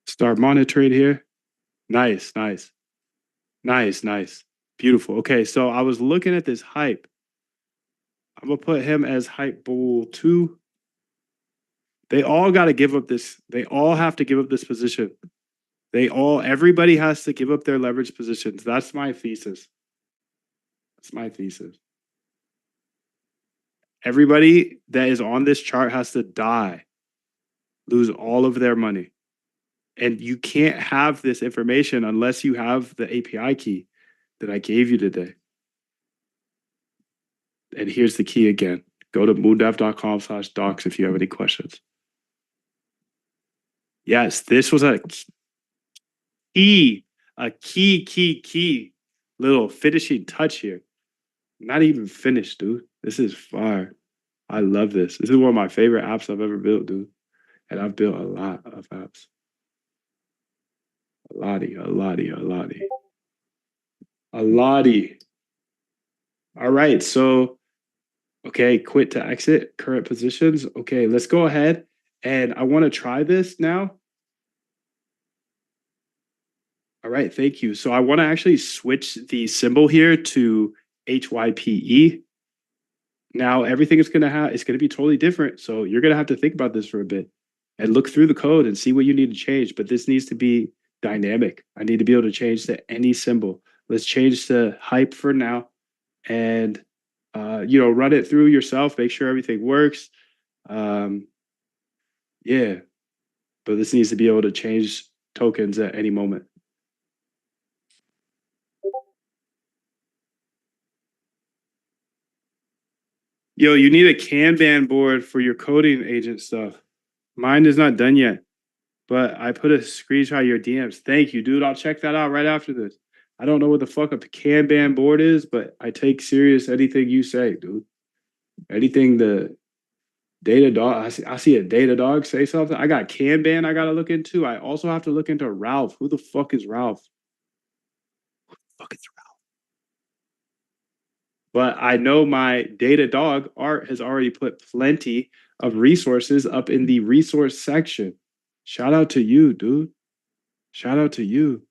start monitoring here. Nice, nice. Nice, nice. Beautiful. Okay, so I was looking at this hype. I'm gonna put him as hype bull 2. They all got to give up this. They all have to give up this position. Everybody has to give up their leverage positions. That's my thesis. That's my thesis. Everybody that is on this chart has to die, lose all of their money. And you can't have this information unless you have the API key that I gave you today. And here's the key again. Go to moondev.com/docs if you have any questions. Yes, this was a key little finishing touch here. Not even finished, dude. This is fire. I love this. This is one of my favorite apps I've ever built, dude. And I've built a lot of apps. A lottie. All right, so okay, quit to exit current positions. Okay, let's go ahead and I want to try this now. All right, thank you. So I want to actually switch the symbol here to HYPE. Now everything is going to be totally different. So you're going to have to think about this for a bit and look through the code and see what you need to change. But this needs to be dynamic. I need to be able to change to any symbol. Let's change to hype for now and run it through yourself, make sure everything works. Yeah, but this needs to be able to change tokens at any moment. Yo, you need a Kanban board for your coding agent stuff. Mine is not done yet, but I put a screenshot of your DMs. Thank you, dude. I'll check that out right after this. I don't know what the fuck a Kanban board is, but I take serious anything you say, dude. Anything the Datadog, I see a Datadog say something. I got Kanban I got to look into. I also have to look into Ralph. Who the fuck is Ralph? Look, it's Ralph. But I know my data dog Art has already put plenty of resources up in the resource section. Shout out to you, dude. Shout out to you.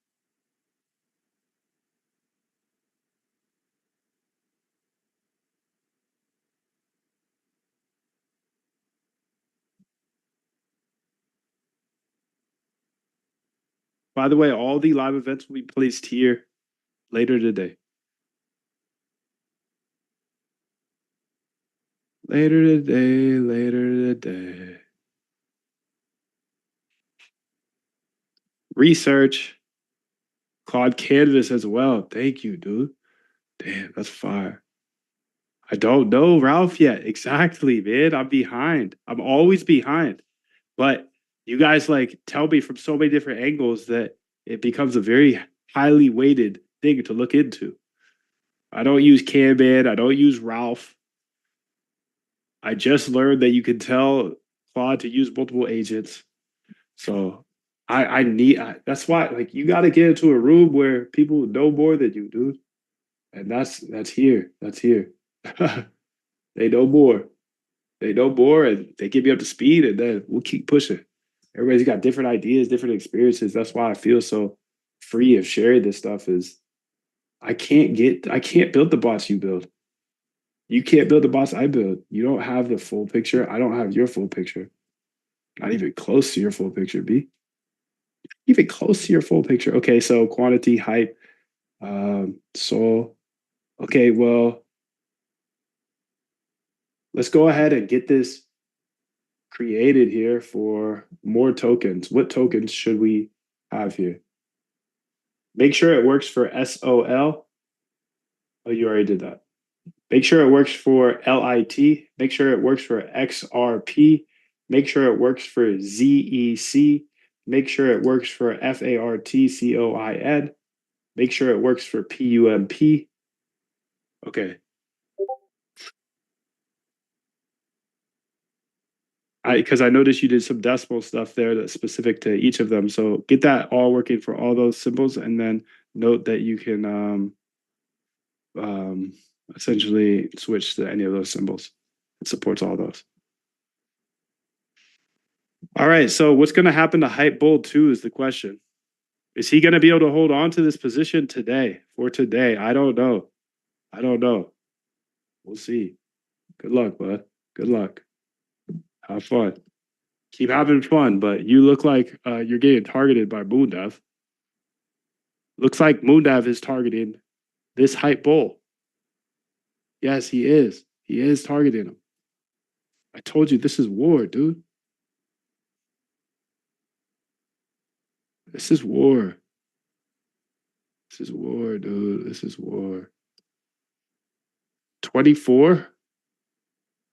By the way, all the live events will be placed here later today. Later today, later today. Research. Claude Canvas as well. Thank you, dude. Damn, that's fire. I don't know Ralph yet. Exactly, man. I'm behind. I'm always behind. But you guys like tell me from so many different angles that it becomes a very highly weighted thing to look into. I don't use Kanban. I don't use Ralph. I just learned that you can tell Claude to use multiple agents. So I need that's why like you got to get into a room where people know more than you, dude. And that's here. That's here. They know more. They know more and they get me up to speed and then we'll keep pushing. Everybody's got different ideas, different experiences. That's why I feel so free of sharing this stuff is I can't build the bots you build. You can't build the bots I build. You don't have the full picture. I don't have your full picture. Not even close to your full picture, B. Even close to your full picture. Okay, so quantity, hype, soul. Okay, well, let's go ahead and get this created here for more tokens. What tokens should we have here? Make sure it works for SOL. Oh, you already did that. Make sure it works for LIT. Make sure it works for XRP. Make sure it works for ZEC. Make sure it works for FARTCOIN. Make sure it works for PUMP. Okay. Because I noticed you did some decimal stuff there that's specific to each of them. So get that all working for all those symbols, and then note that you can essentially switch to any of those symbols. It supports all those. All right. So what's going to happen to Hype Bull 2 is the question. Is he going to be able to hold on to this position today? For today? I don't know. I don't know. We'll see. Good luck, bud. Good luck. Have fun. Keep having fun, but you look like you're getting targeted by Moondev. Looks like Moondev is targeting this Hype Bull. Yes, he is. He is targeting him. I told you this is war, dude. This is war. This is war, dude. This is war. 24?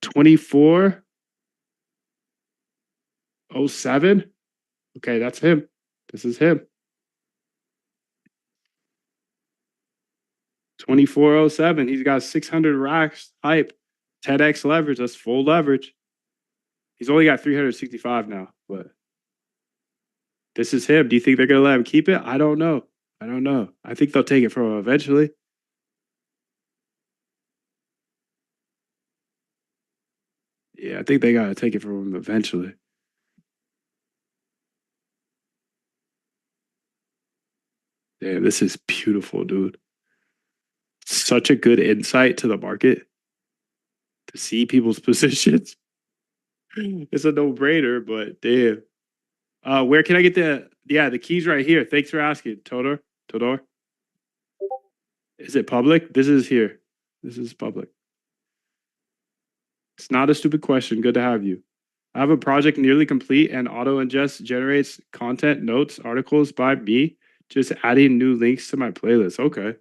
2407? Okay, that's him. This is him. 2407. He's got 600 racks hype. 10x leverage. That's full leverage. He's only got 365 now, but this is him. Do you think they're going to let him keep it? I don't know. I don't know. I think they'll take it from him eventually. Yeah, I think they got to take it from him eventually. Damn, this is beautiful, dude. Such a good insight to the market to see people's positions. It's a no-brainer, but damn. Where can I get the keys right here? Thanks for asking, Todor. Is it public? This is here. This is public. It's not a stupid question. Good to have you. I have a project nearly complete and auto ingest generates content, notes, articles by me, just adding new links to my playlist. Okay.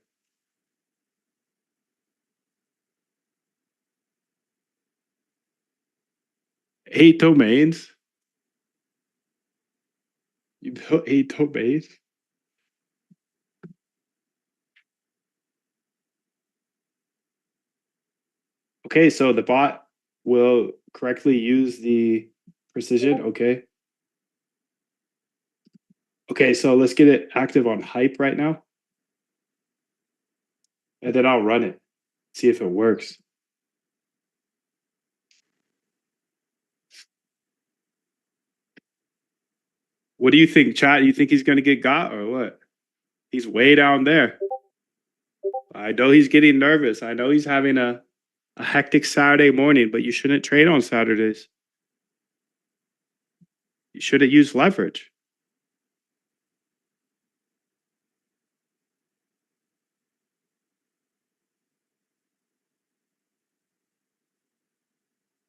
8 domains. You built 8 domains? Okay, so the bot will correctly use the precision. Okay. Okay, so let's get it active on hype right now. and then I'll run it, see if it works. What do you think, chat? You think he's gonna get got or what? He's way down there. I know he's getting nervous. I know he's having a hectic Saturday morning, but you shouldn't trade on Saturdays. You shouldn't use leverage.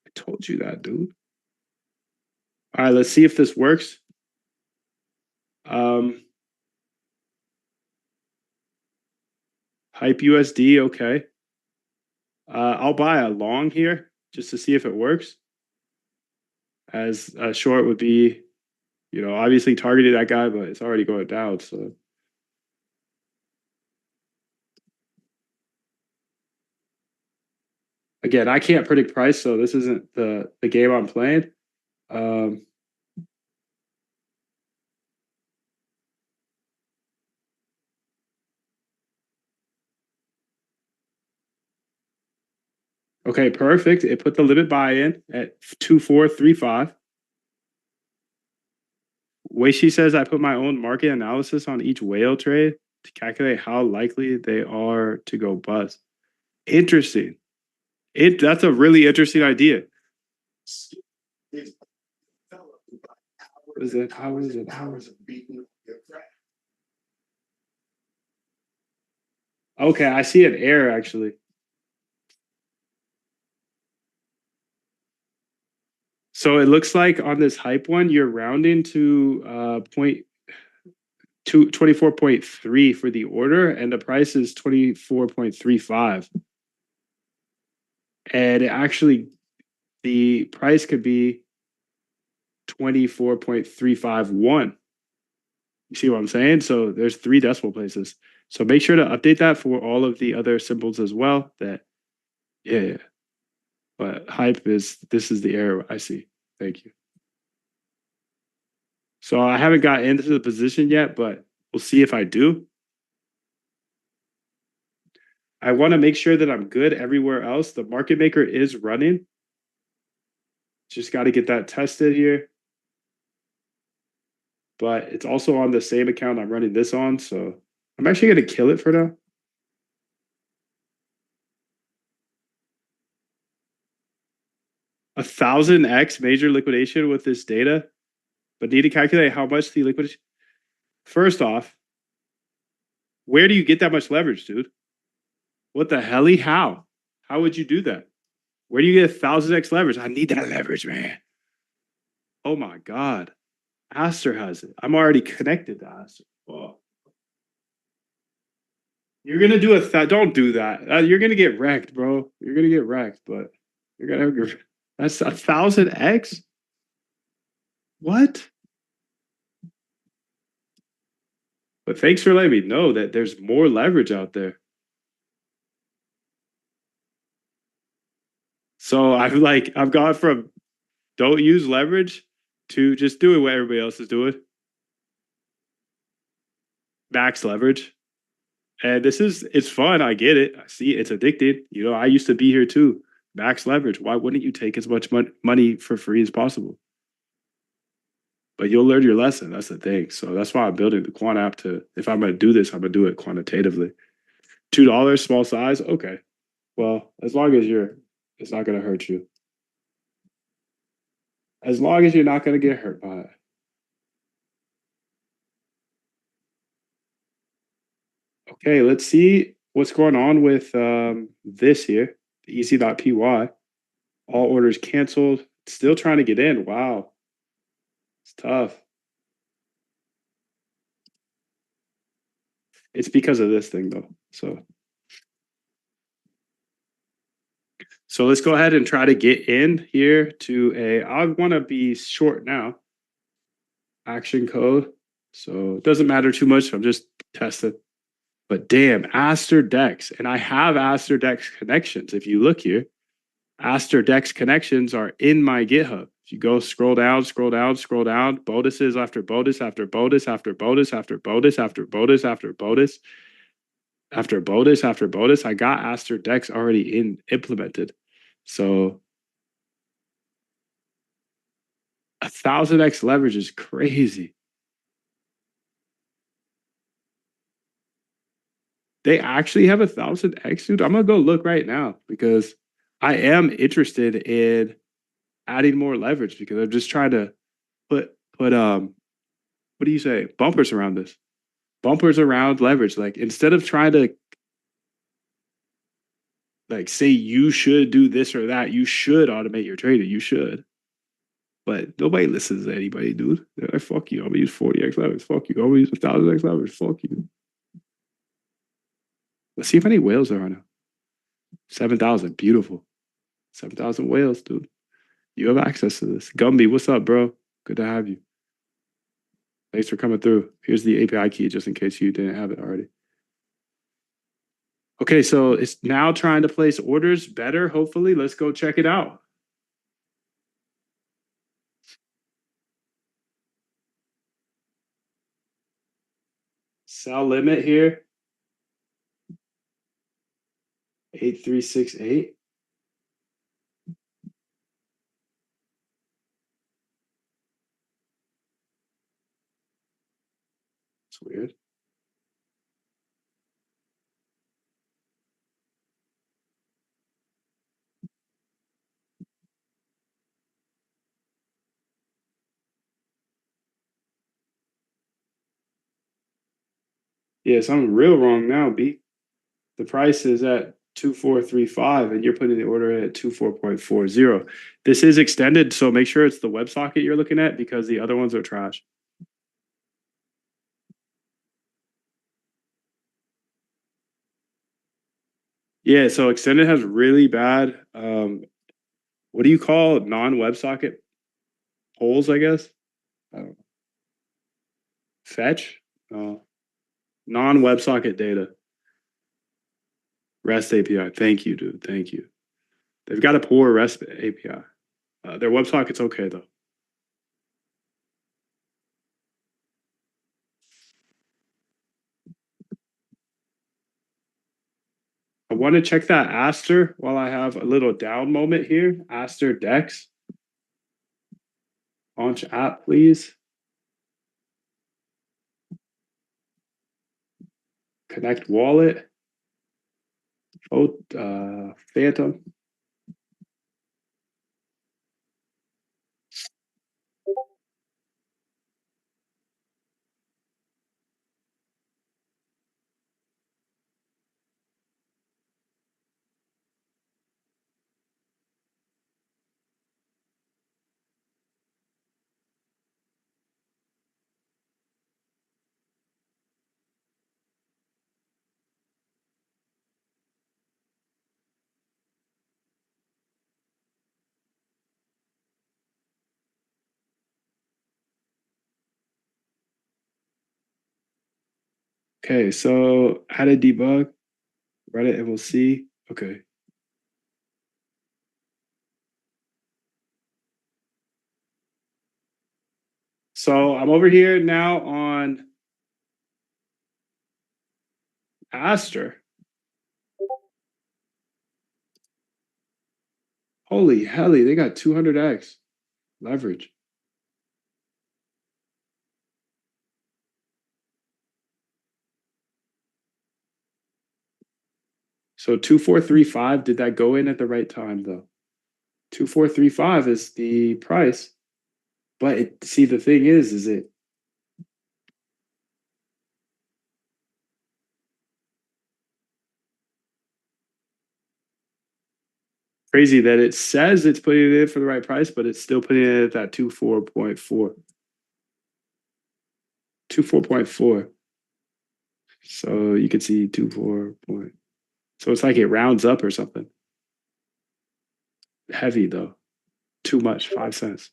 I told you that, dude. All right, let's see if this works. Hype USD, okay. I'll buy a long here just to see if it works. As a short would be, you know, obviously targeted that guy, but it's already going down. So again, I can't predict price, so this isn't the game I'm playing. Okay, perfect. It put the limit buy in at 2435. Weishi says I put my own market analysis on each whale trade to calculate how likely they are to go bust. Interesting. That's a really interesting idea. What is it? How is it? Hours of beating your craft. Okay, I see an error actually. So it looks like on this hype one, you're rounding to 24.3 for the order, and the price is 24.35. And it actually, the price could be 24.351. You see what I'm saying? So there's 3 decimal places. So make sure to update that for all of the other symbols as well. That, yeah. But hype is, this is the error I see. Thank you. So I haven't got into the position yet, but we'll see if I do. I want to make sure that I'm good everywhere else. The market maker is running. Just got to get that tested here. But it's also on the same account I'm running this on. So I'm actually going to kill it for now. A 1000x major liquidation with this data, but need to calculate how much the liquidation. First off, where do you get that much leverage, dude? What the hell? How? How would you do that? Where do you get 1000x leverage? I need that leverage, man. Oh my God. Aster has it. I'm already connected to Aster. Oh. You're gonna do don't do that. You're gonna get wrecked, bro. You're gonna get wrecked, but you're gonna have that's 1000x. What? But thanks for letting me know that there's more leverage out there. So I've gone from don't use leverage to just doing what everybody else is doing. Max leverage. And it's fun. I get it. I see it's addicted. You know, I used to be here too. Max leverage. Why wouldn't you take as much money for free as possible? But you'll learn your lesson. That's the thing. So that's why I'm building the quant app to, if I'm going to do this, I'm going to do it quantitatively. $2, small size. Okay. Well, as long as it's not going to hurt you. As long as you're not going to get hurt by it. Okay, let's see what's going on with this here, the EC.py. All orders canceled. Still trying to get in. Wow. It's tough. It's because of this thing though. So let's go ahead and try to get in here to I want to be short now. Action code. So it doesn't matter too much. I'm just testing. But damn, Aster Dex. And I have Aster Dex connections. If you look here, Aster Dex connections are in my GitHub. If you go scroll down, bonuses after bonus after bonus after bonus after bonus after bonus after bonus. after bonus, I got Aster Dex already implemented. So 1,000x leverage is crazy. They actually have 1,000x, dude. I'm gonna go look right now because I am interested in adding more leverage because I'm just trying to put what do you say, bumpers around this, bumpers around leverage. Like instead of trying to like say you should do this or that, you should automate your trading, you should. But nobody listens to anybody, dude. They're like, fuck you. I'm gonna use 40x leverage. Fuck you. I'm gonna use 1,000x leverage. Fuck you. Let's see if any whales are on it. 7,000. Beautiful. 7,000 whales, dude. You have access to this. Gumby, what's up, bro? Good to have you. Thanks for coming through. Here's the API key just in case you didn't have it already. Okay, so it's now trying to place orders better, hopefully. Let's go check it out. Sell limit here. 8368. It's weird. Yeah, something real wrong now, B. The price is at 2435 and you're putting the order at 24.40. This is extended, so make sure it's the WebSocket you're looking at because the other ones are trash. Yeah, so extended has really bad what do you call non-WebSocket holes, I guess? I don't know. Fetch? Non-WebSocket data. REST API. Thank you, dude. Thank you. They've got a poor REST API. Their WebSocket's okay though. I want to check that Aster while I have a little down moment here. Aster Dex. Launch app, please. Connect wallet. Phantom. Okay, so how to debug. Run it and we'll see. Okay. So I'm over here now on Aster. Holy helly, they got 200x leverage. So 2435, did that go in at the right time though? 2435 is the price. But see, the thing is it crazy that it says it's putting it in for the right price, but it's still putting it at that 24.4. 24.4. So you can see 24 point. So it's like it rounds up or something. Heavy though. Too much, 5 cents.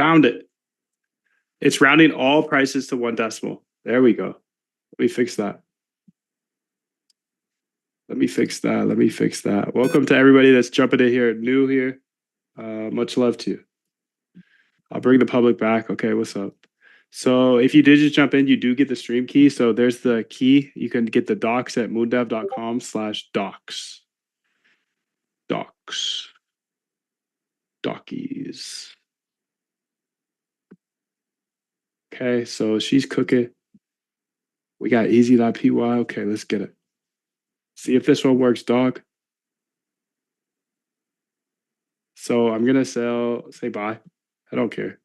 Found it. It's rounding all prices to 1 decimal. There we go. Let me fix that. Let me fix that. Welcome to everybody that's jumping in here, new here. Much love to you. I'll bring the public back. Okay, what's up? So if you did just jump in, you do get the stream key. So there's the key. You can get the docs at moondev.com/docs. Docs. Dockies. Okay, so she's cooking. We got easy.py. Okay, let's get it. See if this one works, dog. So I'm gonna say bye. I don't care.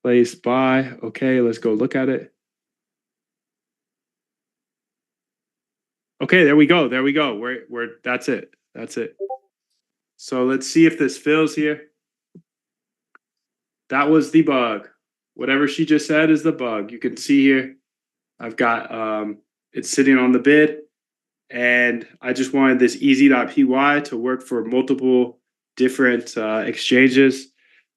Place buy. Okay, let's go look at it. Okay, there we go. We're that's it. That's it. So let's see if this fills here. That was the bug. Whatever she just said is the bug. You can see here, I've got it's sitting on the bid, and I just wanted this easy.py to work for multiple different exchanges,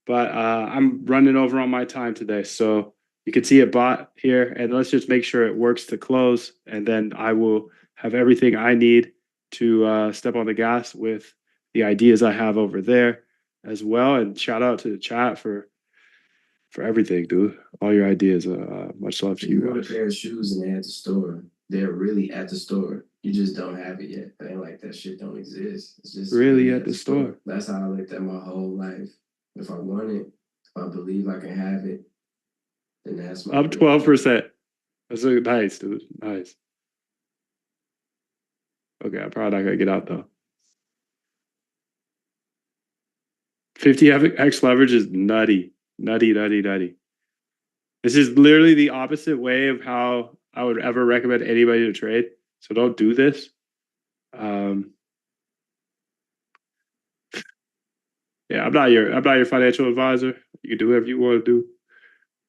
but I'm running over on my time today. So you can see it bought here, and let's just make sure it works to close, and then I will have everything I need to step on the gas with the ideas I have over there as well. And shout out to the chat for everything, dude. All your ideas. Much love to You you want a guys. pair of shoes and they're at the store. They're really at the store. You just don't have it yet. It ain't like that shit don't exist. It's just Really at the store. That's how I looked at my whole life. If I want it, if I believe I can have it, then that's my Up 12%. That's nice, dude. Nice. Okay, I'm probably not gonna get out though. 50x leverage is nutty. Nutty. This is literally the opposite way of how I would ever recommend anybody to trade. So don't do this. Yeah, I'm not your financial advisor. You can do whatever you want to do.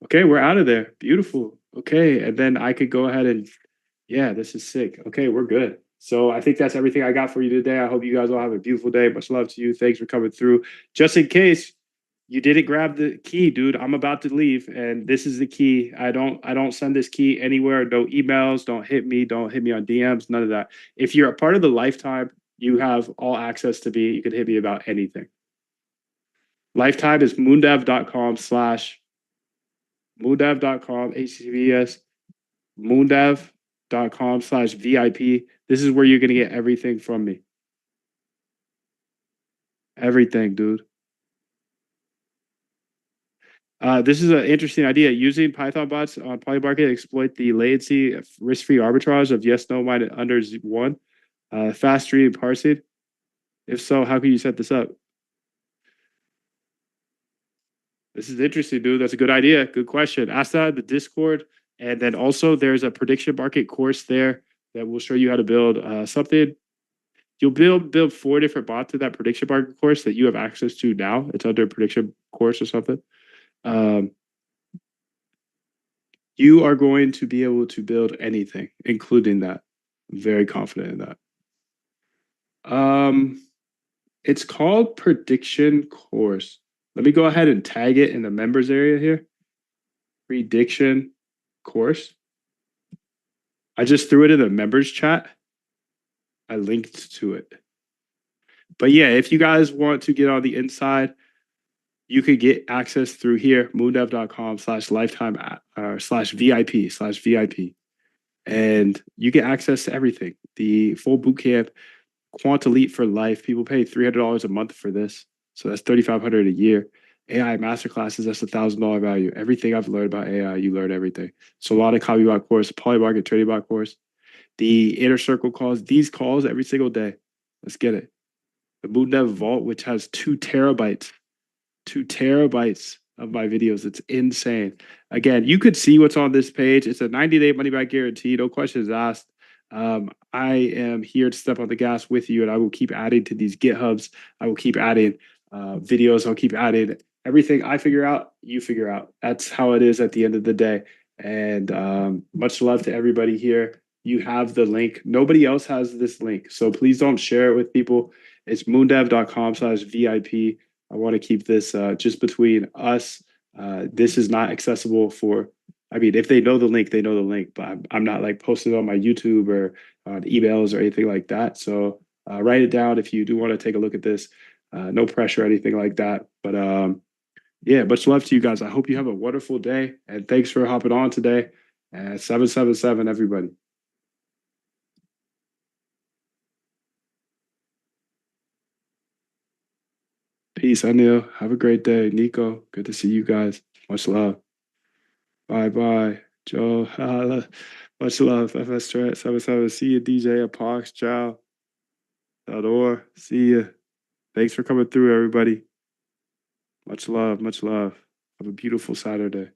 Okay, we're out of there. Beautiful. Okay, and then I could go ahead and yeah, this is sick. Okay, we're good. So I think that's everything I got for you today. I hope you guys all have a beautiful day. Much love to you. Thanks for coming through. Just in case you didn't grab the key, dude, I'm about to leave, and this is the key. I don't send this key anywhere. No emails. Don't hit me on DMs. None of that. If you're a part of the Lifetime, you have all access to me. You can hit me about anything. Lifetime is moondev.com HTTPS moondev.com/VIP. This is where you're going to get everything from me. Everything, dude. This is an interesting idea. Using Python bots on Polymarket to exploit the latency risk-free arbitrage of yes, no, minus under 1. Fast read and parsing. If so, how can you set this up? This is interesting, dude. That's a good idea. Good question. Ask that in the Discord. And then also there's a prediction market course there that will show you how to build something. You'll build 4 different bots in that prediction market course that you have access to now. It's under prediction course or something. You are going to be able to build anything, including that. I'm very confident in that. It's called Prediction Course. Let me go ahead and tag it in the members area here. Prediction Course. I just threw it in the members chat. I linked to it. But yeah, if you guys want to get on the inside, you could get access through here, moondev.com/lifetime/VIP. And you get access to everything. The full bootcamp, Quant Elite for life. People pay $300 a month for this. So that's $3,500 a year. AI masterclasses, that's $1,000 value. Everything I've learned about AI, you learn everything. Solana Copybot course, Polymarket Trading Bot course, the Inner Circle calls, these calls every single day. Let's get it. The Moondev Vault, which has 2 terabytes of my videos. It's insane. Again, you could see what's on this page. It's a 90-day money-back guarantee. No questions asked. I am here to step on the gas with you, and I will keep adding to these GitHubs. I will keep adding videos. I'll keep adding everything I figure out, you figure out. That's how it is at the end of the day. And much love to everybody here. You have the link. Nobody else has this link, so please don't share it with people. It's moondev.com/VIP. I want to keep this just between us. This is not accessible for, I mean, if they know the link, they know the link, but I'm not like posted on my YouTube or on emails or anything like that. So write it down if you do want to take a look at this. No pressure or anything like that. But yeah, much love to you guys. I hope you have a wonderful day. And thanks for hopping on today. 777, everybody. Peace, Anil. Have a great day. Nico, good to see you guys. Much love. Bye bye. Joe, holla. Much love. FS Strat 77. See you, DJ Apox. Ciao. Theodore, see you. Thanks for coming through, everybody. Much love. Much love. Have a beautiful Saturday.